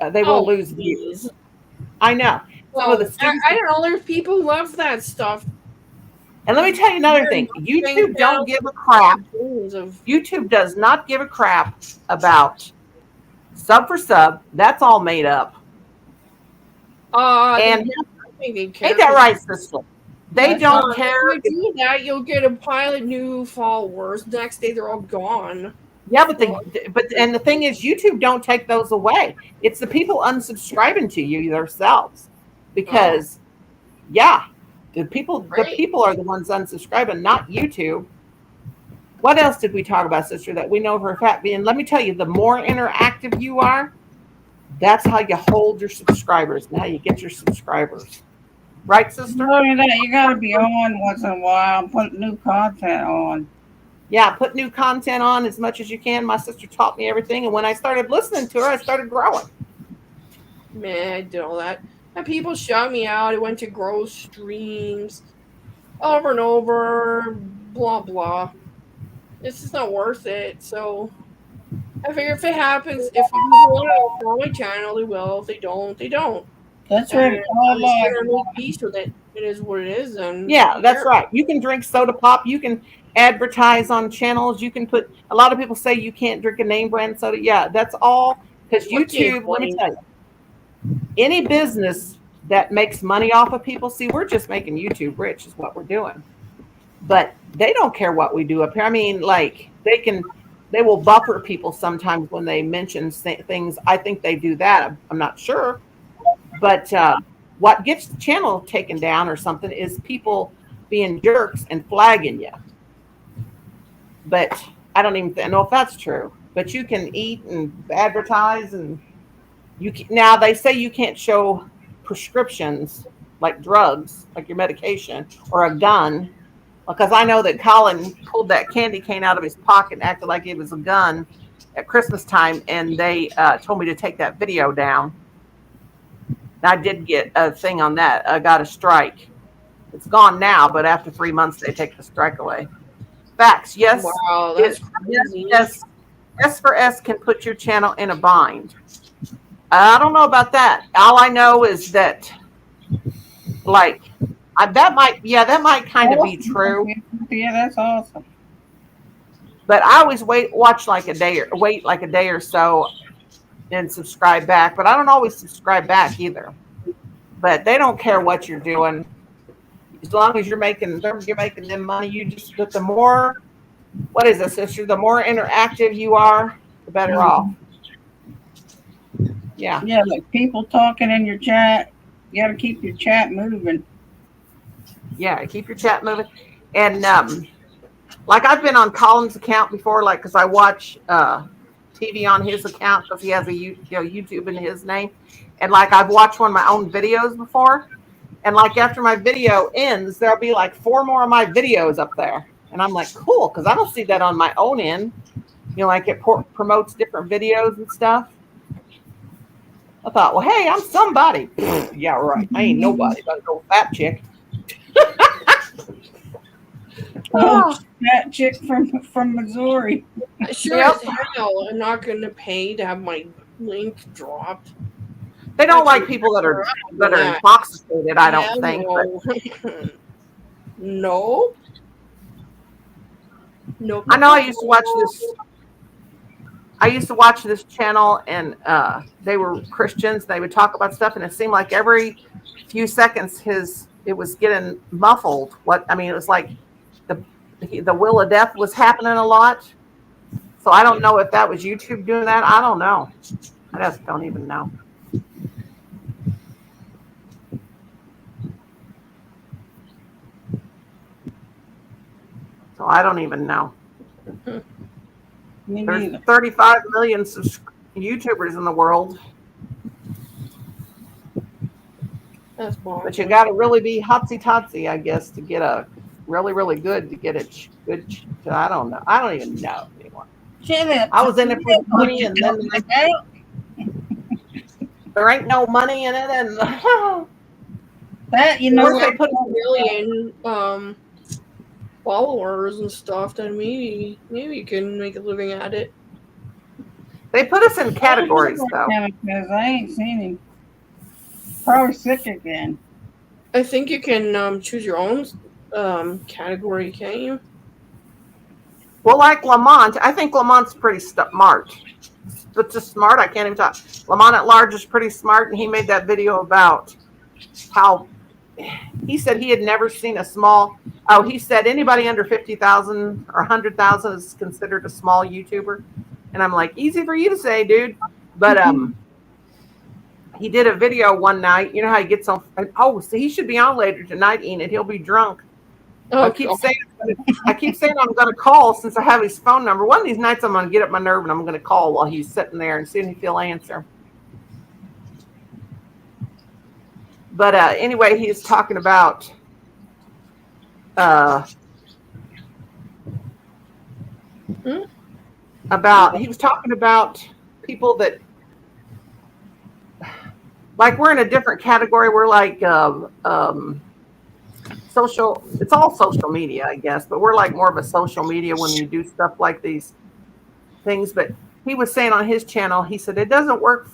Lose views. I know. Some of the students, I don't know. There's people who love that stuff. and let me tell you another thing. YouTube don't give a crap. YouTube does not give a crap about sub for sub. That's all made up. And ain't that right, sister? They don't care. If you do that, you'll get a pile of new followers. Next day, they're all gone. Yeah, but the thing is, YouTube don't take those away. It's the people unsubscribing to you themselves, because, yeah, The people Right. are the ones unsubscribing, not YouTube. What else did we talk about, sister, that we know for a fact? And let me tell you, the more interactive you are, that's how you hold your subscribers and how you get your subscribers. Right, sister? Not only that, you got to be on once in a while, put new content on. Yeah, put new content on as much as you can. My sister taught me everything, and when I started listening to her, I started growing. Man, I did all that. And people shout me out. I went to grow streams over and over, blah blah. It's just not worth it. So I figure if it happens, if people want to follow my channel, they will. If they don't, they don't. That's And what it's all I'm just gonna about. make peace with it. It is what it is. And Yeah, that's right. You can drink soda pop. You can advertise on channels. You can put, a lot of people say you can't drink a name brand soda. Yeah, that's all because What do you YouTube, let me blame? tell you, any business that makes money off of people, see, we're just making YouTube rich is what we're doing. But they don't care what we do up here. I mean, like, they will buffer people sometimes when they mention things. I think they do that. I'm not sure. But what gets the channel taken down or something is people being jerks and flagging you. But I don't even know if that's true. But you can eat and advertise, and now they say you can't show prescriptions like drugs, like your medication or a gun, because I know that Colin pulled that candy cane out of his pocket and acted like it was a gun at Christmas time, and they told me to take that video down. I did get a thing on that. I got a strike. It's gone now, but after 3 months, they take the strike away. Facts. Yes. Wow, that's crazy. Yes. S for S can put your channel in a bind. I don't know about that. All I know is that, like, that might kind of be true. Yeah, that's awesome. But I always wait like a day or so and subscribe back. But I don't always subscribe back either. But they don't care what you're doing. As long as you're making them money, you just, the more, what is it, sister? The more interactive you are, the better off. Yeah. Yeah, like people talking in your chat. You got to keep your chat moving. Yeah, keep your chat moving. And like I've been on Colin's account before, like, because I watch TV on his account because he has a YouTube in his name. And like I've watched one of my own videos before. And like after my video ends, there'll be like 4 more of my videos up there. And I'm like, cool, because I don't see that on my own end. Like it promotes different videos and stuff. I thought, well, hey, I'm somebody. Yeah, right. I ain't nobody but an old fat chick. Oh, that chick from Missouri. Sure Yep. as hell, I'm not gonna pay to have my link dropped. They don't like people that are intoxicated, I don't think. But No. No. I know I used to watch this channel, and they were Christians. They would talk about stuff, and it seemed like every few seconds it was getting muffled. It was like the will of death was happening a lot. So I don't know if that was YouTube doing that. I don't know. I just don't even know. So I don't even know. Me There's neither. 35 million YouTubers in the world, That's boring. but you got to really be hotsy-totsy, I guess, to get a really, really good, to get it good. I don't know. I don't even know anymore. Shut up. I was in it for the money, and then there ain't no money in it, and that you know Where's what? they put a million followers and stuff, then maybe you can make a living at it. they put us in categories, though. Because I ain't seen him. Probably sick again. I think you can choose your own category, can't you? Well, like Lamont, I think Lamont's pretty smart. But just smart, I can't even talk. Lamont at Large is pretty smart, and he made that video about how he said he had never seen a small. Oh, he said anybody under 50,000 or 100,000 is considered a small YouTuber, and I'm like, easy for you to say, dude. But he did a video one night. You know how he gets on? Oh, so he should be on later tonight, Enid. He'll be drunk. Oh, I keep saying I'm going to call since I have his phone number. One of these nights I'm going to get up my nerve and I'm going to call while he's sitting there and see if he'll answer. But anyway, he is talking about he was talking about people that, like, we're in a different category. We're like social. It's all social media, I guess, but we're like more of a social media when you do stuff like these things. But he was saying on his channel, he said it doesn't work.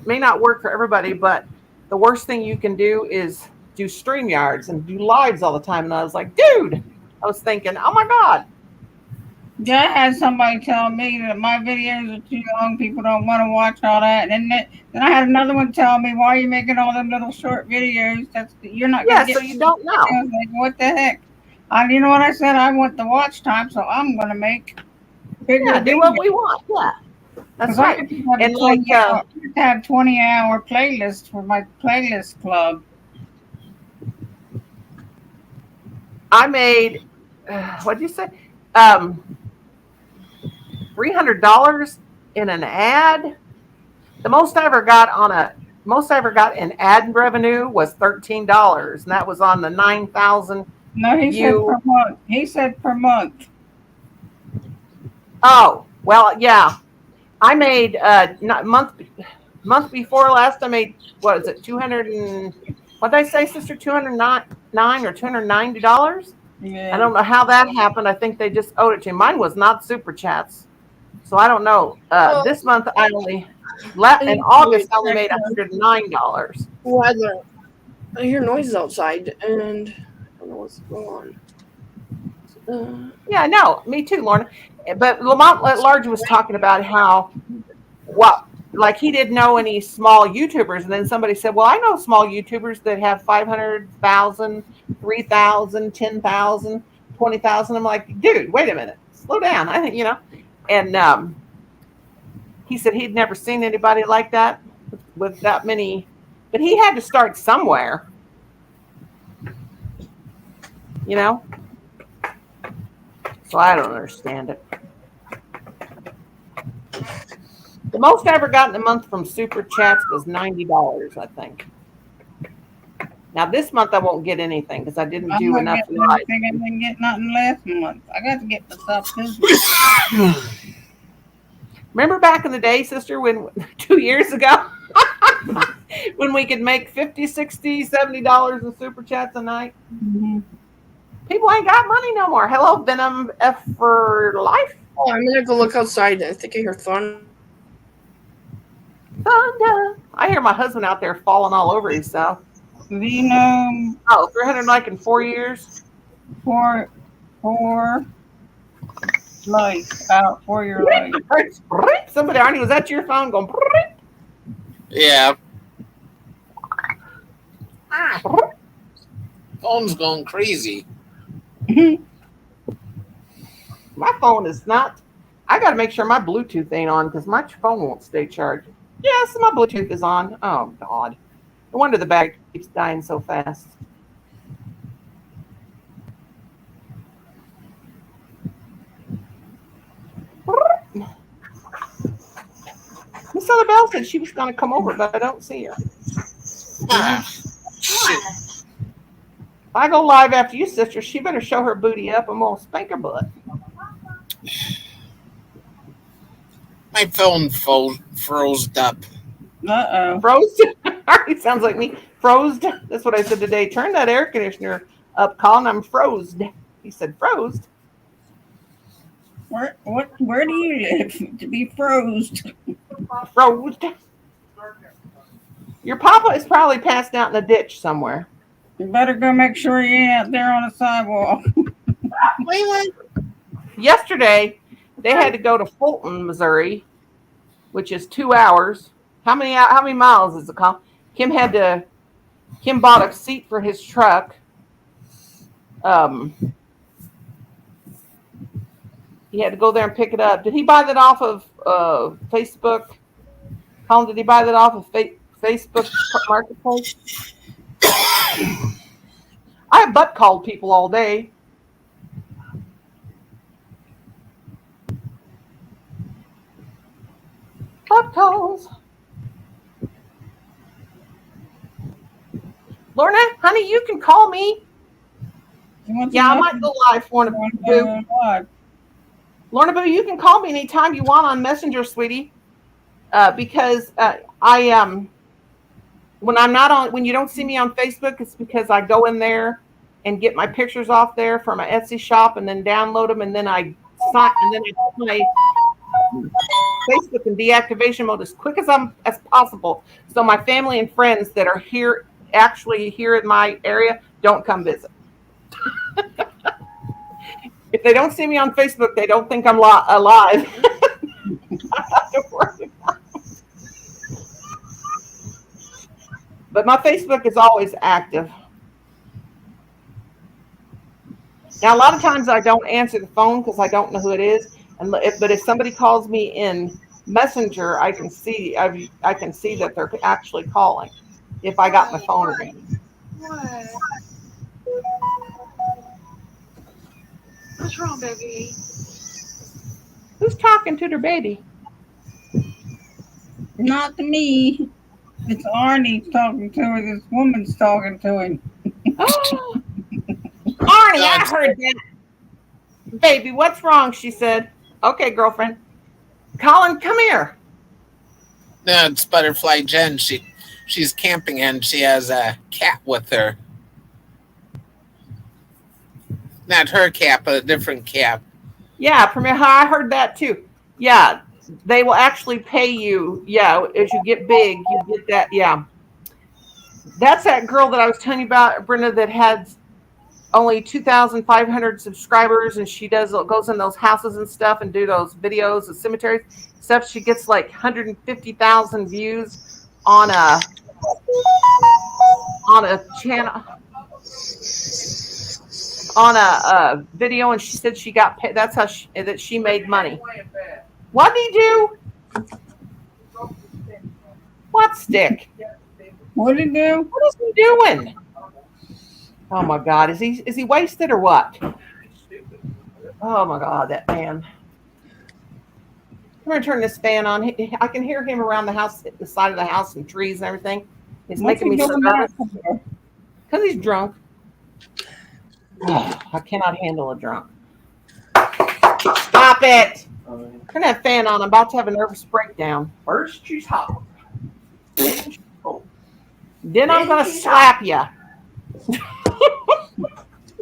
May not work for everybody, but the worst thing you can do is do StreamYards and do lives all the time. And I was like, dude, I was thinking, oh my God. Yeah, I had somebody tell me that my videos are too long. People don't want to watch all that. And then I had another one tell me, why are you making all them little short videos? You're not going to get. So you don't know. I was like, what the heck? You know what I said? I want the watch time, so I'm going to make bigger. Do what we want. Yeah, that's right. And like, I have 20-hour playlists for my playlist club. I made, what did you say? $300 in an ad. The most I ever got in ad revenue was $13, and that was on the 9,000. No, he said per month. He said per month. Oh, well, yeah. I made month before last. I made, what is it, 200 and what did I say, sister? $209 or $290. Yeah. I don't know how that happened. I think they just owed it to me. Mine was not super chats. So I don't know. This month I only in August I only made $109. Weather. I hear noises outside, and I don't know what's going on. Yeah, no, me too, Lorna. But Lamont Large was talking about how, like he didn't know any small YouTubers, and then somebody said, "Well, I know small YouTubers that have 500,000, 3,000, 10,000, 20,000." I'm like, dude, wait a minute, slow down. I think And he said he'd never seen anybody like that with that many, but he had to start somewhere, So I don't understand it. The most I ever got in a month from Super Chats was $90, I think. Now this month I won't get anything because I didn't do enough live. I didn't get nothing last month. I got to get the stuff this week. Remember back in the day, sister, when 2 years ago, when we could make $50, $60, $70 in Super Chats a night? Mm-hmm. People ain't got money no more. Hello, Venom F for life. Oh, I'm gonna go look outside. I think I hear thunder. Thunder. I hear my husband out there falling all over himself. Venom. Oh, 300 like in 4 years. For life. Out for your life. Somebody, Arnie, was that your phone going? Yeah. Phone's going crazy. My phone is not. I got to make sure my Bluetooth ain't on because my phone won't stay charged. Yes, my Bluetooth is on. Oh, God. No wonder the battery keeps dying so fast. Miss Bell said she was going to come over, but I don't see her. Shit. If I go live after you, sister, she better show her booty up. I'm going to spank her butt. My phone froze up. Uh-oh. Froze? Already sounds like me. Froze? That's what I said today. Turn that air conditioner up, Colin. I'm froze. He said froze. Where do you live to be froze? Froze. Your papa is probably passed out in a ditch somewhere. You better go make sure you ain't out there on the sidewalk. Wait. Yesterday, they had to go to Fulton, Missouri, which is 2 hours. How many miles is it, Colin? Kim bought a seat for his truck. He had to go there and pick it up. Did he buy that off of Facebook? Colin, did he buy that off of Facebook Marketplace. I have butt called people all day. Butt calls. Lorna, honey, you can call me. You want Yeah, I to might go live, Lorna Boo. live? Lorna Boo, you can call me anytime you want on Messenger, sweetie. Because when I'm not on, when you don't see me on Facebook, it's because I go in there and get my pictures off there from my Etsy shop and then download them, and then I sign, and then I put my Facebook in deactivation mode as quick as possible, so my family and friends that are here, actually here in my area, don't come visit. If they don't see me on Facebook, they don't think I'm alive. But my Facebook is always active. Now, a lot of times I don't answer the phone because I don't know who it is. But if somebody calls me in Messenger, I can see that they're actually calling if I got my phone ringing. What? What's wrong, baby? Who's talking to their baby? Not to me. It's Arnie talking to her. This woman's talking to him. Oh, Arnie, I heard that. Baby, what's wrong? She said. Okay, girlfriend. Colin, come here. No, it's Butterfly Jen. She's camping and she has a cat with her. Not her cat, but a different cat. Yeah, I heard that too. Yeah, they will actually pay you. Yeah, as you get big, you get that. Yeah, that's that girl that I was telling you about, Brenda, that had only 2,500 subscribers, and she goes in those houses and stuff and do those videos of cemeteries stuff. She gets like 150,000 views on a channel, on a video, and she said she got paid. That's how she made money. What did he do? What stick? What did he do? What is he doing? Oh my God, is he wasted or what? Oh my God, that man. I'm gonna turn this fan on. I can hear him around the house, the side of the house, and trees and everything. He's making me so nervous because he's drunk. Oh, I cannot handle a drunk. Stop it! Turn that fan on. I'm about to have a nervous breakdown. First, she's hot. Then I'm gonna slap you.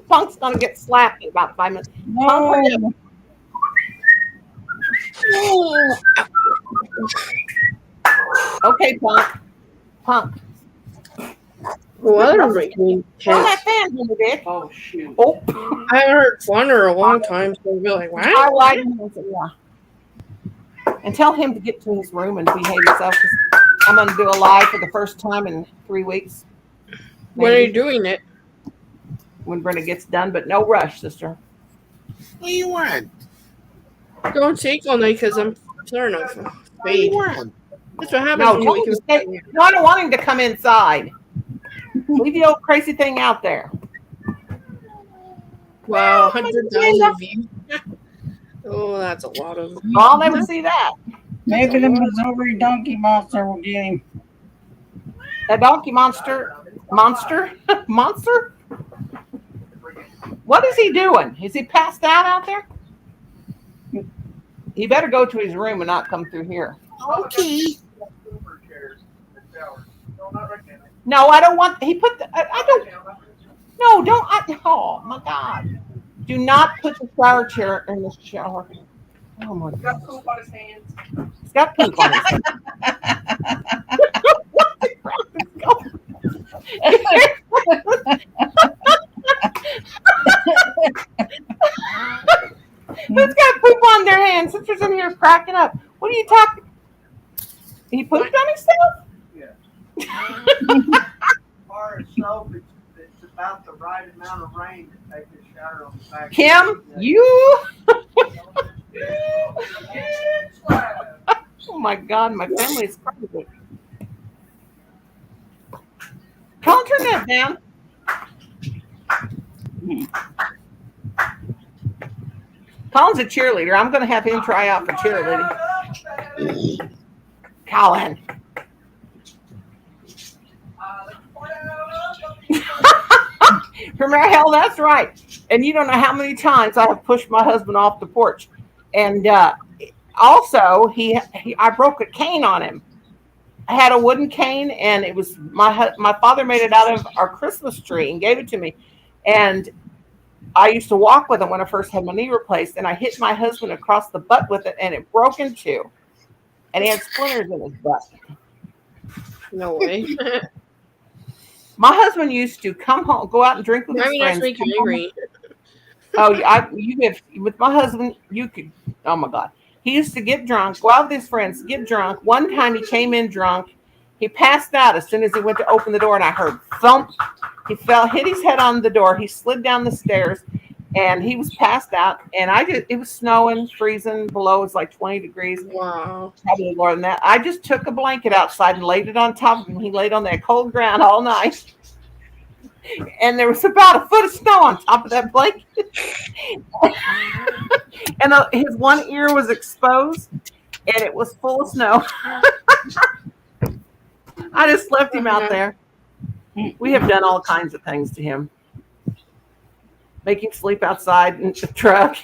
Punk's gonna get slapped in about 5 minutes. No. Okay, Punk. What are we Turn that fan, little dick. Oh shoot. Oh, I haven't heard Flutter in a long time, so I'll be like, I what? like him. Yeah. And tell him to get to his room and behave himself. 'Cause I'm gonna do a live for the first time in 3 weeks. When are Maybe you doing it? when Brenda gets done, but no rush, sister. What do you want? Don't take all night because I'm starting off What do fade. you want? That's what happens No, when tell we him can to stay. No, I don't want him to come inside. Leave the old crazy thing out there. Wow, 100,000 views. Oh, that's a lot of. I'll never see that. Maybe the Missouri donkey monster will get him. A donkey monster. Monster? What is he doing? Is he passed out there? He better go to his room and not come through here. Okay. No, I don't want. He put. I don't. No, don't. Oh my God! Do not put the shower chair in the shower. Oh my God! Got poop on his hands. He's got poop on his hands. What the crap is going Who's got poop on their hands? Sisters in here cracking up. What are you talking? He pooped on himself? Bar itself, it's about the right amount of rain to take a shower on the back. Kim, you. Oh my God, my family is crazy. Colin, turn that down. Colin's a cheerleader. I'm going to have him try out for cheerleading. Colin. Hell, that's right. And you don't know how many times I have pushed my husband off the porch. And also, I broke a cane on him. I had a wooden cane, and it was my father made it out of our Christmas tree and gave it to me. And I used to walk with him when I first had my knee replaced, and I hit my husband across the butt with it, and it broke in two. And he had splinters in his butt. No way. My husband used to come home, go out and drink with his friends. That's making me angry. With my husband, you could. Oh my God, he used to get drunk, go out with his friends, get drunk. One time he came in drunk, he passed out as soon as he went to open the door, and I heard thump. He fell, hit his head on the door. He slid down the stairs, and he was passed out. And it was snowing, freezing below. It was like 20 degrees. Wow. Probably more than that. I just took a blanket outside and laid it on top of him. He laid on that cold ground all night. And there was about a foot of snow on top of that blanket. And his one ear was exposed, and it was full of snow. I just left him out there. We have done all kinds of things to him. Make him sleep outside in the truck.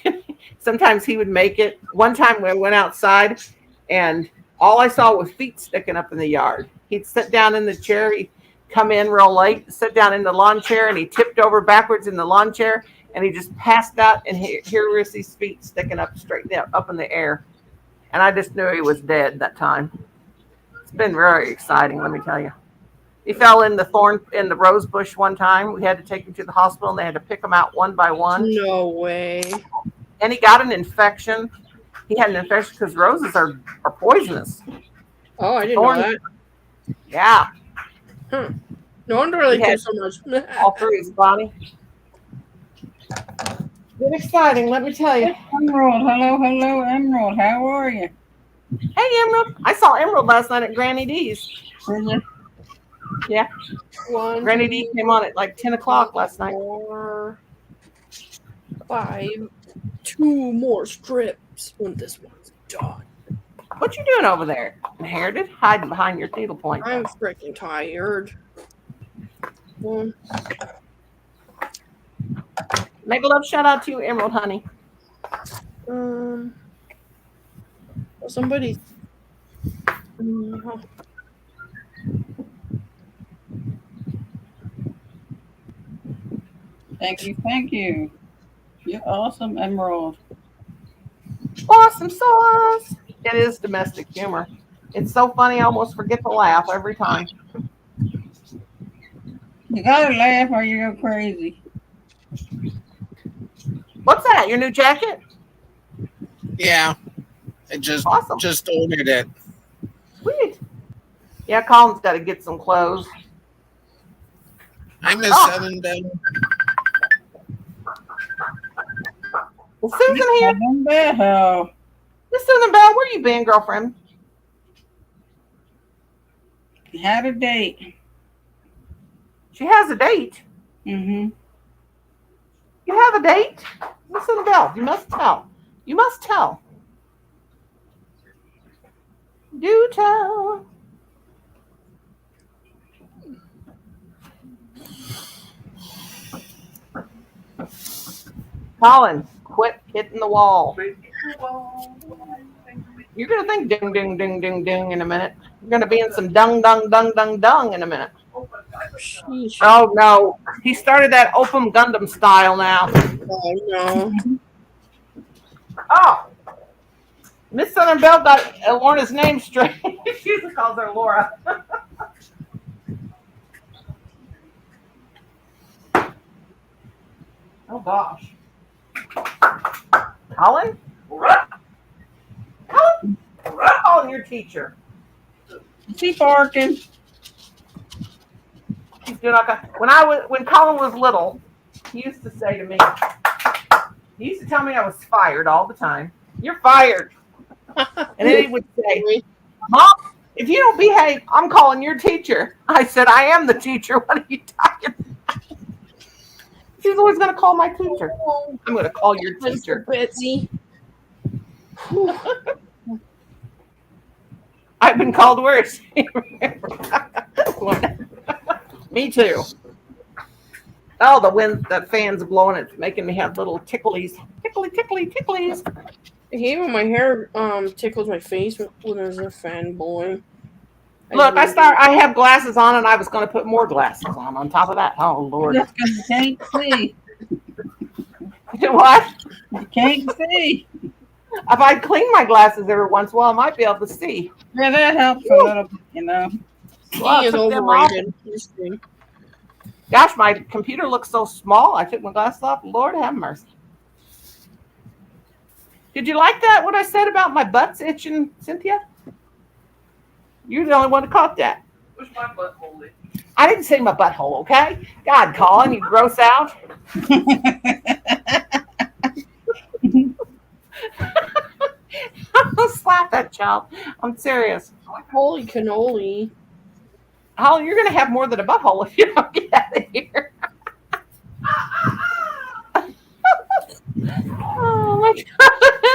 Sometimes he would make it. One time we went outside, and all I saw was feet sticking up in the yard. He'd sit down in the chair. He'd come in real late, sit down in the lawn chair, and he tipped over backwards in the lawn chair, and he just passed out, and here was his feet sticking up straight up in the air. And I just knew he was dead that time. It's been very exciting, let me tell you. He fell in the rose bush one time. We had to take him to the hospital, and they had to pick him out one by one. No way. And he got an infection. He had an infection because roses are poisonous. Oh, I didn't know that. Yeah. No wonder I like you so much. All through his body. Been exciting, let me tell you. Emerald, hello, Emerald. How are you? Hey, Emerald. I saw Emerald last night at Granny D's. Yeah. Granny D came on at like 10 o'clock last night. 4, 5, 2 more strips when this one's done. What you doing over there, Inherited? Hiding behind your needlepoint. I'm freaking tired. Make a love shout out to you, Emerald, honey. Somebody. Thank you. You're awesome, Emerald. Awesome sauce. It is domestic humor. It's so funny, I almost forget to laugh every time. You gotta laugh or you go crazy. What's that? Your new jacket? Yeah. I just ordered it. Sweet. Yeah, Colin's got to get some clothes. I miss Southern Belle. Is Susan here? Bell. Miss Susan Bell, where you been, girlfriend? Had a date. She has a date. Mm-hmm. You have a date? Miss Susan Bell, you must tell. You must tell. Do tell. Colin, quit hitting the wall. You're going to think ding, ding, ding, ding, ding in a minute. You're going to be in some dung, dung, dung, dung, dung in a minute. Oh, no. He started that Opum Gundam style now. Oh, no. Oh. Miss Southern Belle got Lorna's name straight. She usually calls her Laura. Oh, gosh. Colin? Colin? I'm calling your teacher. She barking. She's doing okay. When Colin was little, he used to say to me, he used to tell me I was fired all the time. You're fired. And then he would say, Mom, If you don't behave, I'm calling your teacher. I said, I am the teacher. What are you talking about? She's always going to call my teacher. I'm going to call your teacher. Betsy. I've been called worse. Me too. Oh, the wind, the fan's blowing. It's making me have little ticklies. Ticklies. I hate when my hair tickles my face when there's a fan blowing. Look, I have glasses on, and I was going to put more glasses on top of that. Oh, Lord. Just 'cause you can't see. What? You can't see. If I clean my glasses every once in a while, I might be able to see. Yeah, that helps a little bit, you know. Well, Seeing is took them off. overrated. Just kidding. Gosh, my computer looks so small. I took my glasses off. Lord have mercy. Did you like that, what I said about my butt's itching, Cynthia? You're the only one who caught that. Where's my butthole in? I didn't say my butthole, okay? God, Colin, you gross out. I'm going to slap that child. I'm serious. Holy cannoli. Holly, you're going to have more than a butthole if you don't get out of here. Oh, my God.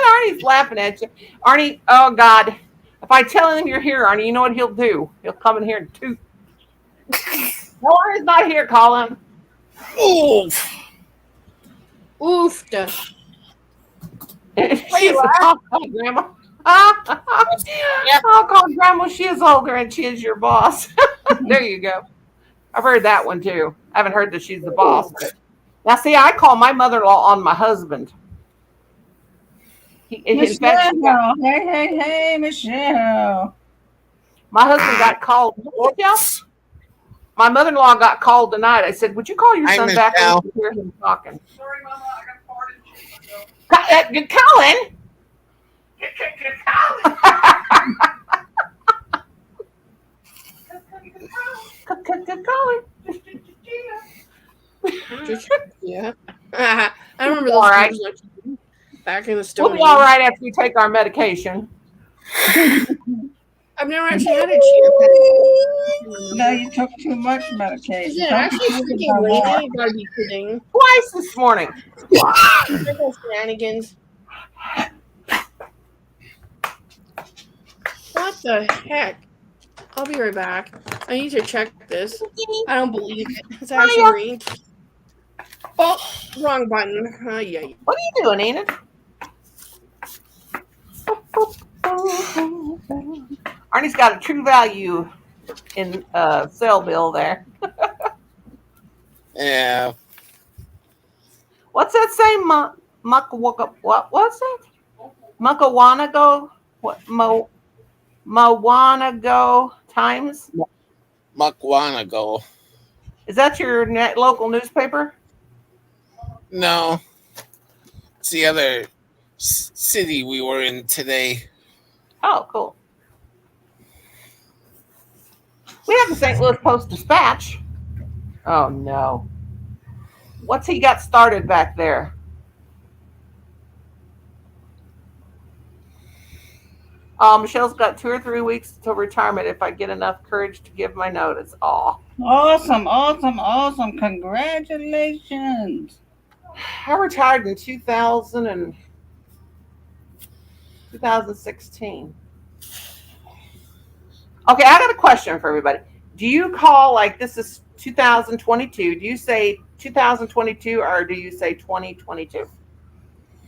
Arnie's laughing at you. Arnie, oh, God. If I tell him you're here, Arnie, you know what he'll do? He'll come in here and toot. No, Arnie's not here, Colin. Oof. Oofta. She's I'll call Grandma. I'll call Grandma. She is older and she is your boss. There you go. I've heard that one too. I haven't heard that she's the boss. But now, see, I call my mother-in-law on my husband. In fact, Michelle, hey, Michelle. my husband got called. Yeah. My mother-in-law got called tonight. I said, "Would you call your Hi, son back Michelle. and hear him talking?" Sorry, Mama, I got farted and shit myself. Colin. Colin. Yeah. I remember those All right. times, like, back in the We'll Stone be all Age. right after we take our medication. I've never actually had a chia pet. No, you took too much medication. Is it Don't actually you take freaking it raining? more. You gotta be kidding. Twice this morning. Freaking shenanigans. What the heck? I'll be right back. I need to check this. I don't believe it. It's actually raining. Oh, wrong button. Yeah. What are you doing, Enid? Arnie's got a true value in cell bill there. Yeah. What's that say? What was it? Muckawanago? What? Mawanago Times? Mukwanago. Is that your local newspaper? No. It's the other city we were in today. Oh, cool. We have the St. Louis Post-Dispatch. Oh, no. What's he got started back there? Michelle's got 2 or 3 weeks till retirement if I get enough courage to give my notice. Oh, Awesome. Congratulations. I retired in 2016. Okay, I got a question for everybody. Do you call, like, this is 2022, do you say 2022 or do you say 2022?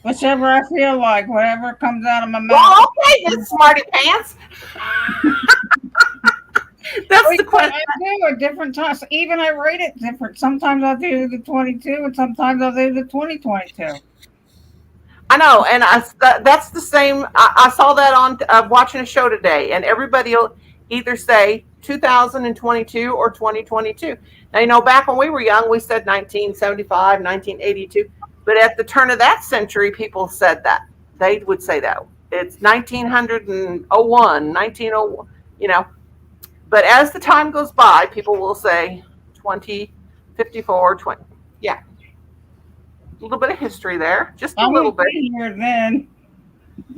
Whichever I feel like, whatever comes out of my mouth. Well, okay, Miss Smarty Pants. That's the question. I do at different times. Even I rate it different. Sometimes I'll do the 22 and sometimes I'll do the 2022. I know, and that's the same. I saw that on watching a show today, and everybody will either say 2022 or 2022. Now, you know, back when we were young, we said 1975, 1982. But at the turn of that century, people said that. They would say that. It's 1901, 1901, you know. But as the time goes by, people will say 2054, 20. Yeah. A little bit of history there. Just a little bit. I won't be here then.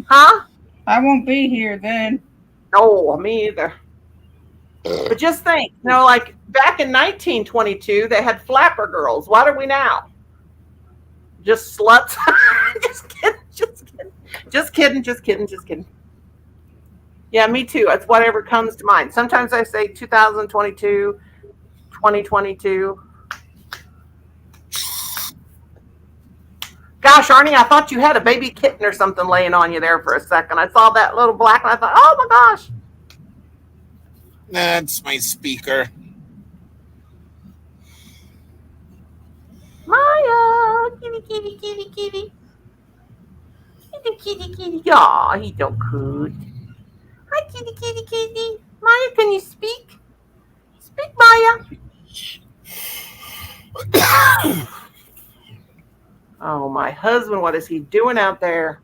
Huh? I won't be here then. No, me either. But just think, like back in 1922, they had flapper girls. What are we now? Just sluts. Just kidding. Just kidding. Yeah, me too. It's whatever comes to mind. Sometimes I say 2022, 2022. Gosh, Arnie, I thought you had a baby kitten or something laying on you there for a second. I saw that little black and I thought, oh my gosh. That's my speaker. Maya, kitty. Kitty. Aw, he's so cute. Hi, kitty. Maya, can you speak? Speak, Maya. Oh, my husband, what is he doing out there?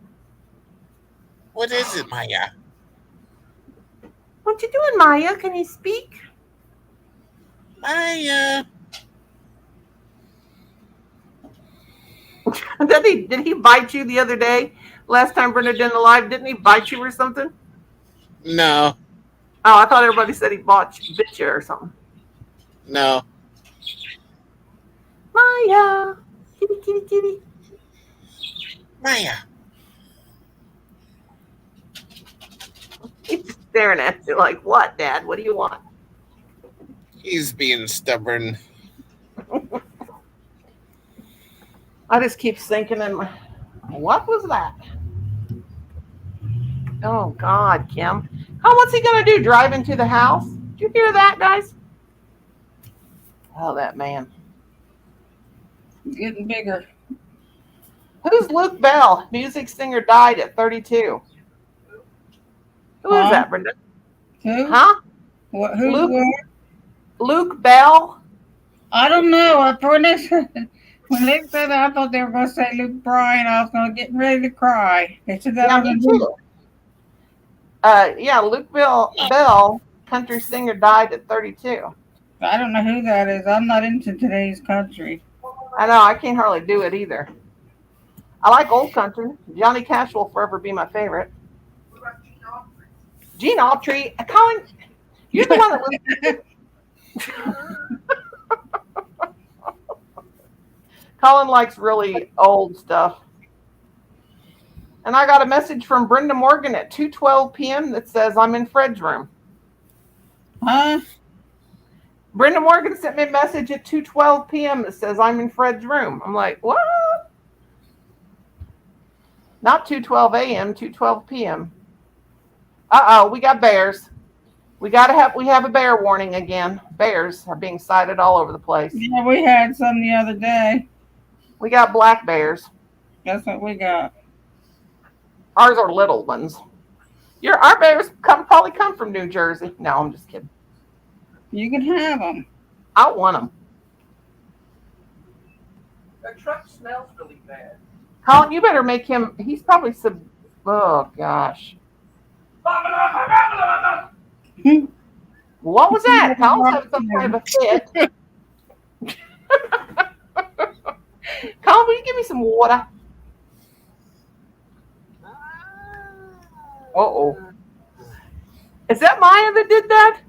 What is it, Maya? What you doing, Maya? Can you speak? Maya. Did he bite you the other day? Last time Brenda did a live, didn't he bite you or something? No. Oh, I thought everybody said he bit you or something. No. Maya. Kitty. Maya. He's just staring at you like, what, Dad? What do you want? He's being stubborn. I just keep thinking in my, what was that? Oh, God, Kim. Oh, what's he going to do? Drive into the house? Did you hear that, guys? Oh, that man. Getting bigger. Who's Luke Bell? Music singer died at 32. Who is that, Brenda? Who? Huh? What? Who's Luke? what? Luke Bell? I don't know. When they said that, I thought they were going to say Luke Bryan. I was going to get ready to cry. They said that Yeah, on me the news. too. Yeah, Luke Bell, country singer, died at 32. I don't know who that is. I'm not into today's country. I know, I can't hardly do it either. I like old country. Johnny Cash will forever be my favorite. Gene Autry. Colin, you're the one that Colin likes really old stuff. And I got a message from Brenda Morgan at 2:12 p.m. that says I'm in Fred's room. Huh? Brenda Morgan sent me a message at 2:12 p.m. that says I'm in Fred's room. I'm like, what? Not 2:12 a.m., 2:12 p.m. Uh-oh, we got bears. We have a bear warning again. Bears are being sighted all over the place. Yeah, we had some the other day. We got black bears. That's what we got. Ours are little ones. Our bears probably come from New Jersey. No, I'm just kidding. You can have them. I don't want them. That truck smells really bad. Colin, you better make him. He's probably oh gosh. What was that? Colin's having some kind of a fit. Colin, will you give me some water? Uh-oh. Is that Maya that did that?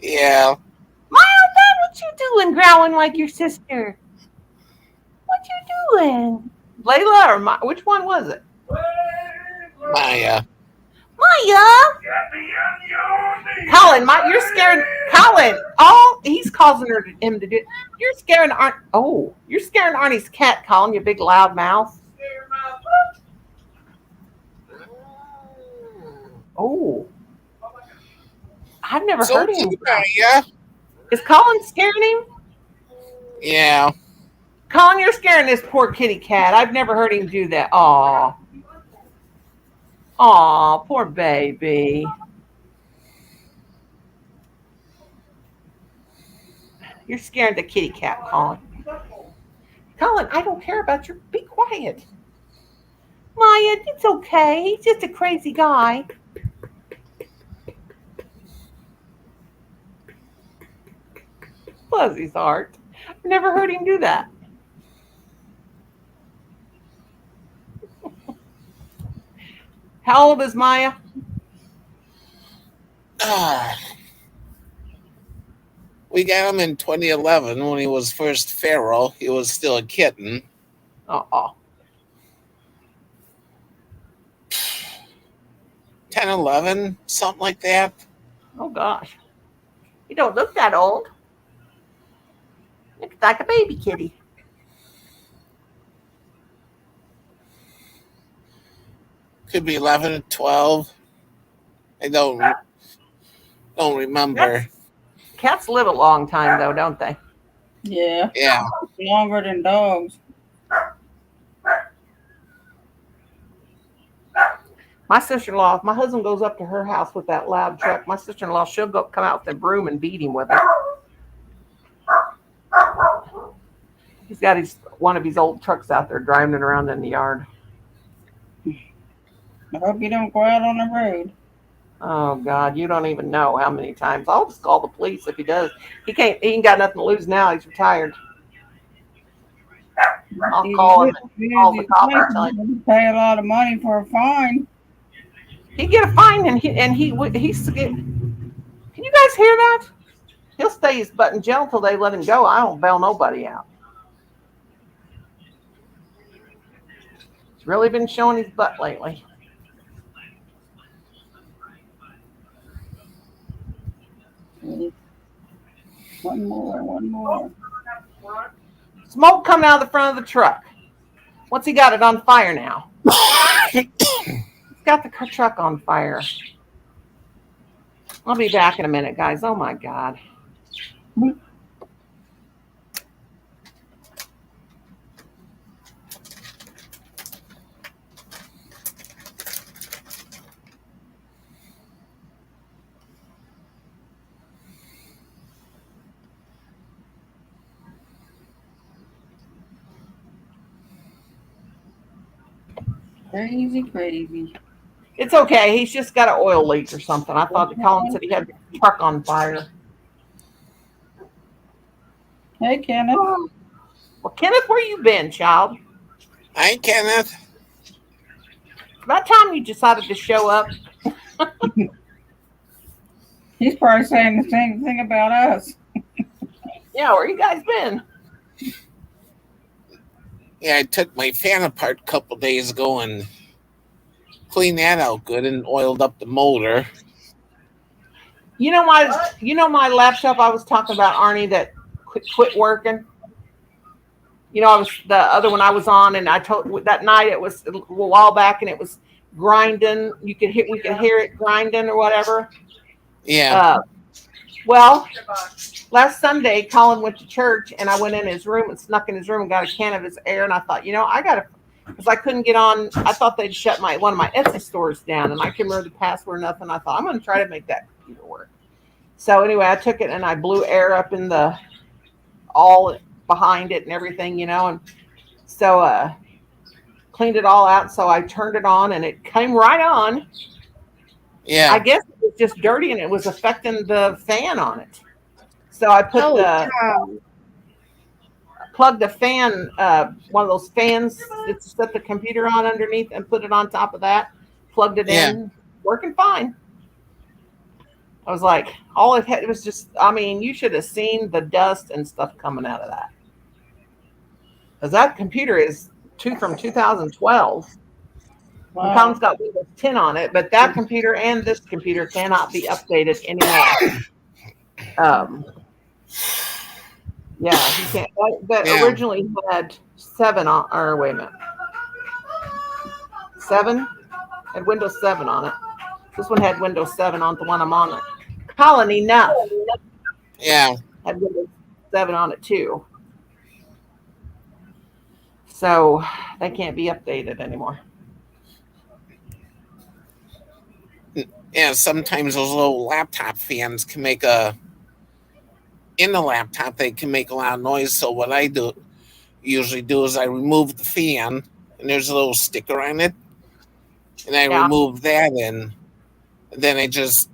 Yeah. Maya, Dad, what you doing growling like your sister? What you doing? Layla or Maya? Which one was it? Maya. Maya! Colin, you're scaring Colin. Oh, he's causing him to do it. You're scaring you're scaring Arnie's cat, Colin, you big loud mouth. Oh. I've never heard him. Maya. Is Colin scaring him? Yeah. Colin, you're scaring this poor kitty cat. I've never heard him do that. Aw. Aw, poor baby. You're scaring the kitty cat, Colin. Colin, I don't care about your... Be quiet. Maya, it's okay. He's just a crazy guy. Bless his heart. I've never heard him do that. How old is Maya? We got him in 2011 when he was first feral. He was still a kitten. Oh, 10, 11, something like that. oh gosh. You don't look that old. Looks like a baby kitty. Could be 11 or 12. I don't remember. Cats live a long time though, don't they? Yeah, Yeah. longer than dogs. My sister-in-law, if my husband goes up to her house with that loud truck, my sister-in-law, she'll come out with a broom and beat him with it. He's got one of his old trucks out there driving it around in the yard. I hope you don't go out on the road. Oh God, you don't even know how many times. I'll just call the police if he does. He ain't got nothing to lose now. He's retired. I'll call him and call the cop and tell him. You pay a lot of money for a fine. He get a fine he's. Can you guys hear that? He'll stay his butt in jail until they let him go. I don't bail nobody out. He's really been showing his butt lately. One more. Smoke coming out of the front of the truck. What's he got it on fire now? He's got the truck on fire. I'll be back in a minute, guys. Oh my God. Crazy. It's okay. He's just got an oil leak or something. I thought Colin said he had the truck on fire. Hey, Kenneth. Well, Kenneth, where you been, child? Hi, Kenneth. About time you decided to show up. He's probably saying the same thing about us. Yeah, where you guys been? Yeah, I took my fan apart a couple days ago and cleaned that out good and oiled up the motor. You know my laptop I was talking about, Arnie, that quit working. You know, the other one I was on, and I told that night it was a while back, and it was grinding. We could hear it grinding or whatever. Yeah. Well, last Sunday, Colin went to church, and I went in his room and snuck in his room and got a can of his air, and I thought, because I couldn't get on. I thought they'd shut one of my Etsy stores down, and I couldn't remember the password, nothing. I thought I'm going to try to make that computer work. So anyway, I took it and I blew air up in all behind it and everything, and so cleaned it all out. So I turned it on, and it came right on. Yeah. I guess it was just dirty, and it was affecting the fan on it. So I put plugged the fan, one of those fans that set the computer on underneath, and put it on top of that. Plugged it in, working fine. I was like, all it had was just. I mean, you should have seen the dust and stuff coming out of that, because that computer is from 2012. Wow. Tom's got Windows 10 on it, but that computer and this computer cannot be updated anymore. Yeah, he can't. That originally had 7 on, or wait a minute, 7 had Windows 7 on it. This one had Windows 7 on the one I'm on. Colin, enough. Yeah. Had Windows 7 on it too. So they can't be updated anymore. Yeah, sometimes those little laptop fans can make in the laptop, they can make a lot of noise. So what I usually do is I remove the fan, and there's a little sticker on it, and I remove that, and then I just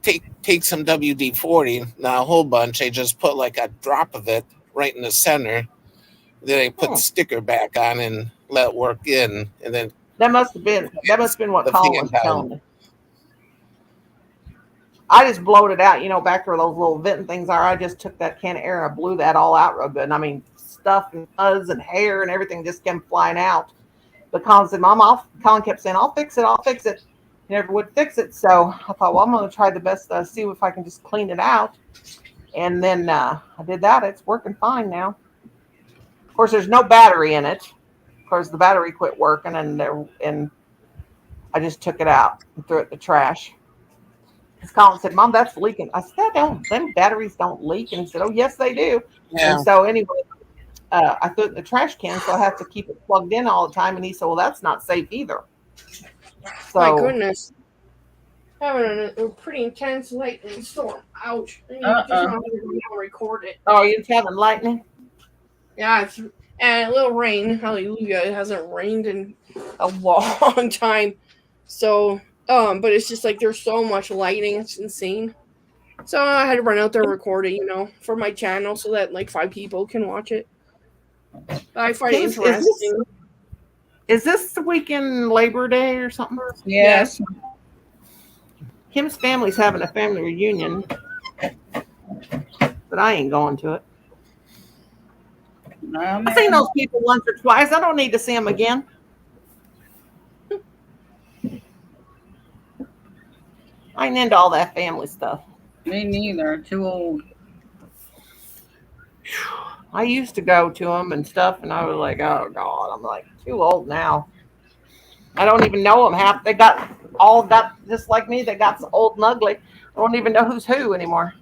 take some WD-40, not a whole bunch. I just put like a drop of it right in the center. Then I put the sticker back on and let it work in, and then that must have been what Colin was telling me. I just blowed it out, back where those little venting things are. I just took that can of air and I blew that all out real good. And I mean, stuff and fuzz and hair and everything just came flying out. But Colin said, Colin kept saying, I'll fix it. He never would fix it. So I thought, well, I'm going to try the best to see if I can just clean it out. And then I did that. It's working fine now. Of course, there's no battery in it. Of course, the battery quit working, and I just took it out and threw it in the trash. Because Colin said, Mom, that's leaking. I said, them batteries don't leak. And he said, oh, yes, they do. Yeah. And so anyway, I threw it in the trash can, so I have to keep it plugged in all the time. And he said, well, that's not safe either. So, My goodness. Having a pretty intense lightning storm. Ouch. I just not even record it. Oh, you're having lightning? Yeah, and a little rain. Hallelujah. It hasn't rained in a long time. So, but it's just like there's so much lightning. It's insane. So I had to run out there and record it, for my channel so that like 5 people can watch it. I find it interesting. Is this the weekend Labor Day or something? Yes. Kim's family's having a family reunion, but I ain't going to it. I've seen those people once or twice. I don't need to see them again. I ain't into all that family stuff. Me neither. Too old. I used to go to them and stuff, and I was like, oh, God, I'm like too old now. I don't even know them. They all got just like me. They got so old and ugly. I don't even know who's who anymore.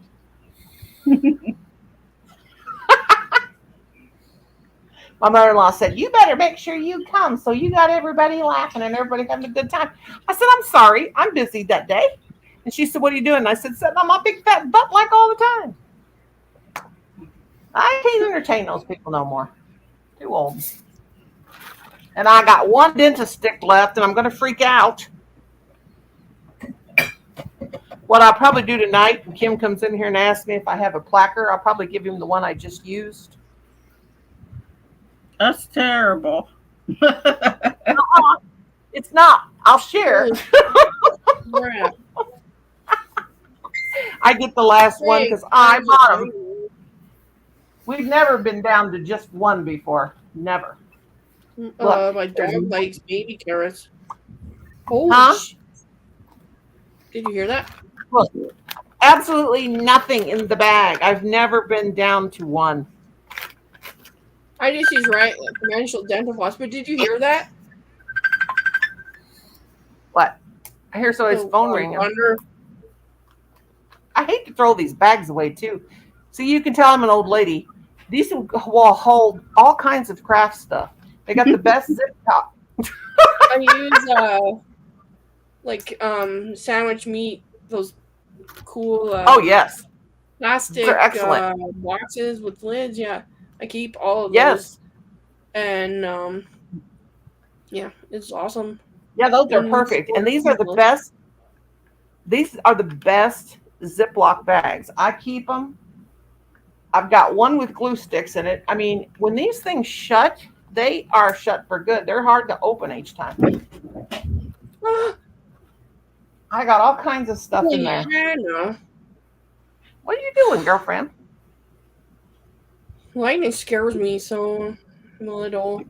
My mother-in-law said, you better make sure you come. So you got everybody laughing and everybody having a good time. I said, I'm sorry. I'm busy that day. And she said, what are you doing? And I said, sitting on my big fat butt like all the time. I can't entertain those people no more. Too old. And I got one dentist stick left, and I'm going to freak out. What I'll probably do tonight, when Kim comes in here and asks me if I have a placard, I'll probably give him the one I just used. That's terrible. It's not. I'll share. Yeah. I get the last one because I bought them. We've never been down to just one before. Never. My dog likes baby carrots. Oh, huh? Did you hear that? Look, absolutely nothing in the bag. I've never been down to one. I just use Financial Dental Floss, but did you hear that? What? I hear somebody's phone ringing. Thunder. I hate to throw these bags away too. So you can tell I'm an old lady. These will hold all kinds of craft stuff. They got the best zip top. I use sandwich meat, those cool oh yes, plastic they're excellent. boxes with lids. Yeah, I keep all of those. Yes. And yeah, it's awesome. Yeah, those are perfect. And these are the best. These are the best Ziploc bags. I keep them. I've got one with glue sticks in it. I mean, when these things shut, they are shut for good. They're hard to open each time. I got all kinds of stuff in there. Hannah. What are you doing, girlfriend? Lightning scares me, so I'm a little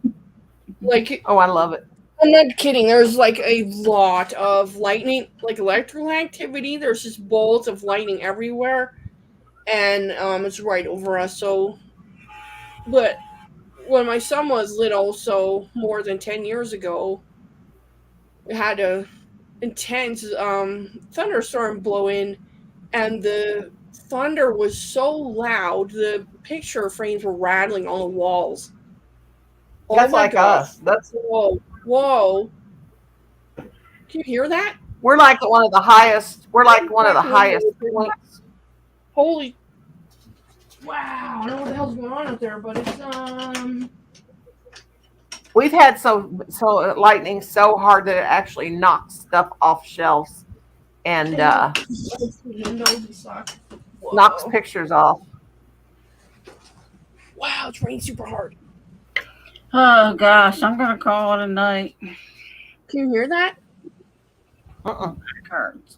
Oh, I love it. I'm not kidding. There's like a lot of lightning, like electrical activity. There's just bolts of lightning everywhere, and it's right over us. So, but when my son was little, so more than 10 years ago, we had a intense thunderstorm blow in, and the thunder was so loud the picture frames were rattling on the walls. That's like gosh. us. That's Whoa. Can you hear that? we're like one of the highest. We're like one of the highest points. Holy wow. I don't know what the hell's going on up there, but it's We've had so lightning so hard that it actually knocks stuff off shelves and knocks pictures off. Wow, it's raining super hard. Oh gosh, I'm gonna call it a night. Can you hear that? Uh-uh. It hurts.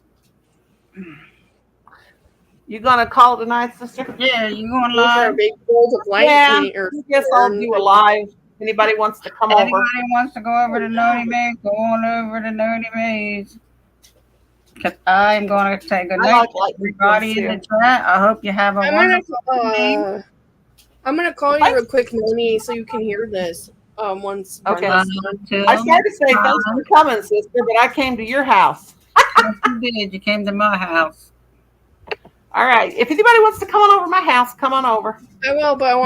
You gonna call it tonight, sister? Yeah, you going Those are live? big bowls of light Yeah, paint or I guess I'll do a live. Anybody wants to come Anybody over? wants to go over to Noni Maze, go on over to Noni Maze. Cause I'm going to say good I night like to light everybody in influence the chat. I hope you have a wonderful evening. I'm gonna call you real quick, Noni, so you can hear this. Once Okay. Brenda's done. Until I started to say next thanks time. for coming, sister, but I came to your house. Yes, you did. You came to my house. All right. If anybody wants to come on over to my house, come on over. I will, but I want